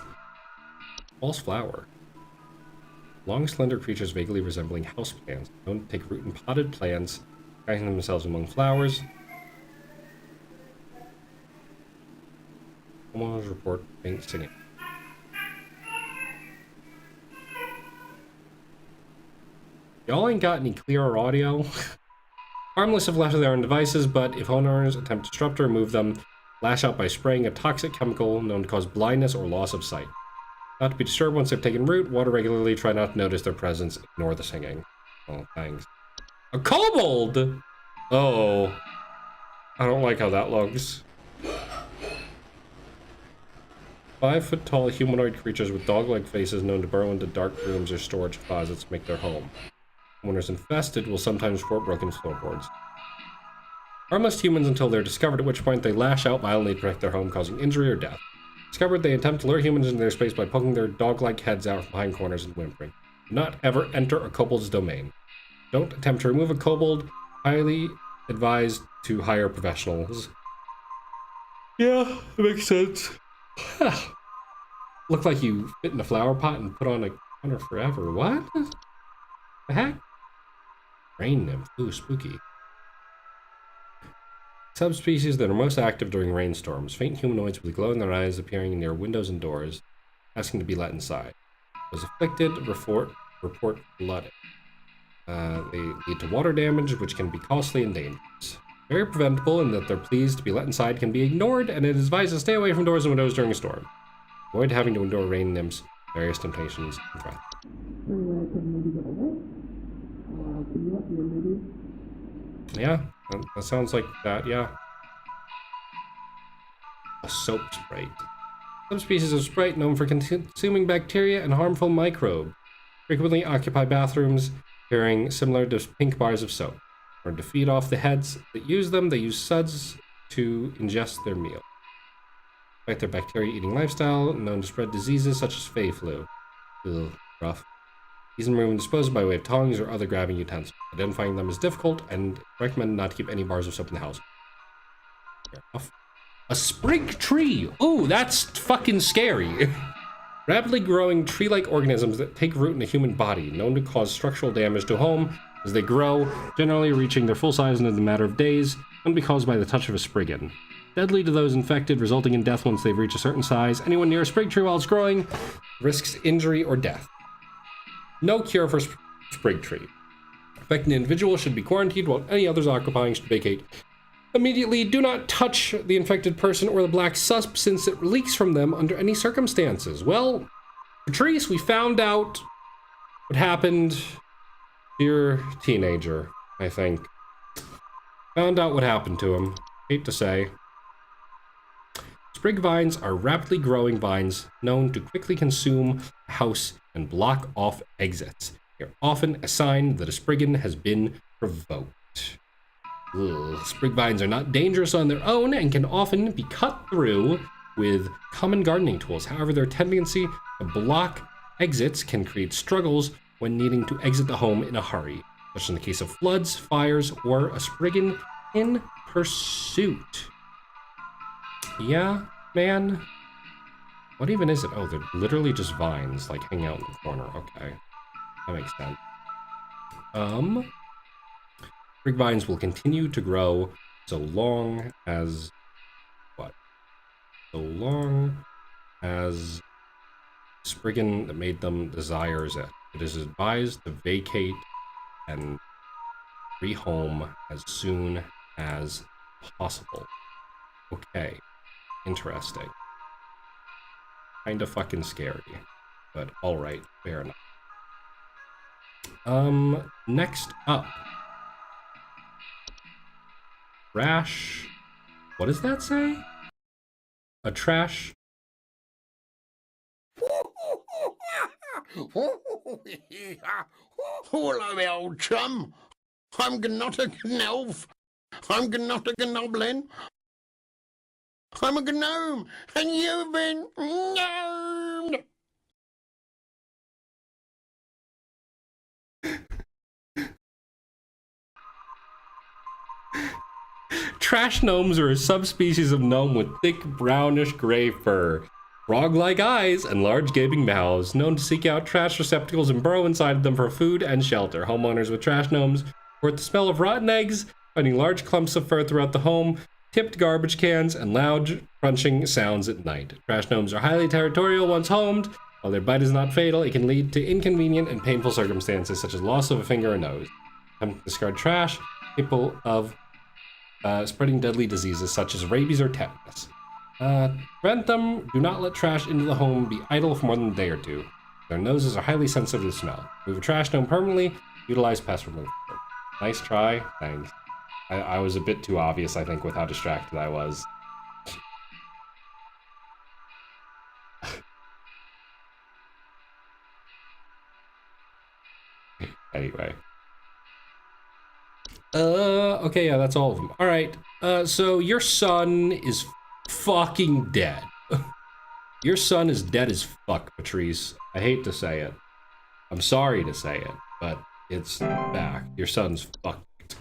False flower. Long, slender creatures vaguely resembling houseplants, known to take root in potted plants, hiding themselves among flowers. Homeowners report faint singing. Y'all ain't got any clearer audio? Harmless if left to their own devices, but if owners attempt to disrupt or remove them, lash out by spraying a toxic chemical known to cause blindness or loss of sight. Not to be disturbed once they've taken root, water regularly, try not to notice their presence, ignore the singing. Oh, thanks. A kobold! Oh. I don't like how that looks. 5-foot-tall humanoid creatures with dog-like faces known to burrow into dark rooms or storage closets make their home. Homeowners infested will sometimes report broken floorboards. Harmless humans until they're discovered, at which point they lash out violently to protect their home, causing injury or death. Discovered, they attempt to lure humans into their space by poking their dog-like heads out from behind corners and whimpering. Do not ever enter a kobold's domain. Don't attempt to remove a kobold. Highly advised to hire professionals. Yeah, that makes sense. Look like you fit in a flower pot and put on a counter forever. What? The heck? Rain nymph. Ooh, spooky. Subspecies that are most active during rainstorms. Faint humanoids with glow in their eyes appearing near windows and doors, asking to be let inside. Those afflicted report flooding. They lead to water damage, which can be costly and dangerous. Very preventable in that they're pleased to be let inside can be ignored, and it is advised to stay away from doors and windows during a storm. Avoid having to endure rain nymphs, various temptations, and threats. Yeah, that sounds like that, yeah. A soap sprite. Subspecies of sprite known for consuming bacteria and harmful microbes. Frequently occupy bathrooms, carrying similar to pink bars of soap. In order to feed off the heads that use them, they use suds to ingest their meal. Despite their bacteria-eating lifestyle, known to spread diseases such as fey flu. Ugh, rough. These are removed and disposed by way of tongs or other grabbing utensils. Identifying them is difficult, and recommend not to keep any bars of soap in the house. Fair enough. A sprig tree! Ooh, that's fucking scary! Rapidly growing tree-like organisms that take root in a human body, known to cause structural damage to a home as they grow, generally reaching their full size in a matter of days, and be caused by the touch of a spriggan. Deadly to those infected, resulting in death once they've reached a certain size. Anyone near a sprig tree while it's growing risks injury or death. No cure for sprig tree. Affecting an individual should be quarantined, while any others occupying should vacate Immediately, do not touch the infected person or the black substance that leaks from them under any circumstances. Well, Patrice, we found out what happened to your teenager, I think. Found out what happened to him. Hate to say. Sprig vines are rapidly growing vines known to quickly consume a house and block off exits. They're often a sign that a spriggan has been provoked. Ugh. Sprig vines are not dangerous on their own and can often be cut through with common gardening tools. However, their tendency to block exits can create struggles when needing to exit the home in a hurry, especially in the case of floods, fires, or a spriggan in pursuit. Yeah, man. What even is it? Oh, they're literally just vines, like hanging out in the corner. Okay, that makes sense. Sprig vines will continue to grow so long as what? So long as spriggan that made them desires it. It is advised to vacate and rehome as soon as possible. Okay, interesting. Kinda fucking scary, but alright, fair enough. Next up. Trash. What does that say? A trash. Hello, old chum. I'm not a gnolf. I'm not a gnoblin. I'm a gnome, and you've been gnomed. Trash gnomes are a subspecies of gnome with thick brownish gray fur, frog-like eyes, and large gaping mouths, known to seek out trash receptacles and burrow inside of them for food and shelter. Homeowners with trash gnomes report the smell of rotten eggs, finding large clumps of fur throughout the home, tipped garbage cans, and loud crunching sounds at night. Trash gnomes are highly territorial once homed. While their bite is not fatal, it can lead to inconvenient and painful circumstances such as loss of a finger or nose. Attempt to discard trash, capable of spreading deadly diseases such as rabies or tetanus. Prevent them. Do not let trash into the home be idle for more than a day or two. Their noses are highly sensitive to smell. Move a trash gnome permanently. Utilize pest removal. Nice try. Thanks. I was a bit too obvious, I think, with how distracted I was. Anyway. Okay, yeah, that's all of them. All right, so your son is fucking dead. Your son is dead as fuck, Patrice. I hate to say it. I'm sorry to say it, but it's back. Your son's fucked.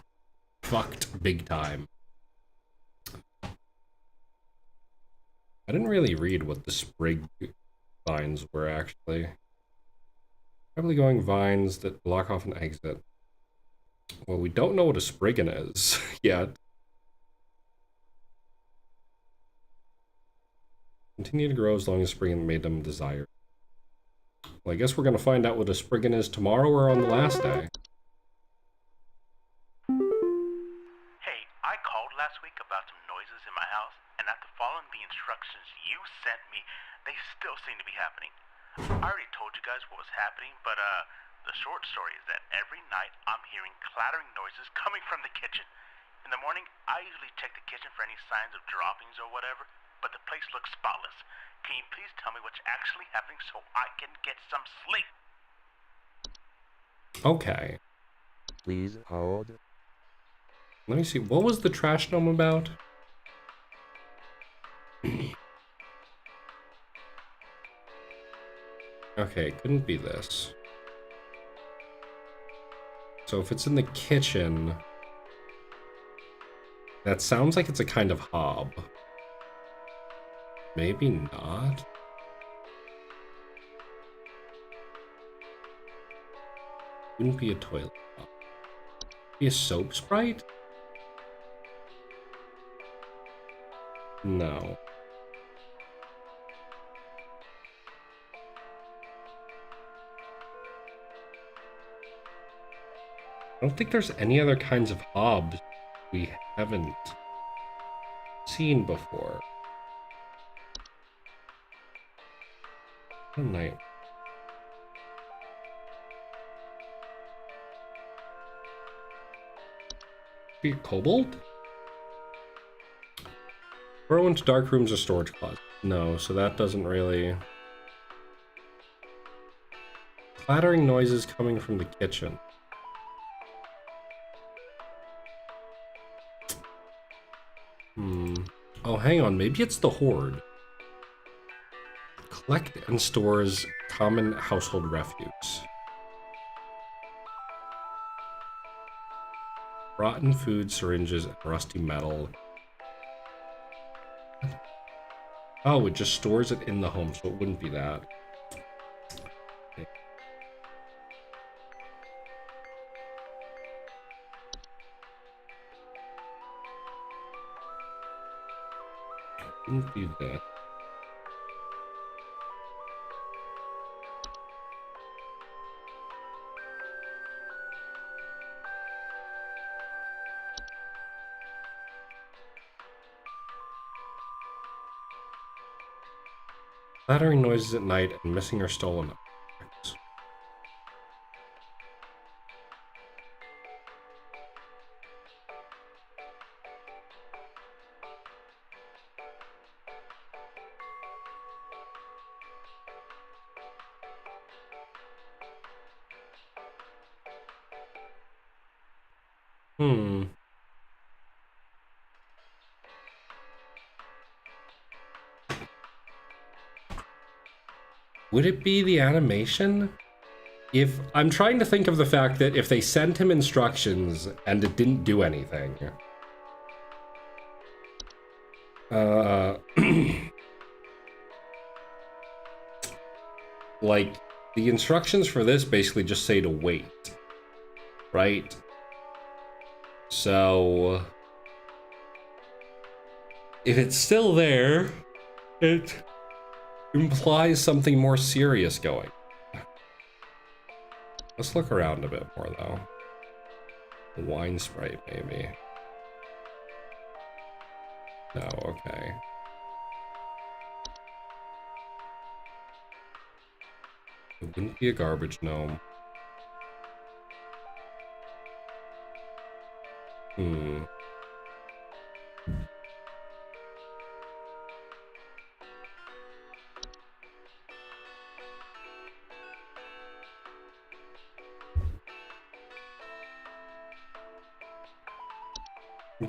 Fucked big time. I didn't really read what the sprig vines were, actually. Probably going vines that block off an exit. Well, we don't know what a spriggan is yet. Continue to grow as long as spriggan made them desire. Well, I guess we're gonna find out what a spriggan is tomorrow or on the last day. Hey, I called last week about some noises in my house, and after following the instructions you sent me, they still seem to be happening. I already told you guys what was happening, but the short story is that every night I'm hearing clattering noises coming from the kitchen. In the morning, I usually check the kitchen for any signs of droppings or whatever, but the place looks spotless. Can you please tell me what's actually happening so I can get some sleep? Okay. Please hold. Let me see. What was the trash gnome about? Okay, couldn't be this. So if it's in the kitchen, that sounds like it's a kind of hob. Maybe not. Wouldn't be a toilet hob. Be a soap sprite? No. I don't think there's any other kinds of hobs we haven't seen before. What a night. Be a kobold? Burrow into dark rooms or storage closet. No, so that doesn't really... Clattering noises coming from the kitchen. Oh, hang on. Maybe it's the Horde. Collect and stores common household refuse. Rotten food, syringes, and rusty metal. Oh, it just stores it in the home, so it wouldn't be that. Okay. Wouldn't be that. Clattering noises at night and missing or stolen objects. Would it be the animation? If I'm trying to think of the fact that if they sent him instructions and it didn't do anything. Like, the instructions for this basically just say to wait, right? So, if it's still there, it implies something more serious going. Let's look around a bit more, though. Wine Sprite, maybe. No, okay. It wouldn't be a garbage gnome.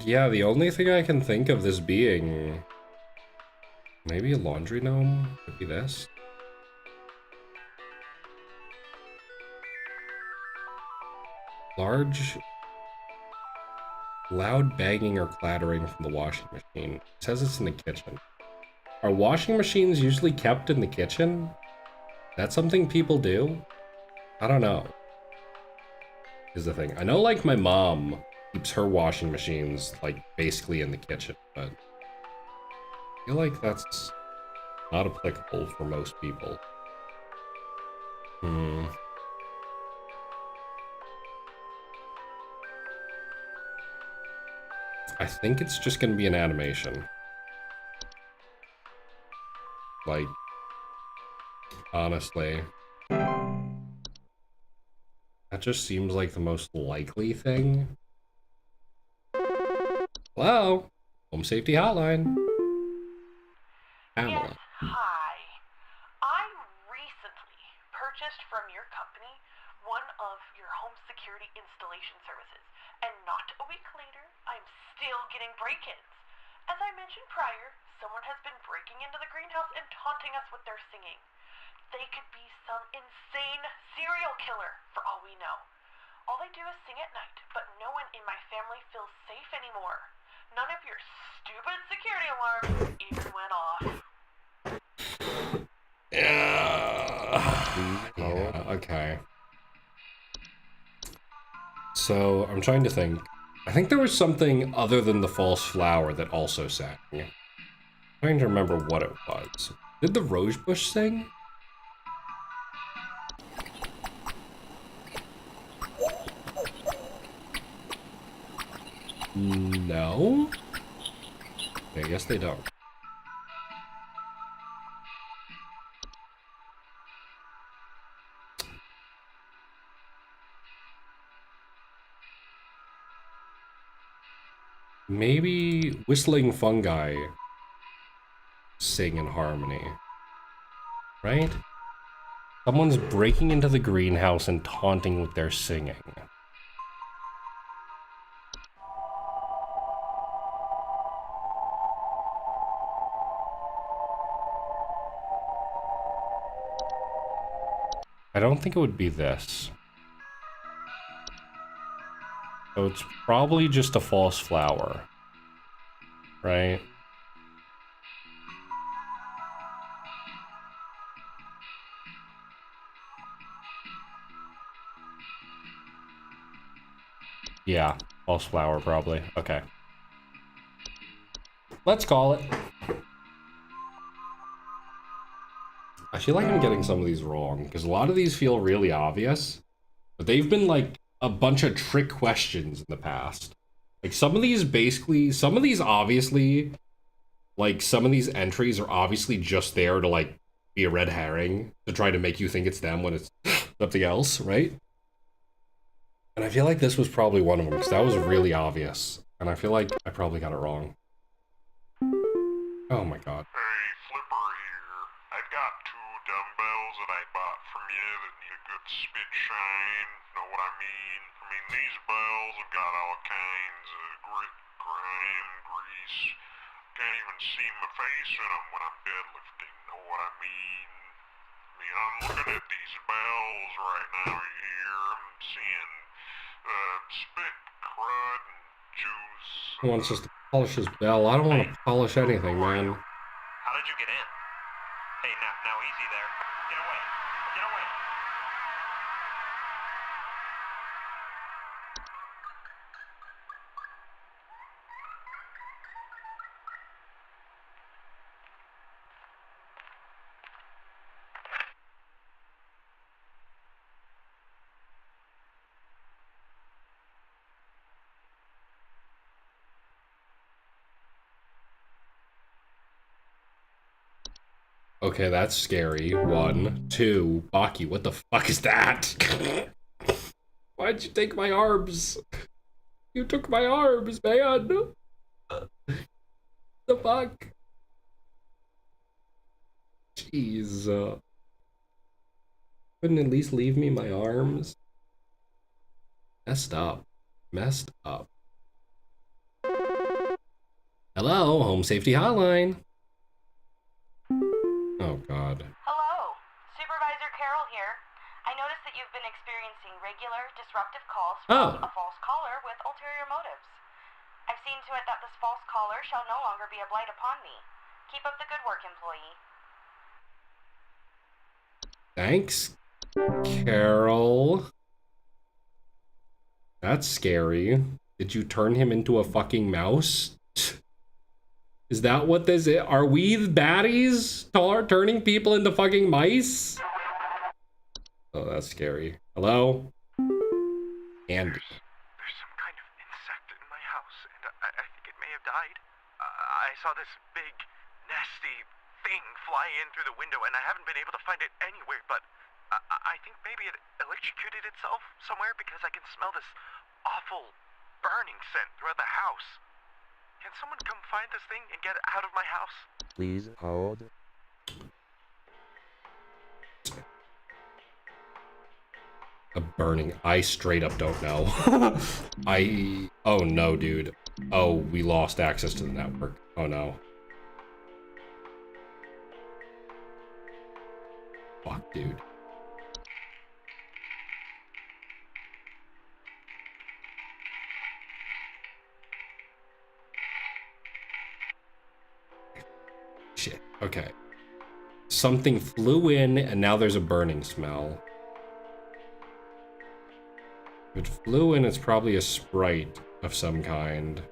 Yeah, the only thing I can think of this being... Maybe a laundry gnome? Could be this. Large... Loud banging or clattering from the washing machine. It says it's in the kitchen. Are washing machines usually kept in the kitchen? That's something people do? I don't know. Is the thing. I know, like, my mom keeps her washing machines, like, basically in the kitchen, but I feel like that's not applicable for most people. I think it's just gonna be an animation. Like, honestly. That just seems like the most likely thing. Hello? Home Safety Hotline. Pamela. Yes, hi. I recently purchased from your company one of your home security installation services, and not a week later, I'm still getting break-ins. As I mentioned prior, someone has been breaking into the greenhouse and taunting us with their singing. They could be some insane serial killer, for all we know. All they do is sing at night, but no one in my family feels safe anymore. None of your stupid security alarms even went off. Yeah, okay. So, I'm trying to think. I think there was something other than the false flower that also sang. I'm trying to remember what it was. Did the rosebush sing? No? I guess they don't. Maybe whistling fungi sing in harmony, right? Someone's breaking into the greenhouse and taunting with their singing. I don't think it would be this. So it's probably just a false flower, right? Yeah, false flower probably. Okay. Let's call it. I feel like I'm getting some of these wrong, because a lot of these feel really obvious, but they've been like a bunch of trick questions in the past. Like some of these obviously, like some of these entries are obviously just there to like be a red herring, to try to make you think it's them when it's something else, right? And I feel like this was probably one of them, because that was really obvious. And I feel like I probably got it wrong. Oh my god. Hey, Flipper here. I've got 2 dumbbells that I bought from you that need a good spit shine. Know what I mean? I mean, these bells have got all kinds of grit, grime, grease. Can't even see my face in them when I'm deadlifting. Know what I mean? I mean, I'm looking at these bells right now here. I'm seeing spit, crud, and juice. He wants us to polish his bell. I don't want to polish anything, man. How did you get in? Hey, now easy there. Get away. Get away. Okay, that's scary. 1, 2, Baki, what the fuck is that? Why'd you take my arms? You took my arms, man. The fuck? Jeez. Couldn't at least leave me my arms? Messed up. Messed up. Hello, Home Safety Hotline. Oh, God. Hello, Supervisor Carol here. I noticed that you've been experiencing regular, disruptive calls from a false caller with ulterior motives. I've seen to it that this false caller shall no longer be a blight upon me. Keep up the good work, employee. Thanks, Carol. That's scary. Did you turn him into a fucking mouse? Is that what this is? Are we the baddies? Turning people into fucking mice? Oh, that's scary. Hello? Andy. There's some kind of insect in my house, and I think it may have died. I saw this big, nasty thing fly in through the window, and I haven't been able to find it anywhere, but I think maybe it electrocuted itself somewhere because I can smell this awful burning scent throughout the house. Can someone come find this thing and get it out of my house? Please hold. A burning. I straight up don't know. Oh no, dude. Oh, we lost access to the network. Oh no. Fuck, dude. Shit. Okay. Something flew in and now there's a burning smell. If it flew in, it's probably a sprite of some kind.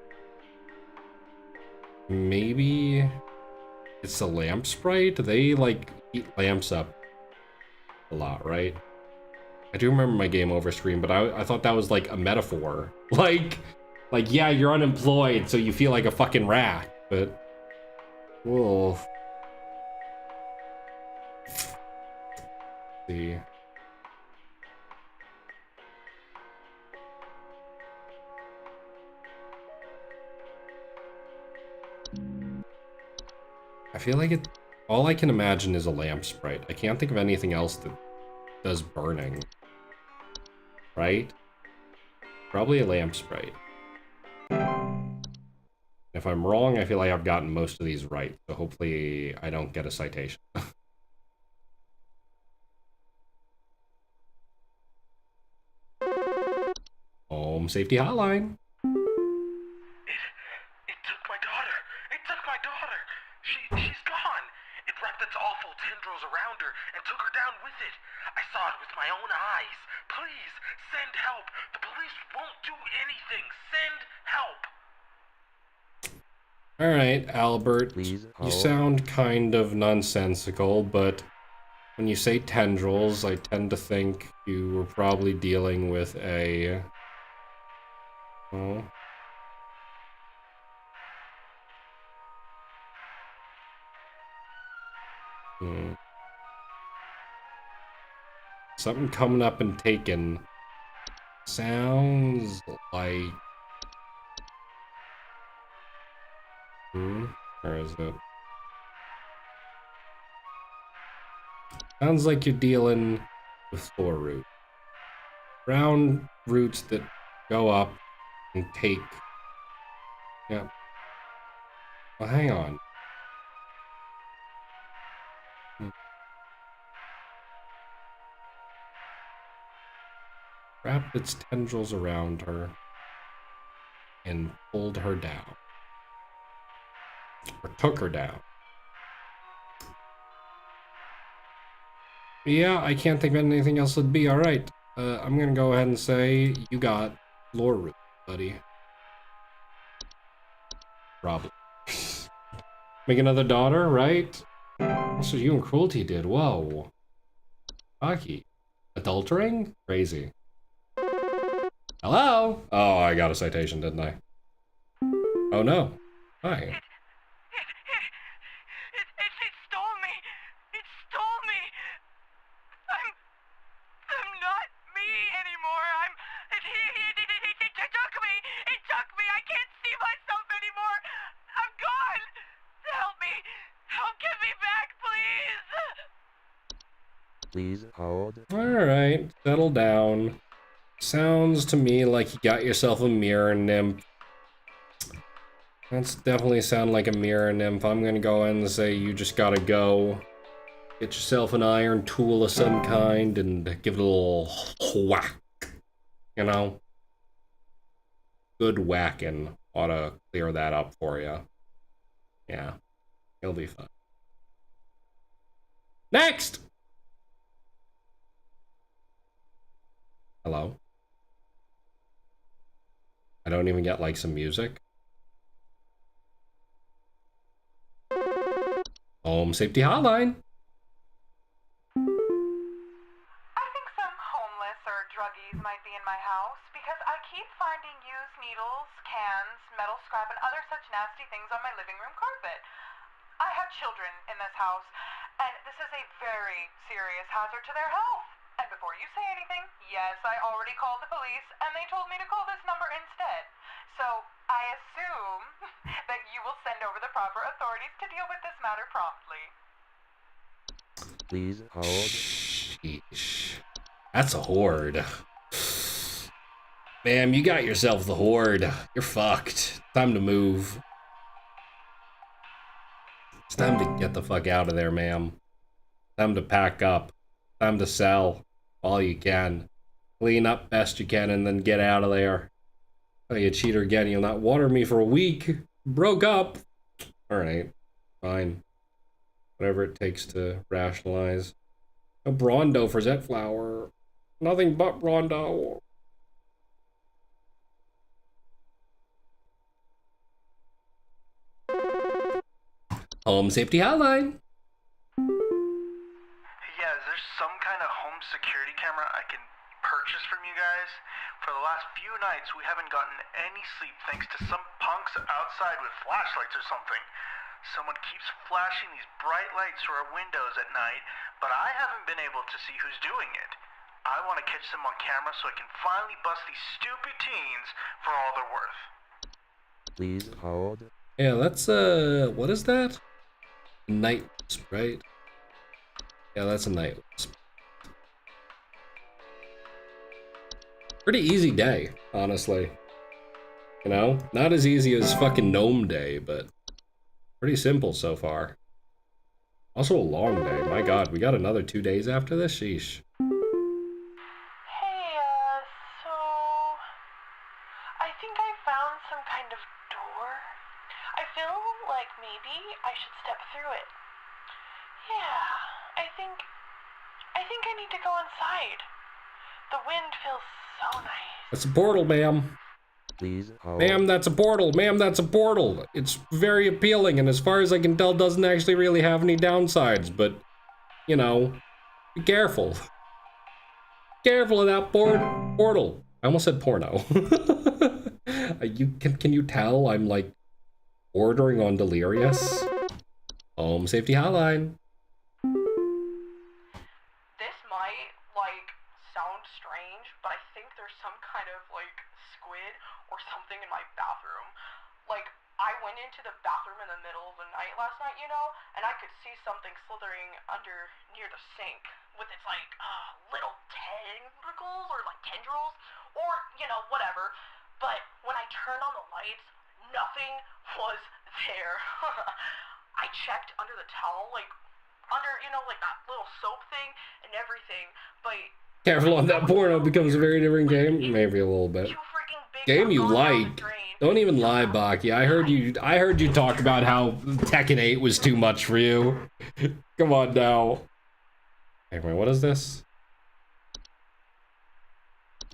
Maybe it's a lamp sprite? They like heat lamps up a lot, right? I do remember my game over stream, but I thought that was like a metaphor. Like yeah, you're unemployed, so you feel like a fucking rat, but Wolf. See. I feel like it. All I can imagine is a lamp sprite. I can't think of anything else that does burning. Right? Probably a lamp sprite. If I'm wrong, I feel like I've gotten most of these right, so hopefully I don't get a citation. Home safety hotline. It took my daughter. It took my daughter. She's gone. It wrapped its awful tendrils around her and took her down with it. I saw it with my own eyes. Please, send help. The police won't do anything. Send help. Alright, Albert. Please You hold. sound kind of nonsensical, but when you say tendrils, I tend to think you were probably dealing with a... Oh. Something coming up and taken. Sounds like... Where is it? Sounds like you're dealing with floor root. Brown roots that go up and take... Yep. Well, hang on. Wrapped its tendrils around her and pulled her down. Or took her down. Yeah, I can't think of anything else that'd be alright. I'm gonna go ahead and say you got lore root, buddy. Probably. Make another daughter, right? Also, you and Cruelty did. Whoa. Hockey. Adultering? Crazy. Hello? Oh, I got a citation, didn't I? Oh no. Hi. It stole me. It stole me. I'm not me anymore. It took me. It took me. I can't see myself anymore. I'm gone. Help me. Help get me back, please. Please hold. Alright, settle down. Sounds to me like you got yourself a mirror nymph. That's definitely sound like a mirror nymph. I'm gonna go in and say you just gotta go. Get yourself an iron tool of some kind and give it a little whack. You know? Good whacking ought to clear that up for you. Yeah, it'll be fun. Next! Hello? I don't even get like some music. Home safety hotline. I think some homeless or druggies might be in my house because I keep finding used needles, cans, metal scrap, and other such nasty things on my living room carpet. I have children in this house, and this is a very serious hazard to their health. And before you say anything, yes, I already called the police, and they told me to call this number instead. So I assume that you will send over the proper authorities to deal with this matter promptly. Please hold. Sheesh. That's a horde. Ma'am, you got yourself the horde. You're fucked. Time to move. It's time to get the fuck out of there, ma'am. Time to pack up. Time to sell all you can. Clean up best you can and then get out of there. Oh, you cheater again. You'll not water me for a week. Broke up. Alright. Fine. Whatever it takes to rationalize. A Brondo for Zett Flower. Nothing but Brondo. Home safety hotline. Yeah, is there some kind of home security camera I can purchase from you guys? For the last few nights, we haven't gotten any sleep thanks to some punks outside with flashlights or something. Someone keeps flashing these bright lights through our windows at night, but I haven't been able to see who's doing it. I want to catch them on camera so I can finally bust these stupid teens for all they're worth. Please hold. Yeah, that's what is that? Night wisp, right? Yeah, that's a night wisp. Pretty easy day, honestly. You know, not as easy as fucking Gnome Day, but pretty simple so far. Also a long day. My God, we got another 2 days after this. Sheesh. Hey, so I think I found some kind of door. I feel like maybe I should step through it. Yeah, I think I need to go inside. The wind feels so nice. That's a portal, ma'am. Please hold. Ma'am, that's a portal. Ma'am, that's a portal. It's very appealing, and as far as I can tell, doesn't actually really have any downsides, but, you know, be careful. Careful of that portal. I almost said porno. Can you tell I'm, like, ordering on Delirious? Home Safety Hotline. This might, like, sound strange, but I think there's some kind of, like, squid or something in my bathroom. Like, I went into the bathroom in the middle of the night last night, you know, and I could see something slithering under near the sink with its, like, little tentacles or, like, tendrils or, you know, whatever. But when I turned on the lights, nothing was there. I checked under the towel, like, under, you know, like that little soap thing and everything, but... Careful on that porno becomes a very different game. Maybe a little bit. Game you like. Don't even lie, Baki. I heard you talk about how Tekken 8 was too much for you. Come on now. Anyway, what is this?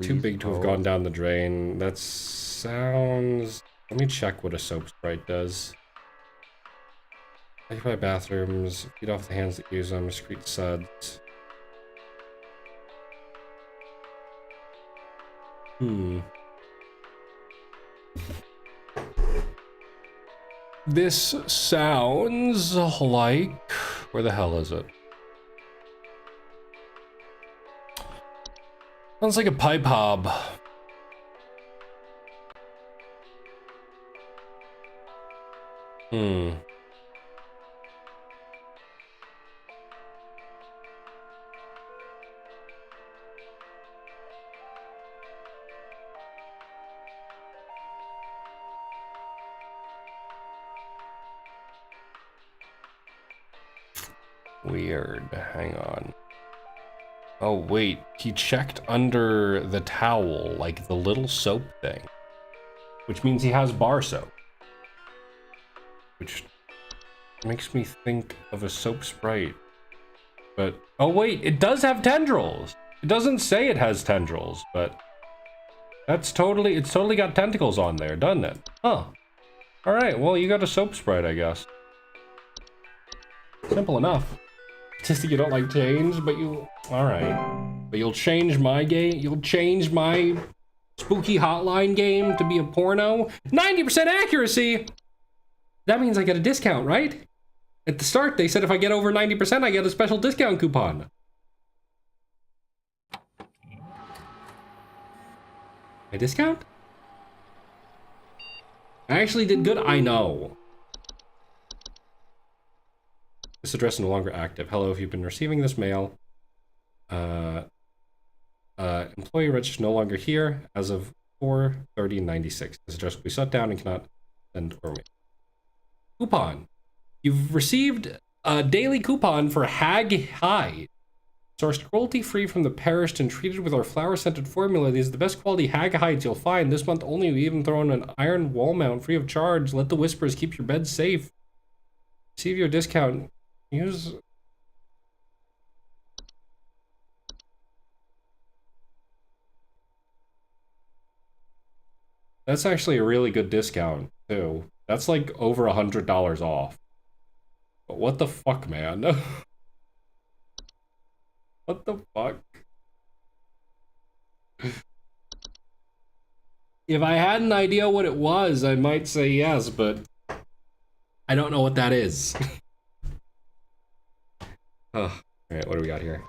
Too big to have gone down the drain. That sounds... Let me check what a soap sprite does. Occupy bathrooms, feed off the hands that use them, excrete suds. This sounds like... Where the hell is it? Sounds like a pipe hob. Weird. Hang on. Oh, wait. He checked under the towel, like the little soap thing. Which means he has bar soap. Which makes me think of a soap sprite. But, oh wait, it does have tendrils! It doesn't say it has tendrils, but... it's totally got tentacles on there, doesn't it? Huh. Alright, well, you got a soap sprite, I guess. Simple enough. Just that you don't like change, but you... Alright. But you'll change my game? You'll change my spooky hotline game to be a porno? 90% accuracy! That means I get a discount, right? At the start, they said if I get over 90%, I get a special discount coupon. A discount? I actually did good. I know. This address is no longer active. Hello, if you've been receiving this mail. Employee register no longer here as of 4/30/96. This address will be shut down and cannot send or mail. Coupon. You've received a daily coupon for Hag Hide. Sourced cruelty-free from the perished and treated with our flower-scented formula. These are the best quality Hag Hides you'll find. This month only, we even throw in an iron wall mount free of charge. Let the whispers keep your bed safe. Receive your discount. Use... That's actually a really good discount, too. That's like over $100 off. But what the fuck, man? What the fuck? If I had an idea what it was, I might say yes, but I don't know what that is. Oh, alright, what do we got here?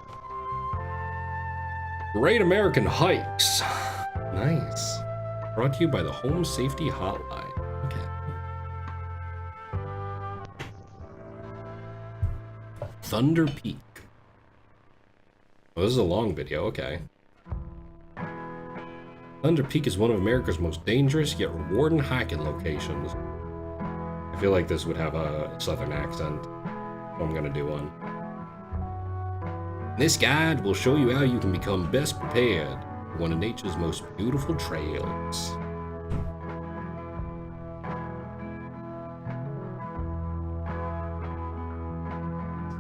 Great American Hikes. Nice. Brought to you by the Home Safety Hotline. Okay. Thunder Peak. Oh, this is a long video, okay. Thunder Peak is one of America's most dangerous yet rewarding hiking locations. I feel like this would have a southern accent, so I'm gonna do one. This guide will show you how you can become best prepared for one of nature's most beautiful trails.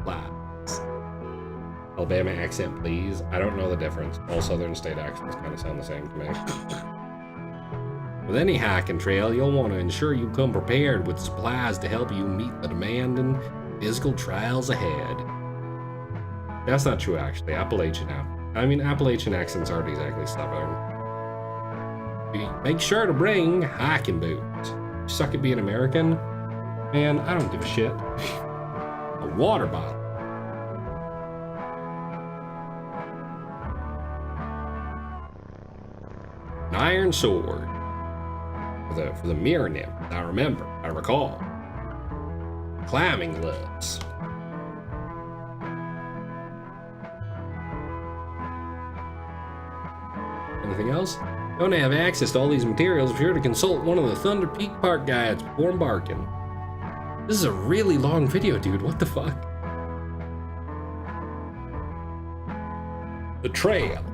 Flies. Alabama accent, please. I don't know the difference. All southern state accents kind of sound the same to me. With any hiking trail, you'll want to ensure you come prepared with supplies to help you meet the demanding physical trials ahead. That's not true, actually. Appalachian accents aren't exactly southern. Make sure to bring hiking boots. Suck at being American? Man, I don't give a shit. A water bottle. An iron sword. For the mirror nymph. I recall. Climbing gloves. Anything else? Don't have access to all these materials. Be sure to consult one of the Thunder Peak Park guides before embarking. This is a really long video, dude. What the fuck? The trail.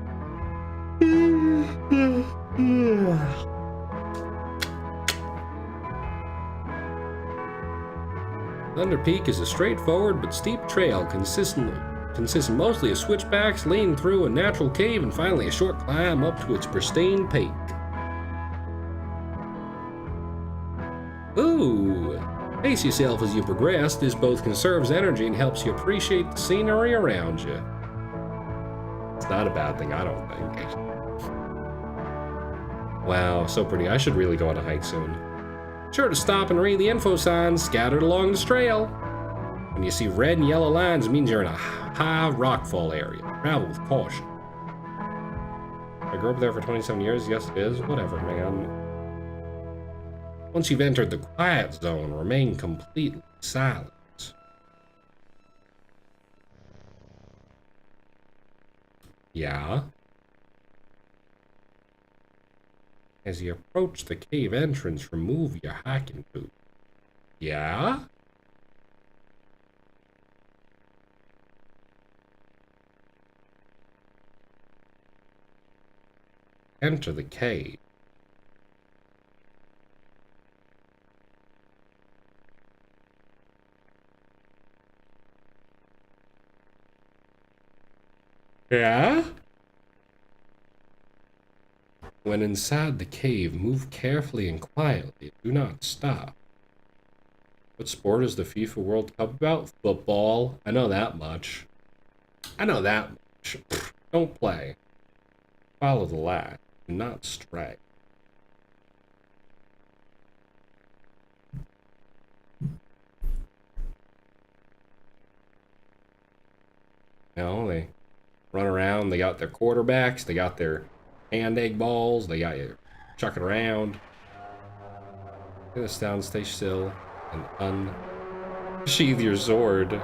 Thunder Peak is a straightforward but steep trail consisting mostly of switchbacks leading through a natural cave and finally a short climb up to its pristine peak. Ooh! Pace yourself as you progress. This both conserves energy and helps you appreciate the scenery around you. It's not a bad thing, I don't think. Wow, so pretty. I should really go on a hike soon. Sure to stop and read the info signs scattered along this trail. When you see red and yellow lines, it means you're in a high rockfall area. Travel with caution. I grew up there for 27 years. Yes, it is. Whatever, man. Once you've entered the quiet zone, remain completely silent. Yeah? As you approach the cave entrance, remove your hiking boot. Yeah? Enter the cave. Yeah? When inside the cave, move carefully and quietly. Do not stop. What sport is the FIFA World Cup about? Football. I know that much. Don't play. Follow the line. Do not stray. They run around. They got their quarterbacks. They got their hand egg balls. They got you chucking around. Get this down, stay still, and unsheath your sword.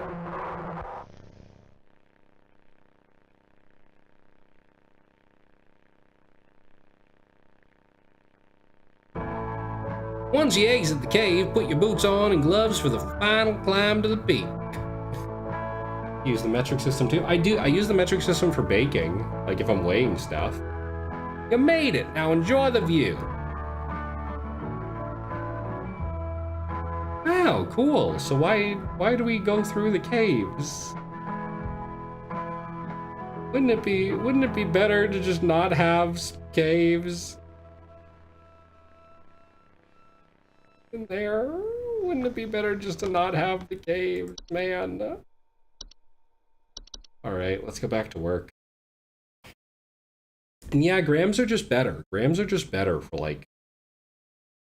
Once you exit the cave, put your boots on and gloves for the final climb to the peak. Use the metric system too? I use the metric system for baking, like if I'm weighing stuff. You made it! Now enjoy the view! Wow, cool. So why do we go through the caves? Wouldn't it be better to just not have caves in there? Wouldn't it be better just to not have the caves, man? Alright, let's go back to work. And yeah, grams are just better. Grams are just better for, like,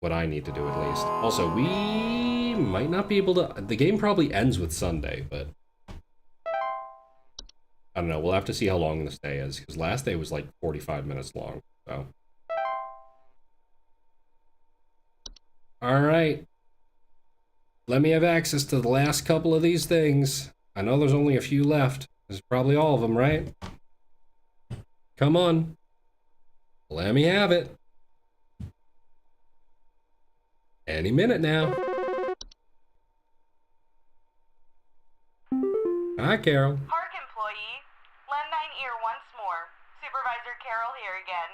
what I need to do at least. Also, we might not be able to... The game probably ends with Sunday, but... I don't know, we'll have to see how long this day is, because last day was like 45 minutes long, so... Alright. Let me have access to the last couple of these things. I know there's only a few left. There's probably all of them, right? Come on. Let me have it. Any minute now. Hi, Carol. Park employee, lend thine ear once more. Supervisor Carol here again.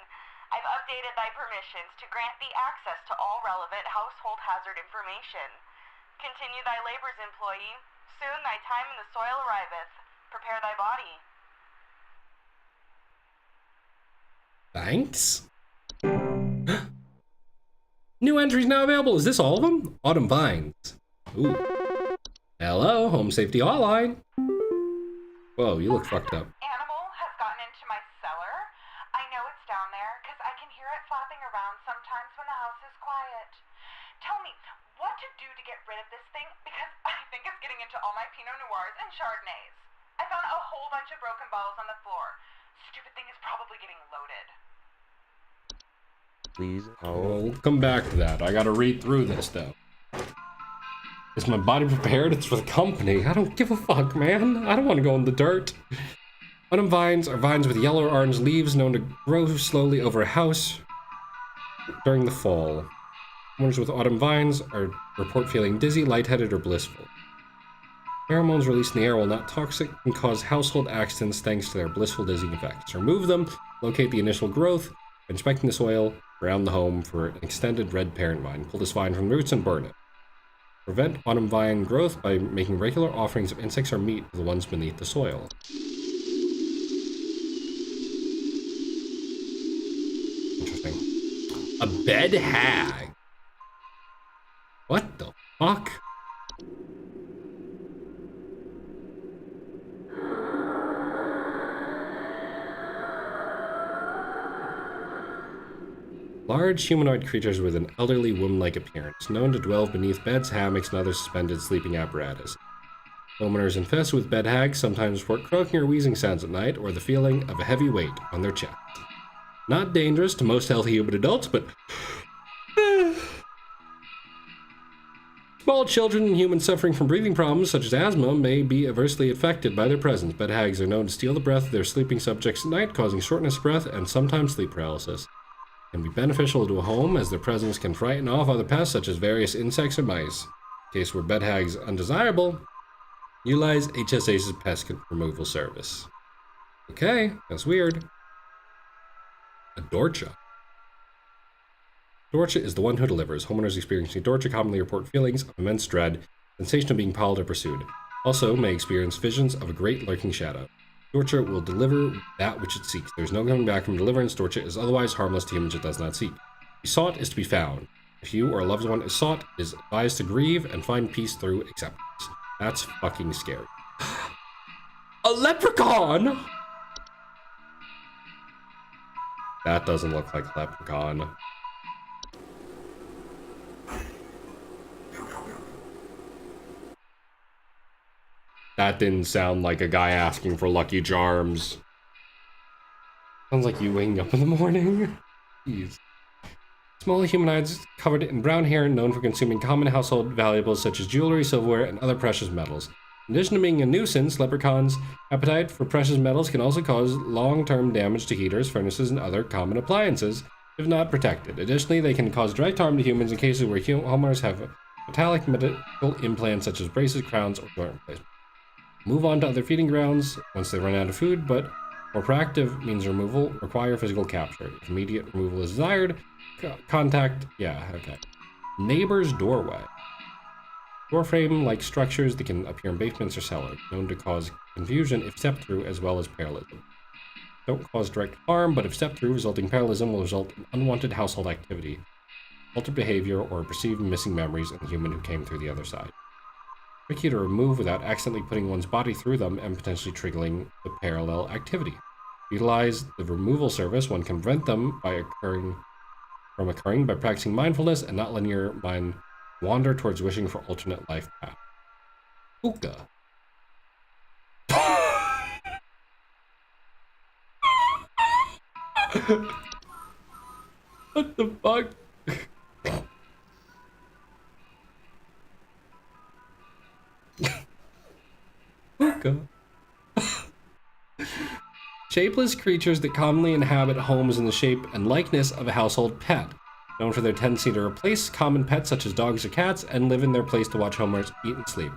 I've updated thy permissions to grant thee access to all relevant household hazard information. Continue thy labors, employee. Soon thy time in the soil arriveth. Prepare thy body. Thanks. New entries now available. Is this all of them? Autumn Vines. Ooh. Hello, Home Safety Hotline. Whoa, you look fucked up. Animal has gotten into my cellar. I know it's down there because I can hear it flapping around sometimes when the house is quiet. Tell me what to do to get rid of this thing because I think it's getting into all my Pinot Noirs and Chardonnays. I found a whole bunch of broken bottles on the floor. Stupid thing is probably getting loaded. Please We'll hold. come back to that. I gotta read through this, though. Is my body prepared? It's for the company. I don't give a fuck, man. I don't want to go in the dirt. Autumn vines are vines with yellow or orange leaves known to grow slowly over a house during the fall. Ones with autumn vines are report feeling dizzy, lightheaded, or blissful. Pheromones released in the air, while not toxic, can cause household accidents thanks to their blissful dizzying effects. Remove them, locate the initial growth, inspecting the soil around the home for an extended red parent vine. Pull this vine from the roots and burn it. Prevent autumn vine growth by making regular offerings of insects or meat to the ones beneath the soil. Interesting. A bed hag. What the fuck? Large humanoid creatures with an elderly womb-like appearance, known to dwell beneath beds, hammocks, and other suspended sleeping apparatus. Homeowners infested with bed hags sometimes report croaking or wheezing sounds at night, or the feeling of a heavy weight on their chest. Not dangerous to most healthy human adults, but small children and humans suffering from breathing problems such as asthma may be adversely affected by their presence. Bed hags are known to steal the breath of their sleeping subjects at night, causing shortness of breath and sometimes sleep paralysis. Can be beneficial to a home as their presence can frighten off other pests such as various insects or mice. In case where bed hags undesirable, utilize HSA's pest removal service. Okay, that's weird. A Dorcha. Dorcha is the one who delivers. Homeowners experiencing Dorcha commonly report feelings of immense dread, sensation of being followed or pursued. Also may experience visions of a great lurking shadow. Dorcha will deliver that which it seeks. There's no coming back from deliverance. Dorcha is otherwise harmless to humans it does not seek. To be sought is to be found. If you or a loved one is sought, it is advised to grieve and find peace through acceptance. That's fucking scary. A leprechaun! That doesn't look like a leprechaun. That didn't sound like a guy asking for Lucky Charms. Sounds like you waking up in the morning. Jeez. Small humanoids covered in brown hair, known for consuming common household valuables such as jewelry, silverware, and other precious metals. In addition to being a nuisance, leprechauns' appetite for precious metals can also cause long-term damage to heaters, furnaces, and other common appliances, if not protected. Additionally, they can cause direct harm to humans in cases where homeowners have metallic medical implants such as braces, crowns, or joint replacement. Move on to other feeding grounds once they run out of food, but more proactive means removal require physical capture. If immediate removal is desired, contact, Neighbor's doorway. Door frame-like structures that can appear in basements or cellars, known to cause confusion if stepped through as well as parallelism. Don't cause direct harm, but if stepped through, resulting parallelism will result in unwanted household activity, altered behavior, or perceived missing memories in the human who came through the other side. Tricky to remove without accidentally putting one's body through them and potentially triggering the parallel activity. Utilize the removal service. One can prevent them by occurring by practicing mindfulness and not linear mind wander towards wishing for alternate life path. Puka. What the fuck? Puka. Shapeless creatures that commonly inhabit homes in the shape and likeness of a household pet, known for their tendency to replace common pets such as dogs or cats and live in their place to watch homeowners eat and sleep.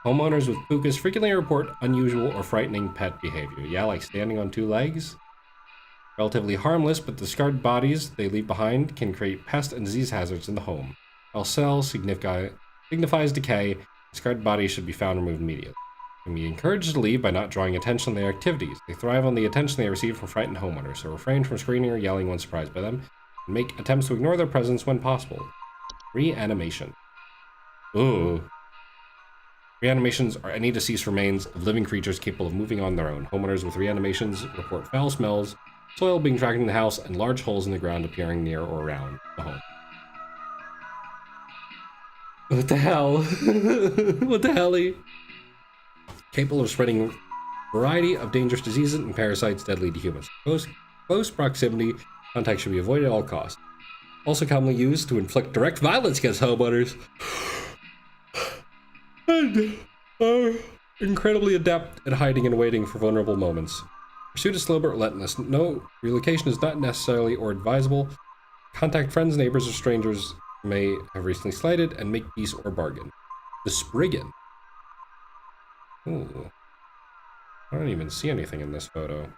Homeowners with pukas frequently report unusual or frightening pet behavior. Yeah, like standing on two legs. Relatively harmless, but discarded bodies they leave behind can create pest and disease hazards in the home. While cell signifies decay, discarded bodies should be found and removed immediately. They can be encouraged to leave by not drawing attention to their activities. They thrive on the attention they receive from frightened homeowners, so refrain from screaming or yelling when surprised by them, and make attempts to ignore their presence when possible. Reanimation. Ooh. Reanimations are any deceased remains of living creatures capable of moving on their own. Homeowners with reanimations report foul smells, soil being tracked in the house, and large holes in the ground appearing near or around the home. What the hell? What the helly? Capable of spreading a variety of dangerous diseases and parasites deadly to humans. Close proximity contact should be avoided at all costs. Also commonly used to inflict direct violence against homeowners. And are incredibly adept at hiding and waiting for vulnerable moments. Pursuit is slow but relentless. No relocation is not necessarily or advisable. Contact friends, neighbors, or strangers may have recently slighted and make peace or bargain. The Spriggan. Ooh. I don't even see anything in this photo.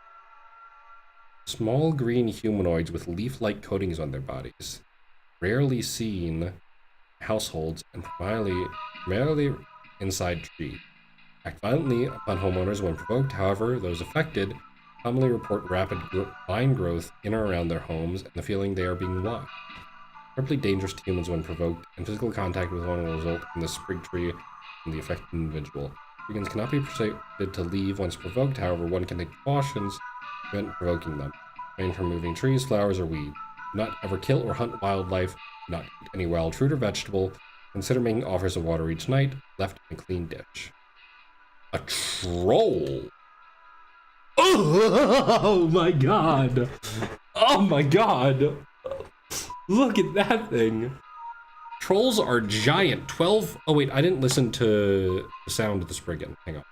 Small green humanoids with leaf-like coatings on their bodies. Rarely seen in households and primarily inside trees. Act violently upon homeowners when provoked. However, those affected commonly report rapid vine growth in or around their homes and the feeling they are being watched. Terribly dangerous to humans when provoked, and physical contact with one will result in the sprig tree from the affected individual. Brigands cannot be persuaded to leave once provoked, however, one can take precautions to prevent provoking them. Refrain from moving trees, flowers, or weeds. Do not ever kill or hunt wildlife. Do not eat any wild fruit or vegetable. Consider making offers of water each night, left in a clean dish. A troll! Oh my god! Oh my god! Look at that thing! Trolls are giant. 12. Oh wait, I didn't listen to the sound of the Spriggan. Hang on.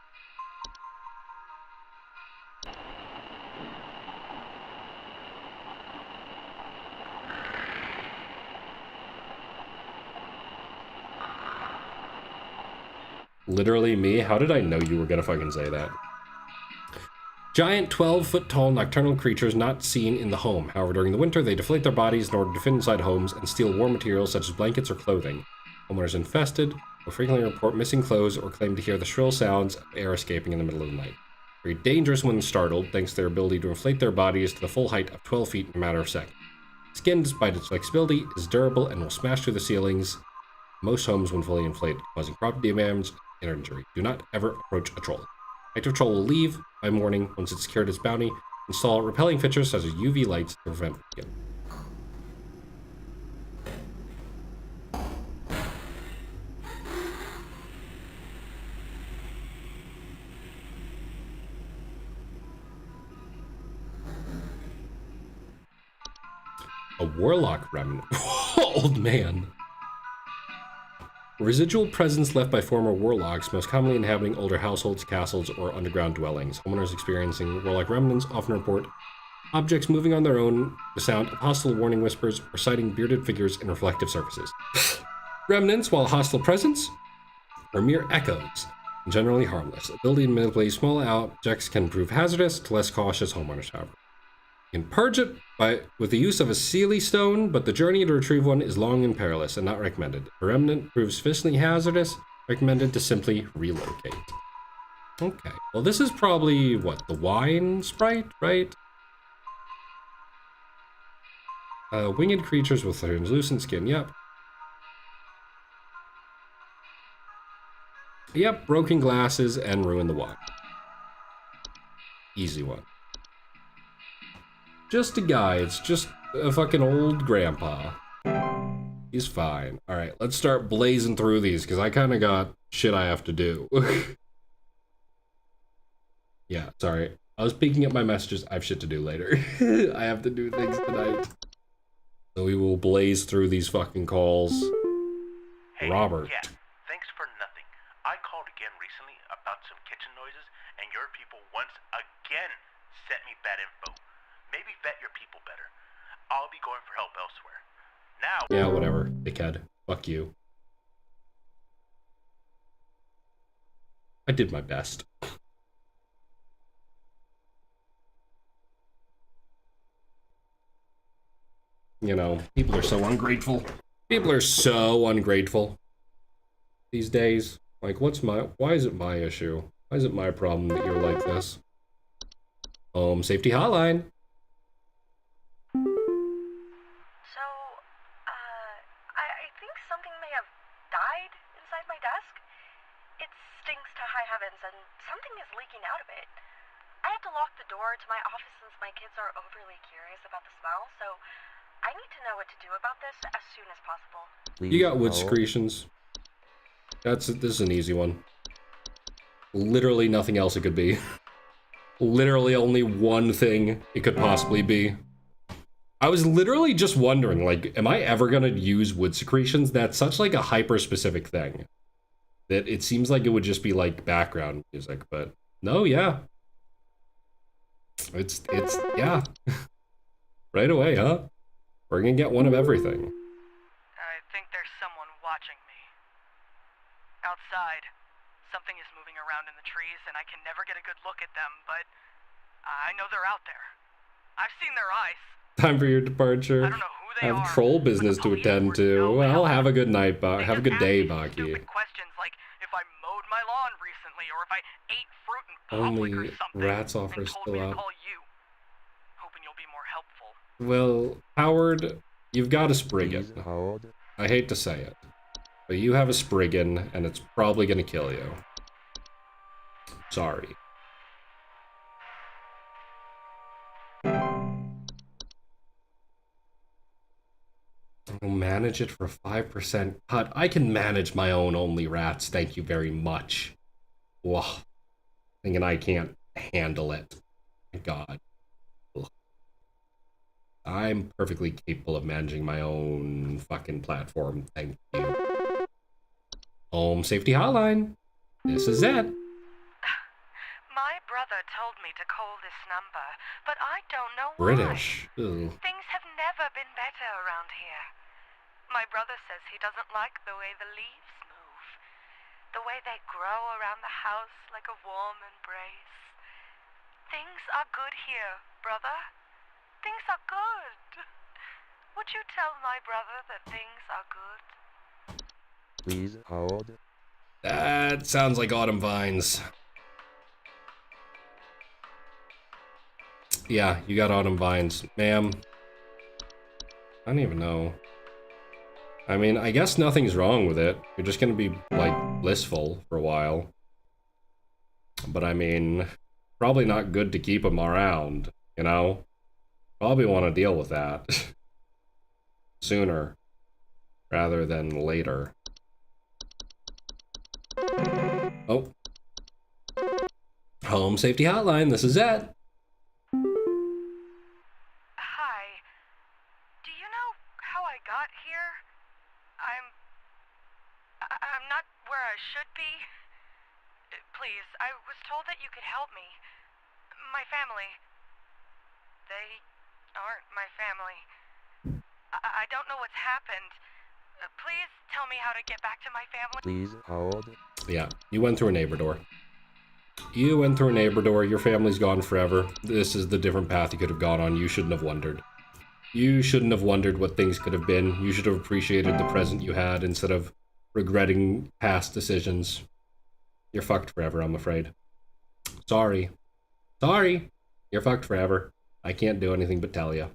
Literally me? How did I know you were gonna fucking say that? Giant 12-foot-tall nocturnal creatures not seen in the home. However, during the winter, they deflate their bodies in order to fit inside homes and steal warm materials such as blankets or clothing. Homeowners infested will frequently report missing clothes or claim to hear the shrill sounds of air escaping in the middle of the night. Very dangerous when startled, thanks to their ability to inflate their bodies to the full height of 12 feet in a matter of seconds. Skin, despite its flexibility, is durable and will smash through the ceilings. Most homes when fully inflated, causing property damage and injury. Do not ever approach a troll. Active troll will leave by morning once it's secured its bounty. Install repelling features such as UV lights to prevent it. A warlock remnant. Old man. Residual presence left by former warlocks, most commonly inhabiting older households, castles, or underground dwellings. Homeowners experiencing warlock remnants often report objects moving on their own, the sound of hostile warning whispers, or sighting bearded figures in reflective surfaces. Remnants, while hostile presence, are mere echoes, and generally harmless. Ability to manipulate small objects can prove hazardous to less cautious homeowners, however. You can purge it with the use of a Sealy stone, but the journey to retrieve one is long and perilous and not recommended. If a remnant proves sufficiently hazardous, recommended to simply relocate. Okay, well this is probably, what, the wine sprite, right? Winged creatures with translucent skin, yep. Yep, broken glasses and ruin the wine. Easy one. Just a guy, it's just a fucking old grandpa. He's fine. All right, let's start blazing through these because I kind of got shit I have to do. Yeah, sorry. I was peeking at my messages. I have shit to do later. I have to do things tonight. So we will blaze through these fucking calls. Hey, Robert. Yeah, thanks for nothing. I called again recently about some kitchen noises, and your people once again sent me bad info. Maybe vet your people better. I'll be going for help elsewhere. Now. Yeah, whatever, dickhead. Fuck you. I did my best. You know, people are so ungrateful. People are so ungrateful these days. Like, why is it my issue? Why is it my problem that you're like this? Safety hotline. So, I think something may have died inside my desk. It stinks to high heavens, and something is leaking out of it. I have to lock the door to my office since my kids are overly curious about the smell, so I need to know what to do about this as soon as possible. You got wood secretions. This is an easy one. Literally nothing else it could be. Literally only one thing it could possibly be. I was literally just wondering, like, am I ever gonna use wood secretions? That's such like a hyper-specific thing that it seems like it would just be like background music, but no, yeah. It's yeah. Right away, huh? We're gonna get one of everything. I think there's someone watching me. Outside, something is moving around in the trees, and I can never get a good look at them, but I know they're out there. I've seen their eyes. Time for your departure. I don't know who they I are. have troll business to attend to. Well, have a good night, have a good day, Baki. Questions like if I mowed my lawn recently, or if I ate fruit in public or Only something. rats offer and told still me to out. call you, hoping you'll be more helpful. Well, Howard, you've got a Spriggan. Please hold. I hate to say it, but you have a Spriggan, and it's probably gonna kill you. Sorry. I'll manage it for 5% cut. I can manage my own only rats, thank you very much. Whoa. Thinking I can't handle it. My God. Ugh. I'm perfectly capable of managing my own fucking platform, thank you. Home Safety Hotline. This is Zett. My brother told me to call this number, but I don't know why. British. Ugh. Things have never been better around here. My brother says he doesn't like the way the leaves move. The way they grow around the house like a warm embrace. Things are good here, brother. Things are good. Would you tell my brother that things are good? Please hold. That sounds like Autumn Vines. Yeah, you got Autumn Vines. Ma'am. I don't even know. I mean, I guess nothing's wrong with it. You're just gonna be, like, blissful for a while. But I mean, probably not good to keep them around, you know? Probably want to deal with that. Sooner. Rather than later. Oh. Home Safety Hotline, this is Zett. Hi. Do you know how I got here? I'm not where I should be. Please, I was told that you could help me. My family. They aren't my family. I don't know what's happened. Please tell me how to get back to my family. Please hold. Yeah, you went through a neighbor door. You went through a neighbor door, your family's gone forever. This is the different path you could have gone on. You shouldn't have wondered. You shouldn't have wondered what things could have been. You should have appreciated the present you had instead of regretting past decisions. You're fucked forever, I'm afraid. Sorry. Sorry. You're fucked forever. I can't do anything but tell you.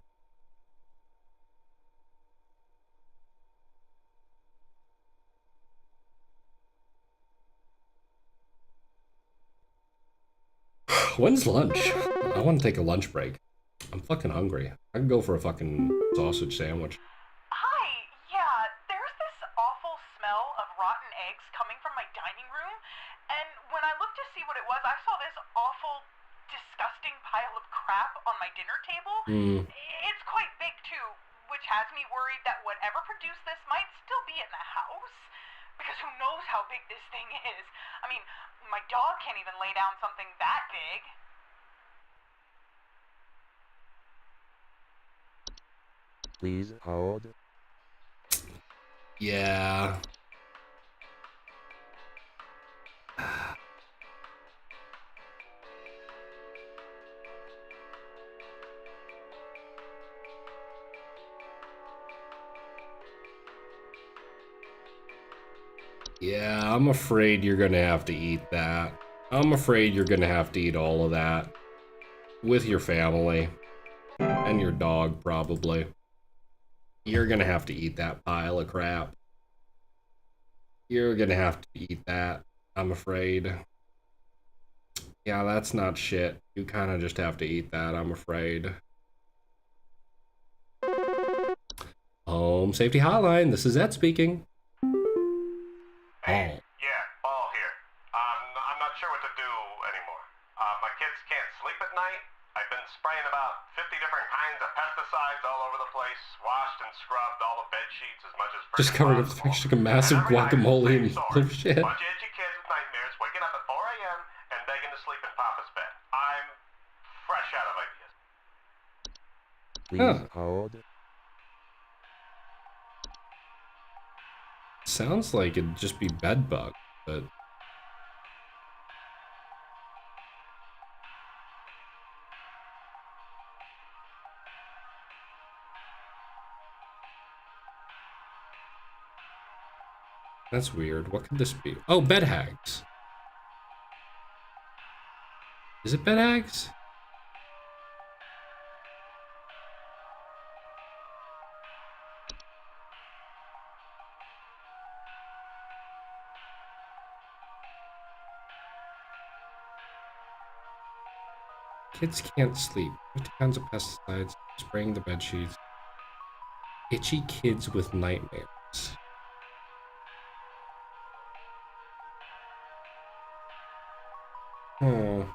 When's lunch? I want to take a lunch break. I'm fucking hungry. I can go for a fucking sausage sandwich. Hi, yeah, dining room, and when I looked to see what it was, I saw this awful, disgusting pile of crap on my dinner table. It's quite big, too, which has me worried that whatever produced this might still be in the house. Because who knows how big this thing is. I mean, my dog can't even lay down something that big. Please hold. Yeah. Yeah, I'm afraid you're gonna have to eat that. I'm afraid you're gonna have to eat all of that. With your family. And your dog, probably. You're gonna have to eat that pile of crap. You're gonna have to eat that, I'm afraid. Yeah, that's not shit. You kinda just have to eat that, I'm afraid. Home Safety Hotline, this is Zett speaking. Hey, yeah, Paul here. I'm not sure what to do anymore. My kids can't sleep at night. I've been spraying about 50 different kinds of pesticides all over the place, washed and scrubbed all the bed sheets as much as Just covering up the picture of a massive guacamole and little shit. Bunch of itchy kids with nightmares, waking up at 4 a.m. and begging to sleep in Papa's bed. I'm fresh out of ideas. Please hold. Sounds like it'd just be bed bug, but that's weird. What could this be? Oh, bed hags. Is it bed hags? Kids can't sleep. 50 kinds of pesticides, spraying the bed sheets. Itchy kids with nightmares. Oh.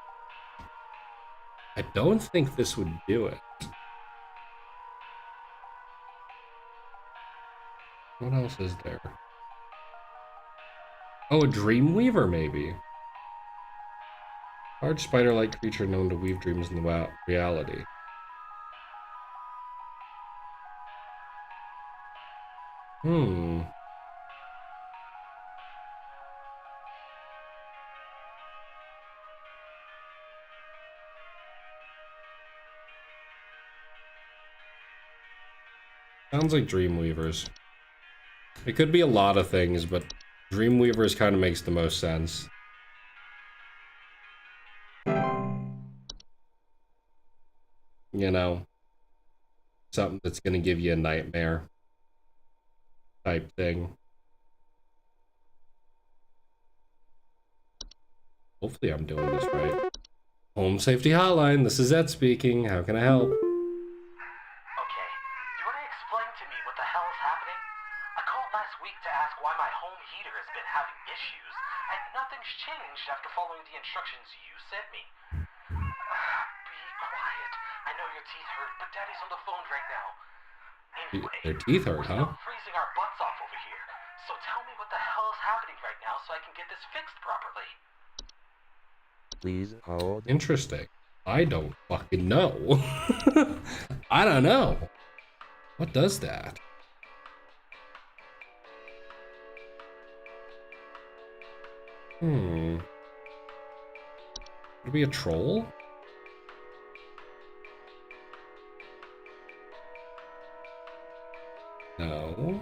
I don't think this would do it. What else is there? Oh, a Dreamweaver, maybe. Large spider-like creature known to weave dreams in the reality. Sounds like Dreamweavers. It could be a lot of things, but Dreamweavers kind of makes the most sense. You know, something that's gonna give you a nightmare type thing. Hopefully I'm doing this right. Home Safety Hotline, this is Zett speaking. How can I help? Okay, do you want to explain to me what the hell is happening? I called last week to ask why my home heater has been having issues, and nothing's changed after following the instructions you sent me. Be quiet. I know your teeth hurt, but Daddy's on the phone right now. Anyway, their teeth hurt, we're huh? still freezing our butts off over here. So tell me what the hell is happening right now so I can get this fixed properly. Please hold. Interesting. I don't fucking know. I don't know. What does that? Could it be a troll? No.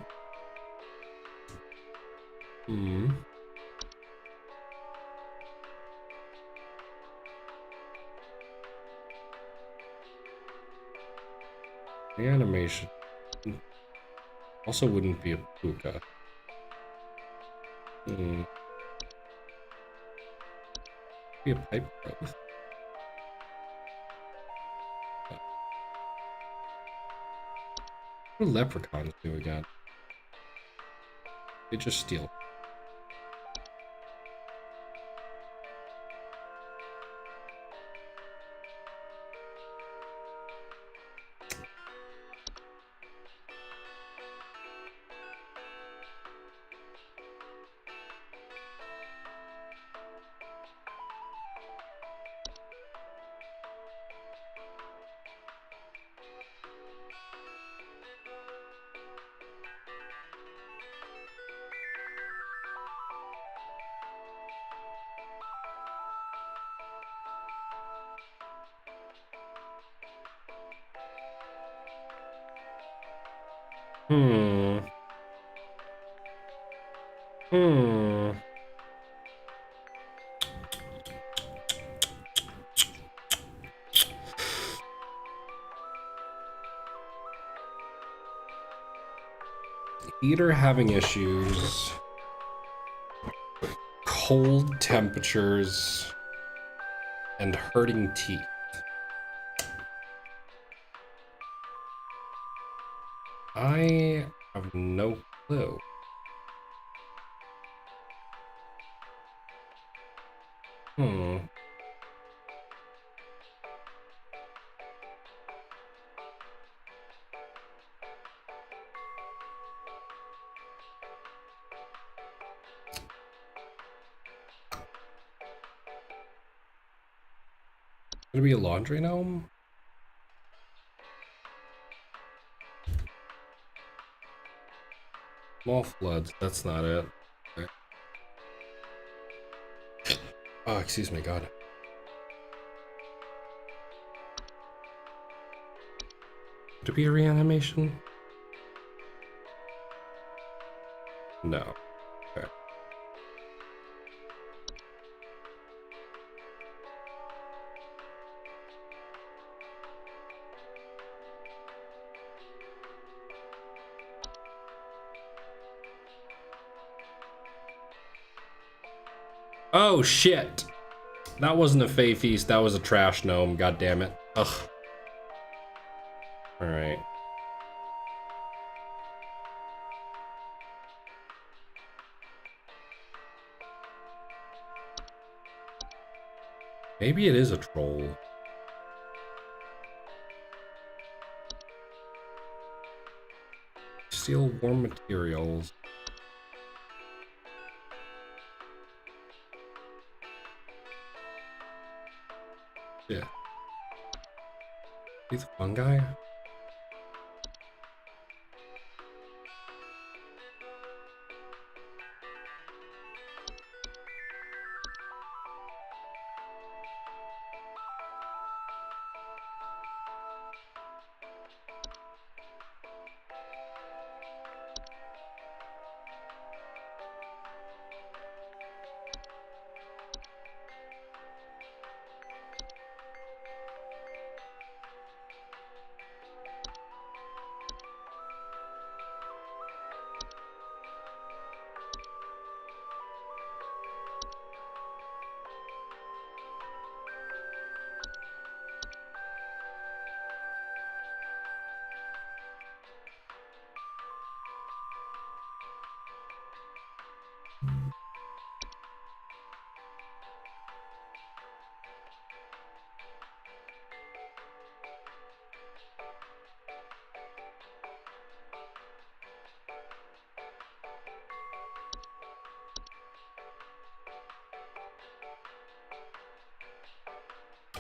The animation also wouldn't be a puka. Be a pipe growth. What do leprechauns do again? They just steal. Hmm. Hmm. Heater having issues. Cold temperatures. And hurting teeth. I have no clue. Hmm. Gonna be a laundry gnome? Small floods, that's not it. Okay. Oh, excuse me, God. Could it be a reanimation? No. Okay. Oh, shit! That wasn't a Fey Feast, that was a trash gnome, god damn it. Ugh. Alright. Maybe it is a troll. Steal warm materials. Yeah. He's a fungi?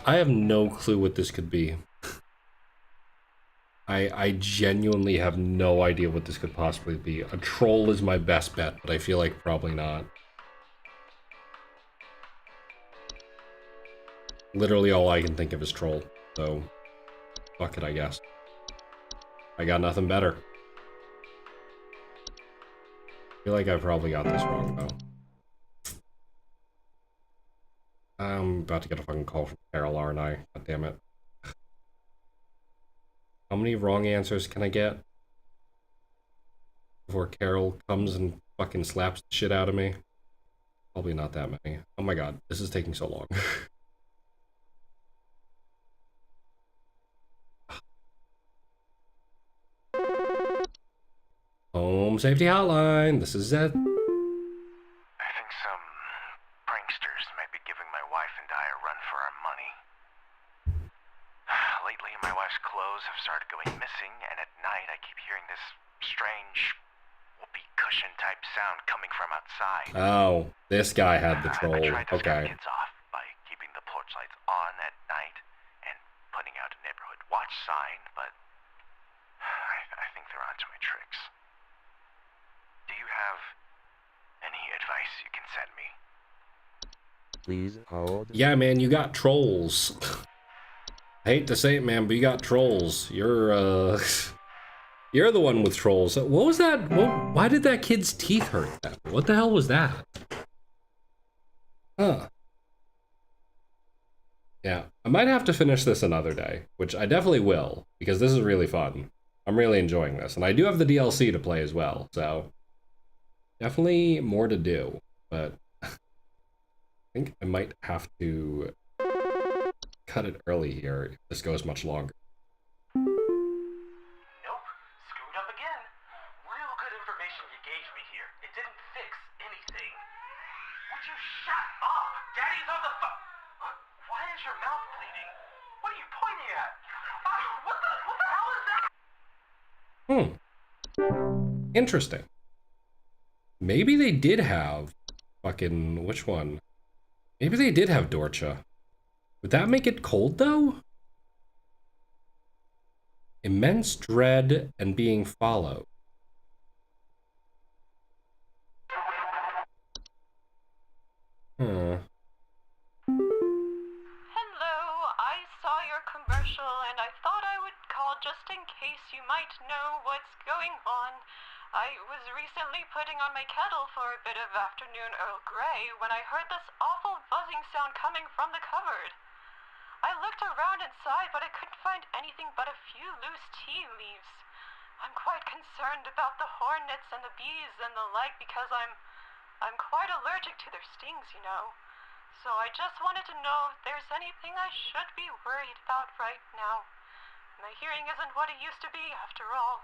I have no clue what this could be. I genuinely have no idea what this could possibly be. A troll is my best bet, but I feel like probably not. Literally all I can think of is troll, so fuck it, I guess. I got nothing better. I feel like I probably got this wrong, though. I'm about to get a fucking call from Carol, aren't I? God damn it. How many wrong answers can I get before Carol comes and fucking slaps the shit out of me? Probably not that many. Oh my god, this is taking so long. Home Safety Hotline, this is Zett. I think some pranksters might be giving my wife and I a run for our money. Lately, my wife's clothes have started going missing, and at night I keep hearing this strange whoopee cushion type sound coming from outside. Oh, this guy had the troll. I tried to scare Okay. kids off by keeping the porch lights on at night and putting out a neighborhood watch sign, but I think they're onto my tricks. Do you have any advice you can send me? Please hold. Yeah, man, you got trolls. I hate to say it, man, but you got trolls. You're, You're the one with trolls. What was that? Why did that kid's teeth hurt then? What the hell was that? Huh. Yeah, I might have to finish this another day, which I definitely will, because this is really fun. I'm really enjoying this, and I do have the DLC to play as well, so definitely more to do, but I think I might have to cut it early here if this goes much longer. Nope, screwed up again. Real good information you gave me here. It didn't fix anything. Would you shut up? Daddy's on the phone. Why is your mouth bleeding? What are you pointing at? What the hell is that? Interesting. Maybe they did have fucking, which one? Maybe they did have Dorcha. Would that make it cold though? Immense dread and being followed. Hello, I saw your commercial and I thought I would call just in case you might know what's going on. I was recently putting on my kettle for a bit of afternoon Earl Grey when I heard this awful buzzing sound coming from the cupboard. I looked around inside, but I couldn't find anything but a few loose tea leaves. I'm quite concerned about the hornets and the bees and the like because I'm quite allergic to their stings, you know. So I just wanted to know if there's anything I should be worried about right now. My hearing isn't what it used to be, after all.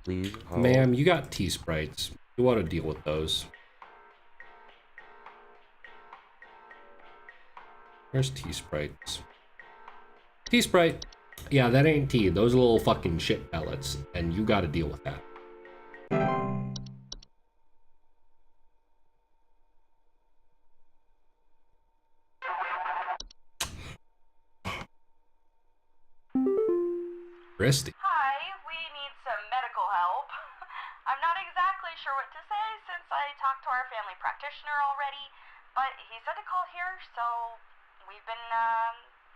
Please hold. Ma'am, you got tea sprites. You want to deal with those. Where's tea sprites? Tea sprite. Yeah, that ain't tea. Those are little fucking shit pellets, and you gotta deal with that. Christy. Hi, we need some medical help. I'm not exactly sure what to say since I talked to our family practitioner already, but he said to call here, so we've been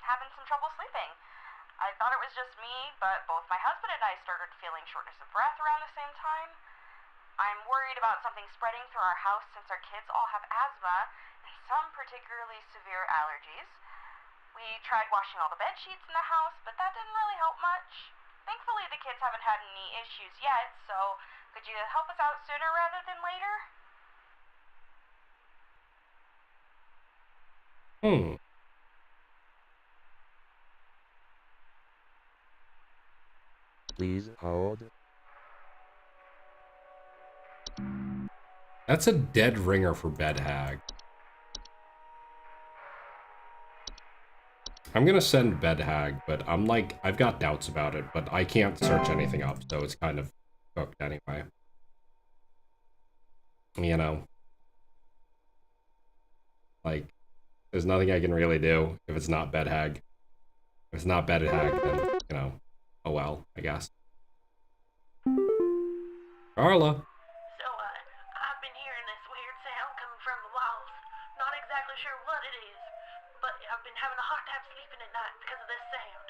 having some trouble sleeping. I thought it was just me, but both my husband and I started feeling shortness of breath around the same time. I'm worried about something spreading through our house since our kids all have asthma and some particularly severe allergies. We tried washing all the bed sheets in the house, but that didn't really help much. Thankfully, the kids haven't had any issues yet, so could you help us out sooner rather than later? Please hold. That's a dead ringer for Bed Hag. I'm gonna send Bed Hag, but I've got doubts about it, but I can't search anything up, so it's kind of cooked anyway. You know. Like, there's nothing I can really do if it's not Bed Hag. If it's not Bed Hag, then, you know, oh well, I guess. Carla. So, I've been hearing this weird sound coming from the walls. Not exactly sure what it is, but I've been having a hard time sleeping at night because of this sound.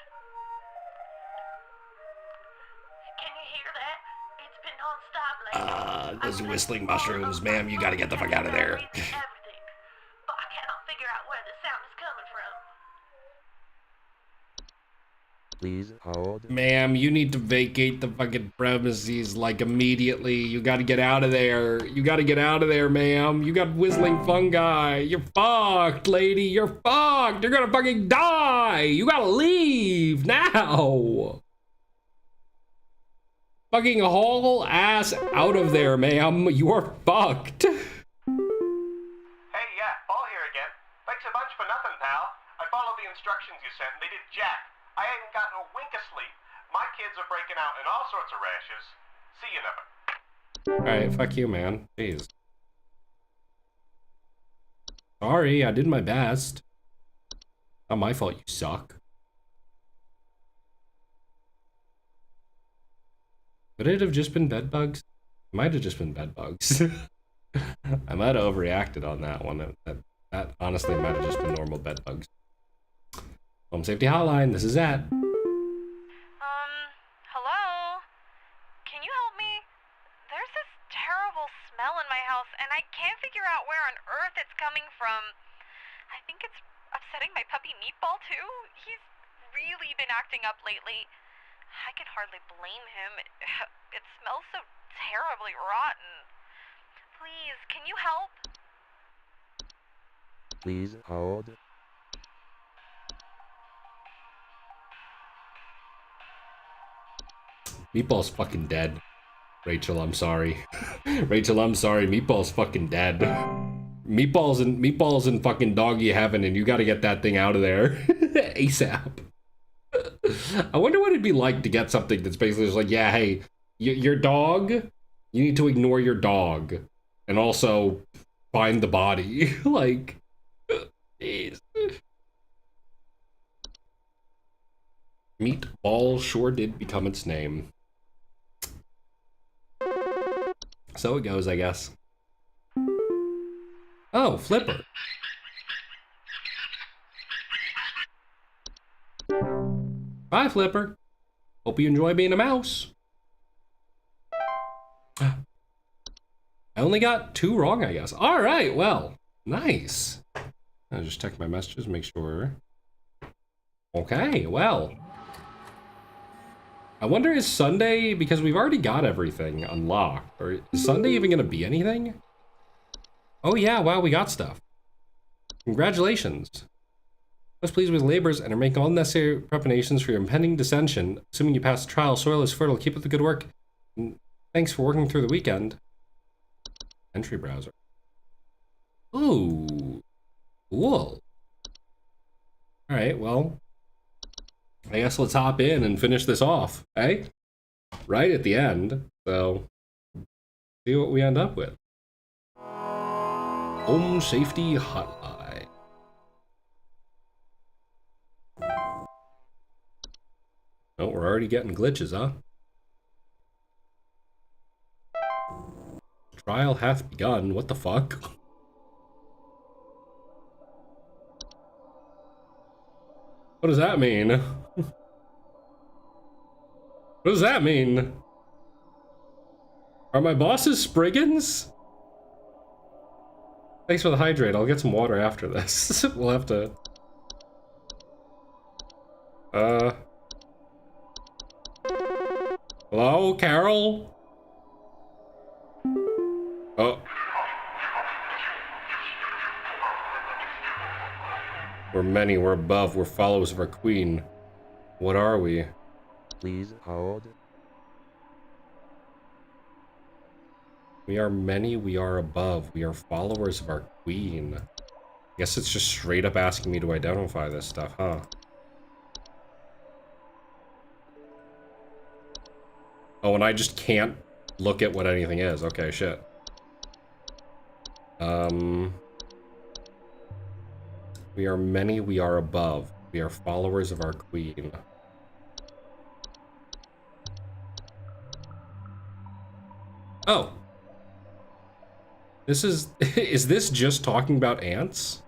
Can you hear that? It's been non-stop lately. Those whistling mushrooms, ma'am, you gotta get the fuck out of there. Everything, but I cannot figure out where the sound is coming from. Please hold. Ma'am, you need to vacate the fucking premises, like, immediately. You gotta get out of there. You gotta get out of there, ma'am. You got whistling fungi. You're fucked, lady. You're fucked. You're gonna fucking die. You gotta leave now. Fucking haul ass out of there, ma'am. You are fucked. Hey, yeah, Paul here again. Thanks a bunch for nothing, pal. I followed the instructions you sent and they did jack. I ain't gotten a wink of sleep. My kids are breaking out in all sorts of rashes. See you never. Alright, fuck you, man. Jeez. Sorry, I did my best. Not my fault, you suck. Could it have just been bed bugs? It might have just been bed bugs. I might have overreacted on that one. That honestly might have just been normal bed bugs. Home Safety Hotline, this is Zett. house, and I can't figure out where on earth it's coming from. I think it's upsetting my puppy Meatball, too. He's really been acting up lately. I can hardly blame him. It smells so terribly rotten. Please, can you help? Please hold. Meatball's fucking dead. Rachel, I'm sorry. Rachel, I'm sorry. Meatball's fucking dead. Meatball's in fucking doggy heaven, and you gotta get that thing out of there. ASAP. I wonder what it'd be like to get something that's basically just like, yeah, hey, your dog, you need to ignore your dog. And also find the body. Like, jeez. Meatball sure did become its name. So it goes, I guess. Oh, Flipper. Bye, Flipper. Hope you enjoy being a mouse. I only got 2 wrong, I guess. All right, well, nice. I'll just check my messages, make sure. Okay, well. I wonder, is Sunday, because we've already got everything unlocked, or is Sunday even gonna be anything? Oh yeah, wow, we got stuff. Congratulations. I was pleased with labors and are making all necessary preparations for your impending dissension. Assuming you pass the trial, soil is fertile. Keep up the good work. And thanks for working through the weekend. Entry browser. Ooh. Cool. Alright, well. I guess let's hop in and finish this off, eh? Right at the end. So, see what we end up with. Home Safety Hotline. Oh, we're already getting glitches, huh? Trial hath begun. What the fuck? What does that mean? What does that mean? Are my bosses Spriggans? Thanks for the hydrate. I'll get some water after this. We'll have to... Hello, Carol? Oh. We're many, we're above, we're followers of our queen. What are we? Please hold. We are many, we are above, we are followers of our queen. I guess it's just straight up asking me to identify this stuff, huh? Oh, and I just can't look at what anything is. Okay, shit. We are many, we are above. We are followers of our queen. Oh. This is... Is this just talking about ants?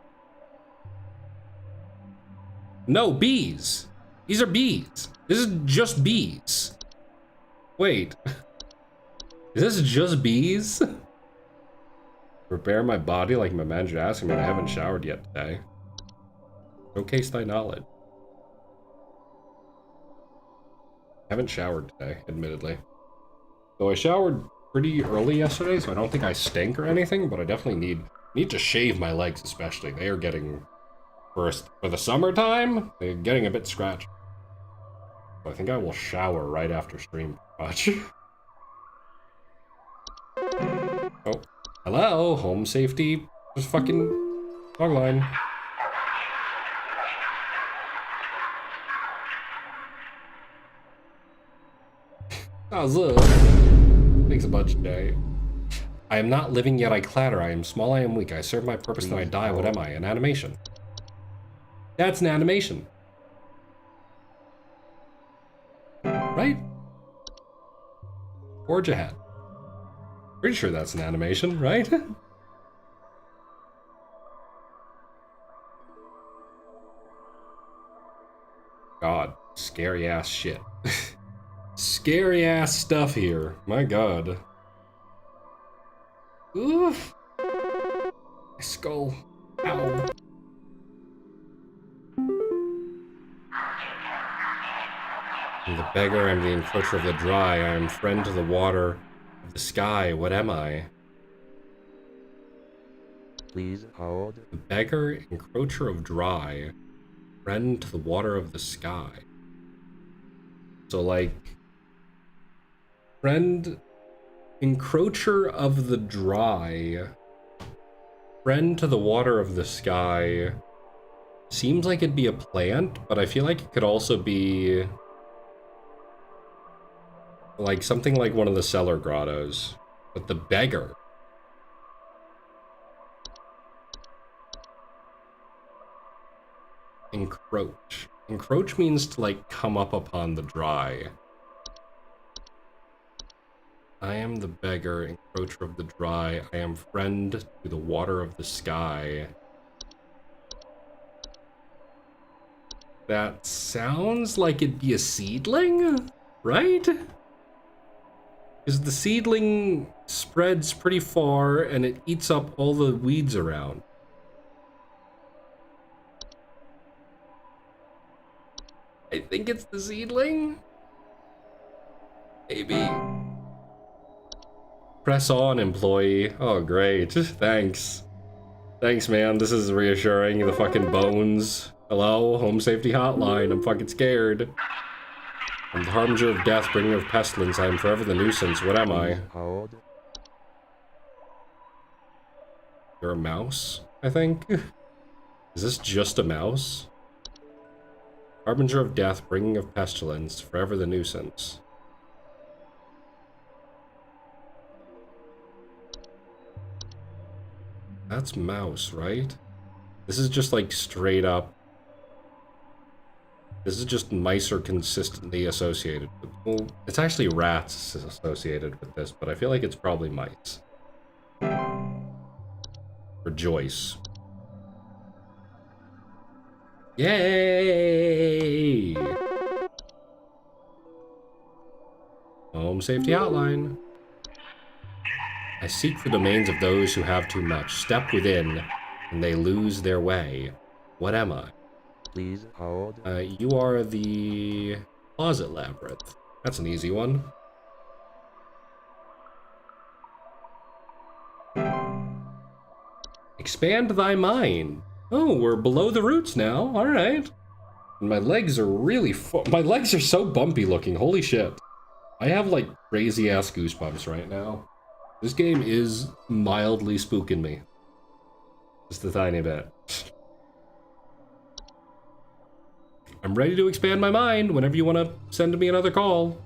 No, bees. These are bees. This is just bees. Wait. Is this just bees? Prepare my body like my manager asked me, but I haven't showered yet today. Showcase thy knowledge. I haven't showered today, admittedly. Though I showered pretty early yesterday, so I don't think I stink or anything, but I definitely need to shave my legs especially. They are getting, for the summertime, they're getting a bit scratchy. So I think I will shower right after stream, pretty much. Oh, hello, home safety, just fucking logline. How's up? Thanks a bunch, Jay. I am not living yet I clatter. I am small, I am weak. I serve my purpose, then I die. What am I? An animation. That's an animation. Right? Forge ahead. Pretty sure that's an animation, right? God, scary ass shit. Scary ass stuff here. My god. Oof. My skull. Ow. I'm the beggar, I'm the encroacher of the dry, I am friend to the water of the sky. What am I? Please hold. The beggar, encroacher of dry, friend to the water of the sky. So, like, friend, encroacher of the dry, friend to the water of the sky. Seems like it'd be a plant, but I feel like it could also be like something like one of the cellar grottos. But the beggar. Encroach. Encroach means to, like, come up upon the dry. I am the beggar, encroacher of the dry. I am friend to the water of the sky. That sounds like it'd be a seedling, right? Because the seedling spreads pretty far and it eats up all the weeds around. I think it's the seedling. Maybe. Press on, employee. Oh, great. Thanks. Thanks, man. This is reassuring. The fucking bones. Hello? Home safety hotline. I'm fucking scared. I'm the harbinger of death, bringer of pestilence. I am forever the nuisance. What am I? Hold. You're a mouse, I think? Is this just a mouse? Harbinger of death, bringing of pestilence, forever the nuisance. That's mouse, right? This is just like straight up. This is just mice are consistently associated with. Well, it's actually rats associated with this, but I feel like it's probably mice. Rejoice. Yay! Home safety hotline. I seek the domains of those who have too much. Step within, and they lose their way. What am I? Please hold. You are the closet labyrinth. That's an easy one. Expand thy mind. Oh, we're below the roots now. All right. And my legs are really my legs are so bumpy looking. Holy shit. I have like crazy ass goosebumps right now. This game is mildly spooking me. Just a tiny bit. I'm ready to expand my mind whenever you want to send me another call.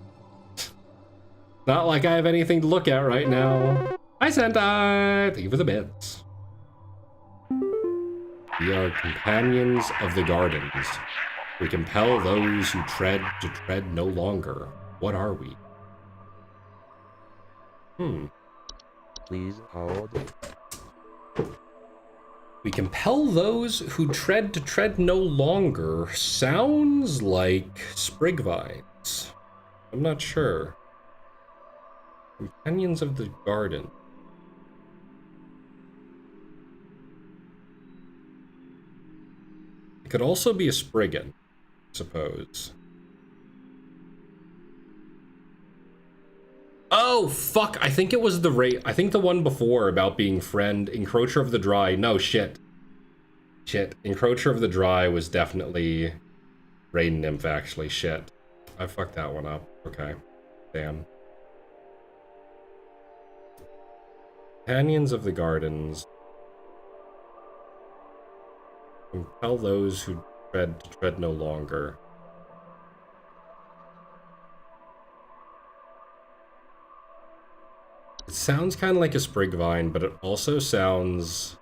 Not like I have anything to look at right now. Hi, Sentai! Thank you for the bits. We are companions of the gardens. We compel those who tread to tread no longer. What are we? Please hold. We compel those who tread to tread no longer. Sounds like sprig vines. I'm not sure. Companions of the garden. It could also be a spriggan, I suppose. Oh, fuck. I think it was I think the one before about being friend, encroacher of the dry. No, shit. Shit. Encroacher of the dry was definitely rain nymph, actually. Shit. I fucked that one up. Okay. Damn. Companions of the gardens. Compel those who tread to tread no longer. It sounds kind of like a sprig vine, but it also sounds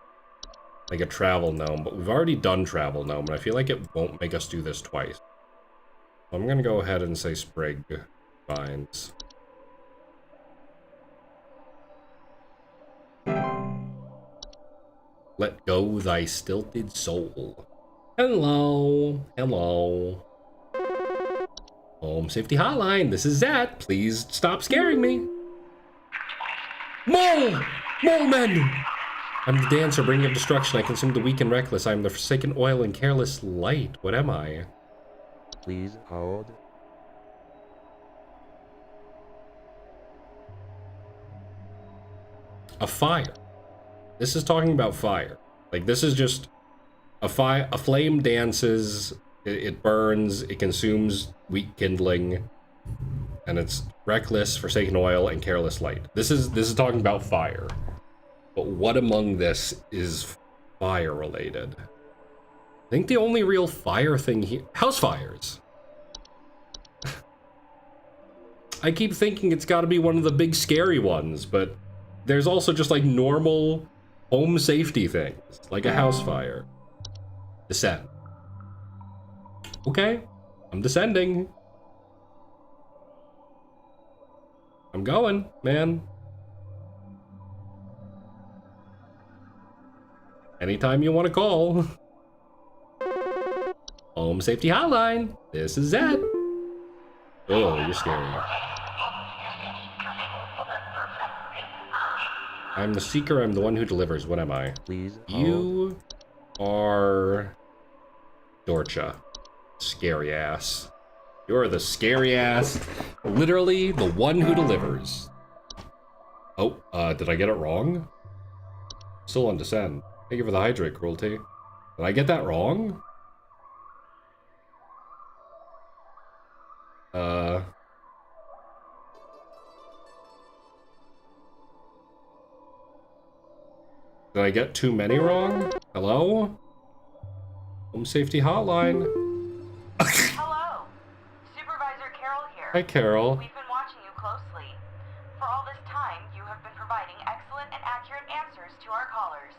like a travel gnome. But we've already done travel gnome, and I feel like it won't make us do this twice. So I'm gonna go ahead and say sprig vines. Let go thy stilted soul. Hello. Hello. Home safety hotline. This is Zett. Please stop scaring me. Mole! Mole men! I'm the dancer, bringing of destruction. I consume the weak and reckless. I am the forsaken oil and careless light. What am I? Please hold. A fire. This is talking about fire. Like, this is just a flame dances, it burns, it consumes weak kindling, and it's reckless, forsaken oil, and careless light. This is talking about fire. But what among this is fire related? I think the only real fire thing here, house fires. I keep thinking it's got to be one of the big scary ones, but there's also just like normal home safety things, like a house fire. Descend. Okay, I'm descending. I'm going, man. Anytime you want to call. Home Safety Hotline. This is Zett. Oh, you're scary. I'm the seeker, I'm the one who delivers. What am I? Please You are Dorcha. Scary ass. You're the scary ass. Literally the one who delivers. Oh, did I get it wrong? Still on descend. Thank you for the hydrate, cruelty. Did I get that wrong? Did I get too many wrong? Hello? Home Safety Hotline. Hello. Supervisor Carol here. Hi, Carol. We've been watching you closely. For all this time, you have been providing excellent and accurate answers to our callers.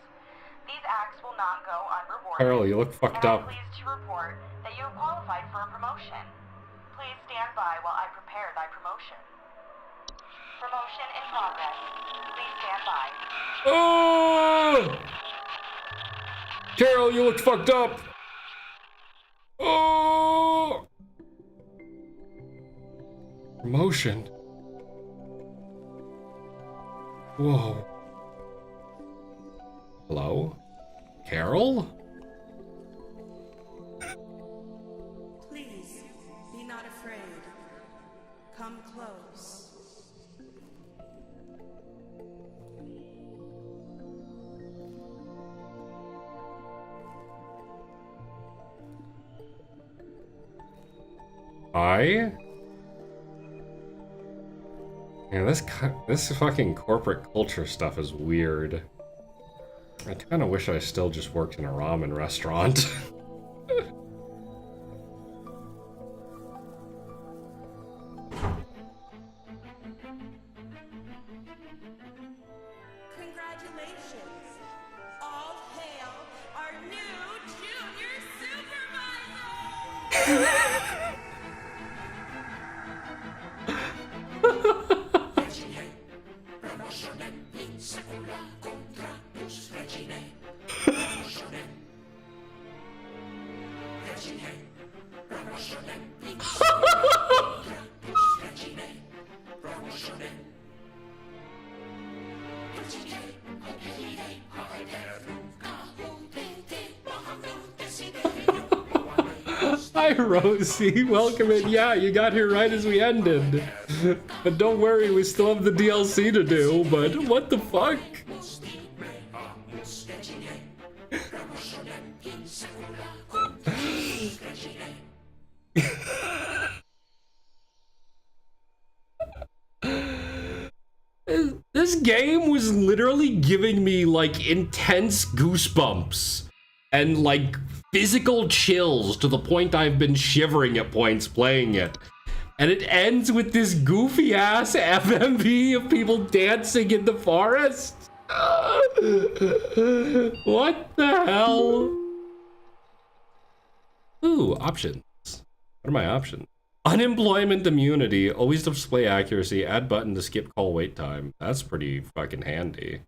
These acts will not go unrewarded. Carol, you look fucked and I'm up. pleased to report that you have qualified for a promotion. Please stand by while I prepare thy promotion. Promotion in progress. Please stand by. Oh! Carol, you look fucked up. Oh! Promotion. Whoa. Hello? Carol? Please, be not afraid. Come close. Yeah, this fucking corporate culture stuff is weird. I kind of wish I still just worked in a ramen restaurant. Congratulations! All hail our new junior supervisor! Hi, Rosie. Welcome in. Yeah, you got here right as we ended. But don't worry, we still have the DLC to do, but what the fuck? This game was literally giving me, like, intense goosebumps and, like, physical chills to the point I've been shivering at points playing it. And it ends with this goofy ass FMV of people dancing in the forest. What the hell? Ooh, options. What are my options? Unemployment immunity, always display accuracy, add button to skip call wait time. That's pretty fucking handy.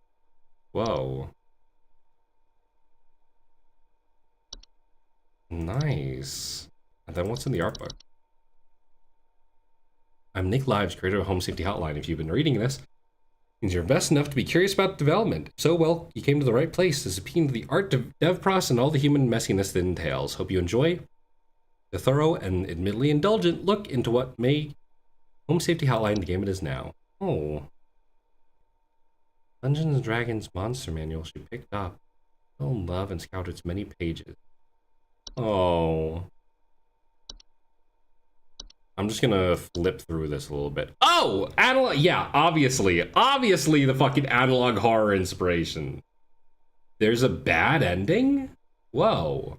Whoa. Nice. And then what's in the art book? I'm Nick Lives, creator of Home Safety Hotline. If you've been reading this, Means you're invest enough to be curious about development. So, well, you came to the right place to subpoena the art dev process and all the human messiness that entails. Hope you enjoy the thorough and admittedly indulgent look into what made Home Safety Hotline the game it is now. Oh. Dungeons & Dragons Monster Manual she picked up. Fell in love and scoured its many pages. Oh. I'm just gonna flip through this a little bit. Oh! Analog, yeah, obviously the fucking analog horror inspiration. There's a bad ending? Whoa.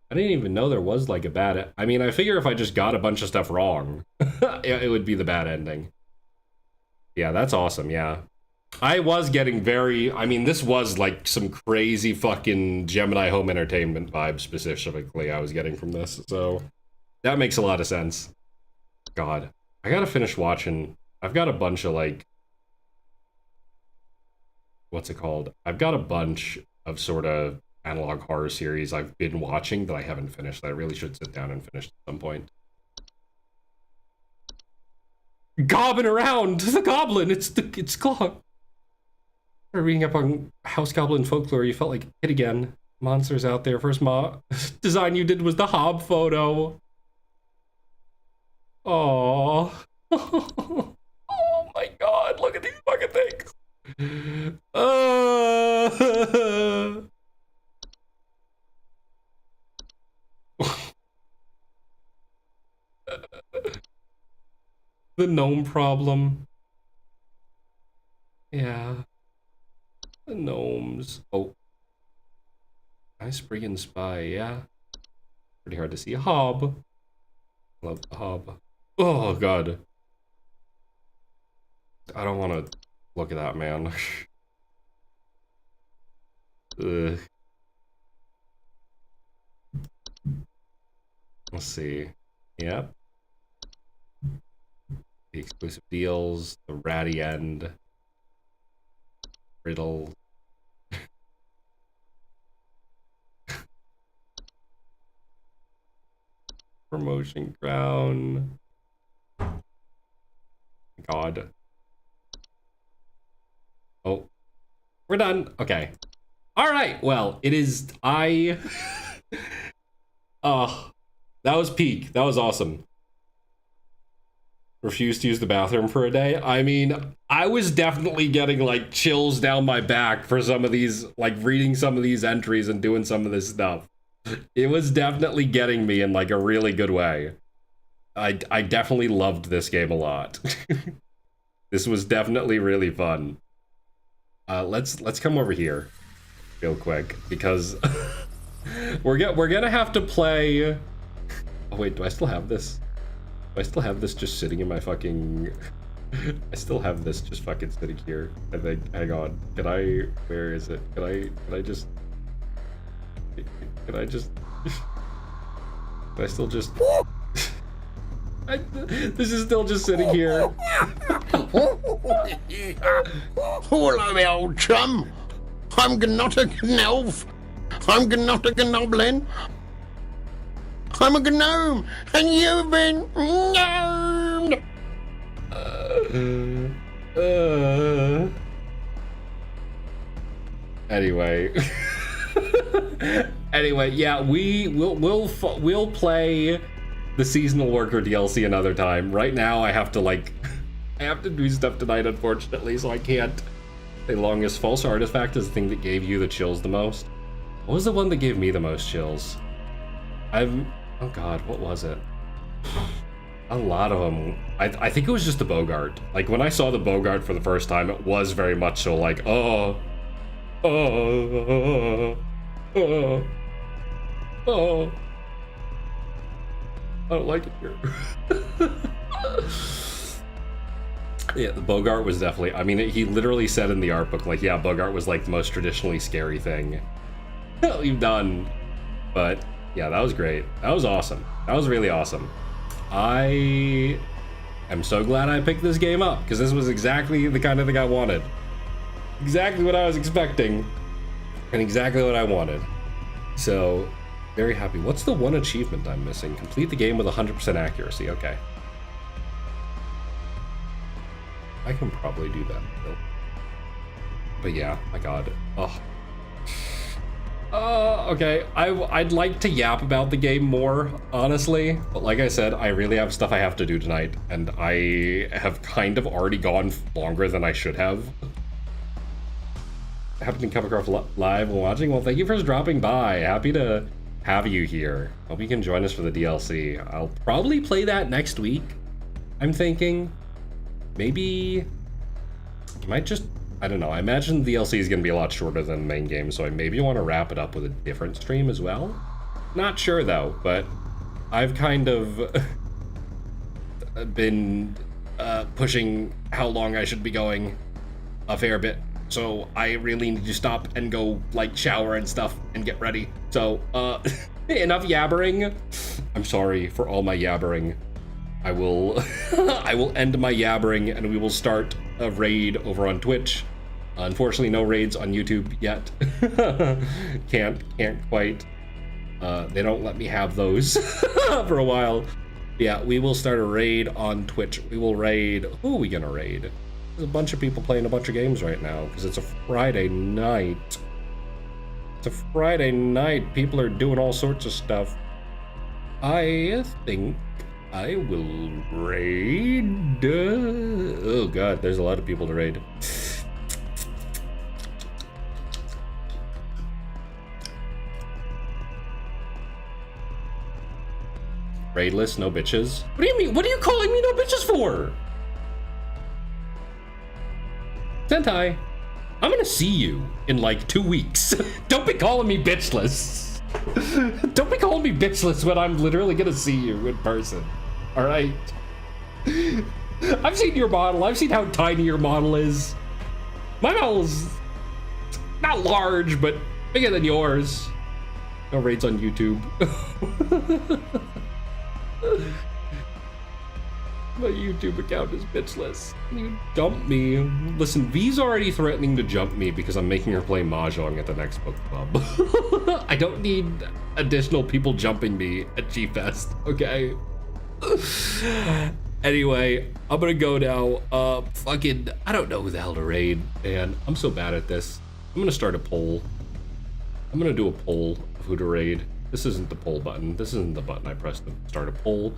I didn't even know there was like a bad, I mean, I figure if I just got a bunch of stuff wrong, it would be the bad ending. Yeah, that's awesome, yeah. I was getting very, I mean, this was like some crazy fucking Gemini Home Entertainment vibe specifically I was getting from this, so that makes a lot of sense. God, I gotta finish watching, I've got a bunch of like, what's it called? I've got a bunch of sort of analog horror series I've been watching that I haven't finished that I really should sit down and finish at some point. Gobbing around! The goblin! It's Clock! Reading up on House Goblin folklore, you felt like a kid again. Monsters out there. First design you did was the Hob photo. Aww. Oh my god, look at these fucking things. The gnome problem. Yeah. The gnomes. Oh. Nice friggin' spy, yeah. Pretty hard to see a hob. Love the hob. Oh god. I don't want to look at that, man. Ugh. Let's see. Yep. The exclusive deals, the ratty end, riddle. Promotion crown. God. Oh, we're done. Okay. All right. Well, it is. Oh, that was peak. That was awesome. Refused to use the bathroom for a day. I mean, I was definitely getting like chills down my back for some of these, like reading some of these entries and doing some of this stuff. It was definitely getting me in like a really good way. I definitely loved this game a lot. This was definitely really fun. Let's come over here real quick because we're gonna have to play. Oh wait, do I still have this? Do I still have this just sitting in my fucking? I still have this just fucking sitting here. I think. Hang on. Can I? Where is it? Can I just? Can I just? Can I still just? This is still just sitting here. Hello, my old chum. I'm not a elf. I'm not a goblin. I'm a gnome, and you've been gnomed. Anyway. Anyway, yeah, we'll play the seasonal worker DLC another time. Right now, I have to do stuff tonight, unfortunately, so I can't. The longest false artifact is the thing that gave you the chills the most. What was the one that gave me the most chills? Oh god, what was it? A lot of them. I think it was just the Bogart. Like, when I saw the Bogart for the first time, it was very much so like, oh. I don't like it here. Yeah, the Bogart was definitely, I mean, he literally said in the art book, like, yeah, Bogart was like the most traditionally scary thing you've done. But yeah, that was great. That was awesome. That was really awesome. I am so glad I picked this game up because this was exactly the kind of thing I wanted. Exactly what I was expecting and exactly what I wanted. So, very happy. What's the one achievement I'm missing? Complete the game with 100% accuracy. Okay. I can probably do that. But yeah, my god. Oh. Okay, I'd like to yap about the game more, honestly, but like I said, I really have stuff I have to do tonight, and I have kind of already gone longer than I should have. I happened to come across live while watching. Well, thank you for dropping by. Happy to have you here. Hope you can join us for the DLC. I'll probably play that next week, I'm thinking. Maybe I might just, I don't know. I imagine the DLC is going to be a lot shorter than the main game, so I maybe want to wrap it up with a different stream as well. Not sure though, but I've kind of been pushing how long I should be going a fair bit, so I really need to stop and go like shower and stuff and get ready. So enough yabbering. I'm sorry for all my yabbering. I will I will end my yabbering and we will start a raid over on Twitch. Unfortunately, no raids on YouTube yet. Can't quite. They don't let me have those for a while. Yeah, we will start a raid on Twitch. We will raid. Who are we gonna raid? There's a bunch of people playing a bunch of games right now because it's a Friday night. It's a Friday night. People are doing all sorts of stuff. I think I will raid. Oh god, there's a lot of people to raid. Raidless, no bitches. What do you mean? What are you calling me no bitches for? Sentai, I'm gonna see you in like 2 weeks. Don't be calling me bitchless. Don't be calling me bitchless when I'm literally gonna see you in person. All right. I've seen your model. I've seen how tiny your model is. My model is not large, but bigger than yours. No raids on YouTube. My YouTube account is bitchless. You dump me. Listen, V's already threatening to jump me because I'm making her play Mahjong at the next book club. I don't need additional people jumping me at G-Fest, okay? Anyway, I'm gonna go now. I don't know who the hell to raid, and I'm so bad at this. I'm gonna start a poll. I'm gonna do a poll of who to raid. This isn't the poll button. This isn't the button I pressed to start a poll.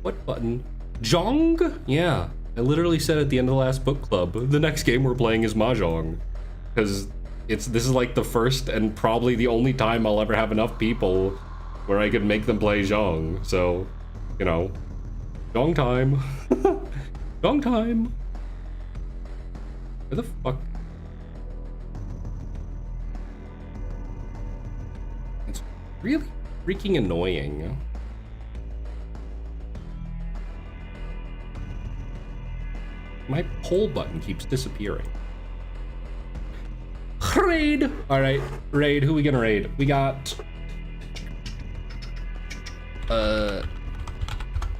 What button? Jong? Yeah, I literally said at the end of the last book club, the next game we're playing is Mahjong. Because this is like the first and probably the only time I'll ever have enough people where I could make them play Zhong. So, you know, Zhong time. Zhong time. Where the fuck? It's really freaking annoying. My poll button keeps disappearing. Raid! Alright, raid. Who we gonna raid? We got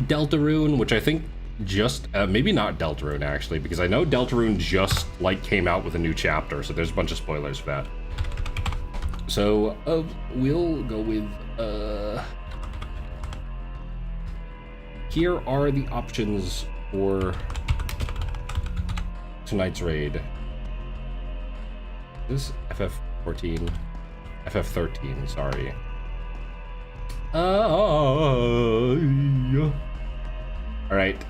Deltarune, which I think just maybe not Deltarune actually, because I know Deltarune just like came out with a new chapter, so there's a bunch of spoilers for that. So we'll go with here are the options for tonight's raid. This is FF14, FF13, sorry. All right.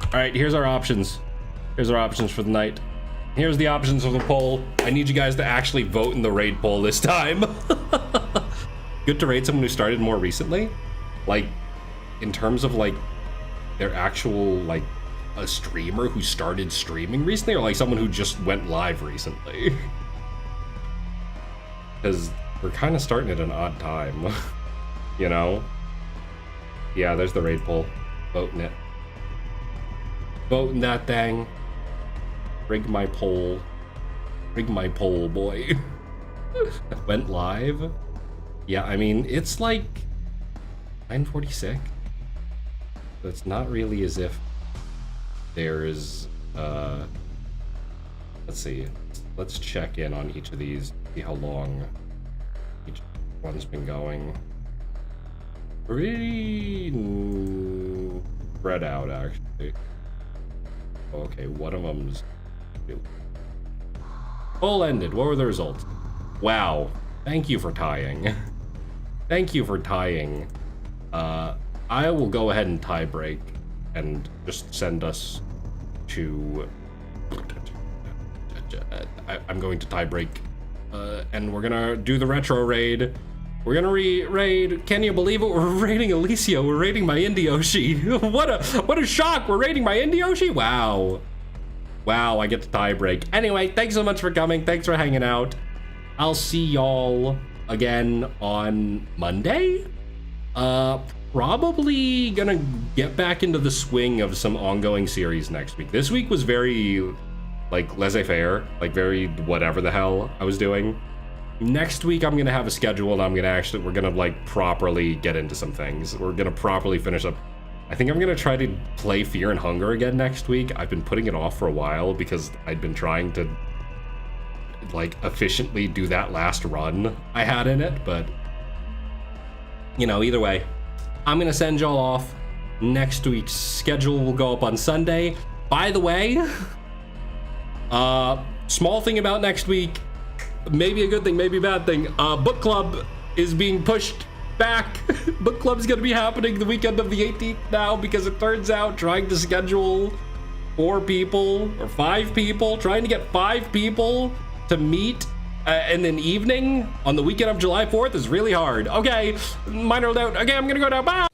All right, here's our options. Here's our options for the night. Here's the options for the poll. I need you guys to actually vote in the raid poll this time. Good to raid someone who started more recently. Like, in terms of like their actual like a streamer who started streaming recently, or like someone who just went live recently. Because we're kind of starting at an odd time, you know? Yeah, there's the raid poll. Voting it. Voting that thing. Rig my poll. Rig my poll, boy. Went live? Yeah, I mean, it's like 9:46. So it's not really as if there's, let's see. Let's check in on each of these, see how long each one's been going. Pretty spread out, actually. Okay, one of them's full ended. What were the results? Wow. Thank you for tying. Thank you for tying. I will go ahead and tie break and just send us to... I'm going to tie break, and we're gonna do the retro raid. We're gonna raid. Can you believe it? We're raiding Alicia. We're raiding my indie Yoshi. What a shock! We're raiding my indie Yoshi. Wow. Wow, I get to tie break. Anyway, thanks so much for coming. Thanks for hanging out. I'll see y'all again on Monday. Probably gonna get back into the swing of some ongoing series next week. This week was very, like, laissez-faire, like very whatever the hell I was doing. Next week I'm gonna have a schedule and we're gonna like properly get into some things. We're gonna properly finish up. I think I'm gonna try to play Fear and Hunger again next week. I've been putting it off for a while because I'd been trying to like efficiently do that last run I had in it, but you know, either way, I'm gonna send y'all off. Next week's schedule will go up on Sunday. By the way, small thing about next week, maybe a good thing, maybe a bad thing. Book club is being pushed back. Book club's gonna be happening the weekend of the 18th now because it turns out trying to schedule 4 people or 5 people, trying to get 5 people to meet in an evening on the weekend of July 4th is really hard. Okay, minor note. Okay, I'm gonna go now. Bye.